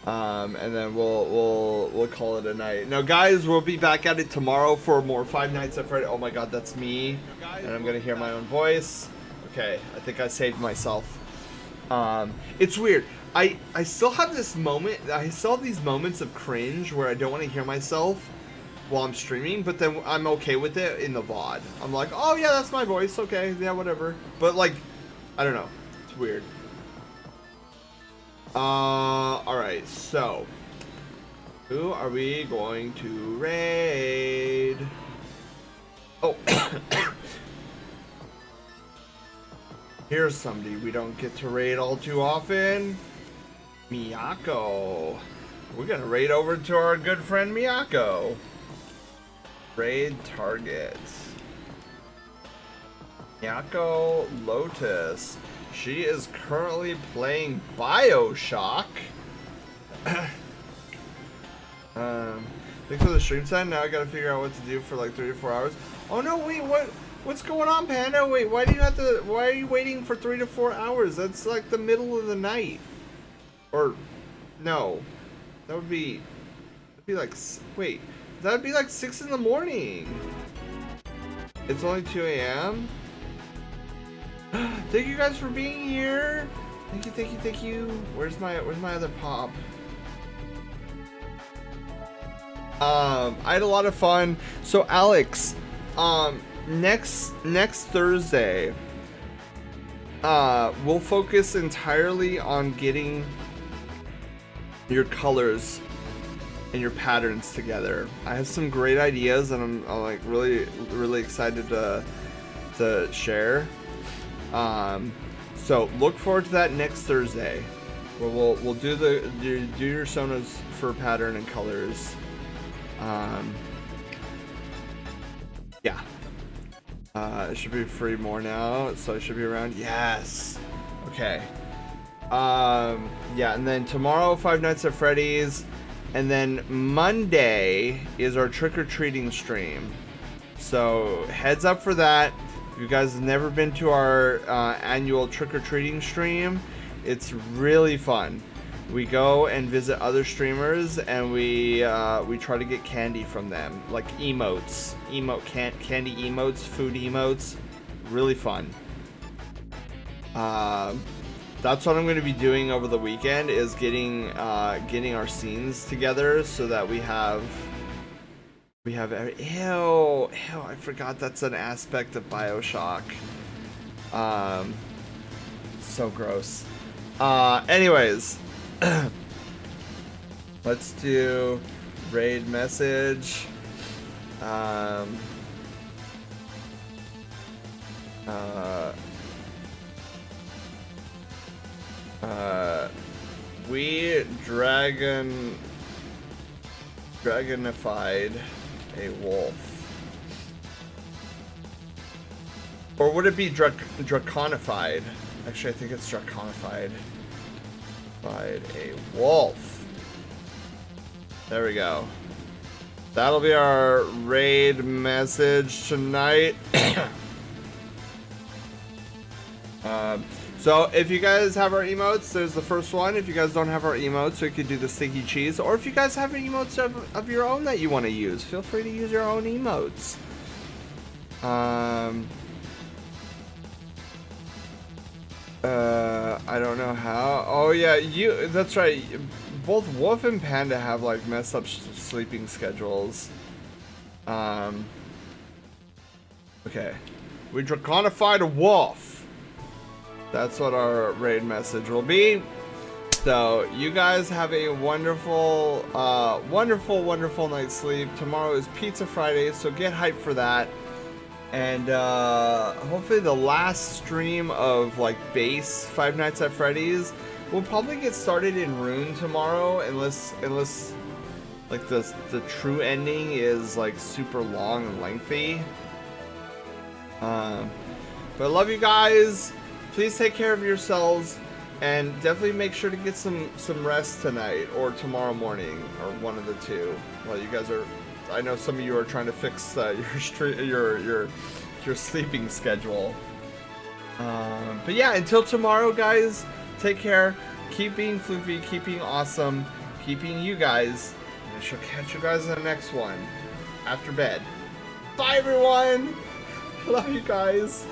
And then we'll call it a night. Now, guys, we'll be back at it tomorrow for more Five Nights at Freddy's. Oh my God, that's me, and I'm gonna hear my own voice. Okay, I think I saved myself. It's weird. I still have this moment. I still have these moments of cringe where I don't want to hear myself while I'm streaming, but then I'm okay with it in the VOD. I'm like, oh yeah, that's my voice. Okay, yeah, whatever. But like, I don't know. It's weird. Alright, so who are we going to raid? Oh, here's somebody we don't get to raid all too often. Miyako. We're gonna raid over to our good friend Miyako. Raid targets. Miyako Lotus. She is currently playing BioShock. Thanks for the stream time. Now I gotta figure out what to do for like 3 to 4 hours. Oh no, wait, what's going on, Panda? Wait, why are you waiting for 3 to 4 hours? That's like the middle of the night. Or, no. That would be like, wait, that would be like 6 in the morning. It's only 2 a.m. Thank you guys for being here. Thank you, thank you, thank you. Where's my other pop? I had a lot of fun. So Alex, next Thursday, we'll focus entirely on getting your colors and your patterns together. I have some great ideas, and I'm like really excited to share. So look forward to that next Thursday, where we'll do your sonas for pattern and colors. Yeah. It should be free more now, so I should be around. Yes. Okay. Yeah, and then tomorrow, Five Nights at Freddy's, and then Monday is our trick-or-treating stream. So heads up for that. If you guys have never been to our annual trick-or-treating stream, it's really fun. We go and visit other streamers, and we try to get candy from them, like emotes, candy emotes, food emotes. Really fun. That's what I'm going to be doing over the weekend, is getting our scenes together so that we have ew, I forgot that's an aspect of BioShock. So gross. Anyways, let's do raid message. We dragonified a wolf. Or would it be draconified? Actually, I think it's draconified. Find a wolf. There we go. That'll be our raid message tonight. So if you guys have our emotes, there's the first one. If you guys don't have our emotes, we could do the sticky cheese. Or if you guys have emotes of your own that you want to use, feel free to use your own emotes. I don't know how. Oh yeah, that's right. Both Wolf and Panda have like messed up sleeping schedules. Okay. We draconified a wolf. That's what our raid message will be. So you guys have a wonderful, wonderful night's sleep. Tomorrow is Pizza Friday, so get hyped for that. And hopefully the last stream of like base Five Nights at Freddy's, we'll probably get started in Rune tomorrow, unless like the true ending is like super long and lengthy. But I love you guys. Please take care of yourselves, and definitely make sure to get some rest tonight or tomorrow morning, or one of the two. Well, you guys are, I know some of you are trying to fix your sleeping schedule. But yeah, until tomorrow, guys, take care. Keep being floofy, keep being awesome, keep being you guys. And I shall catch you guys in the next one after bed. Bye, everyone. Love you guys.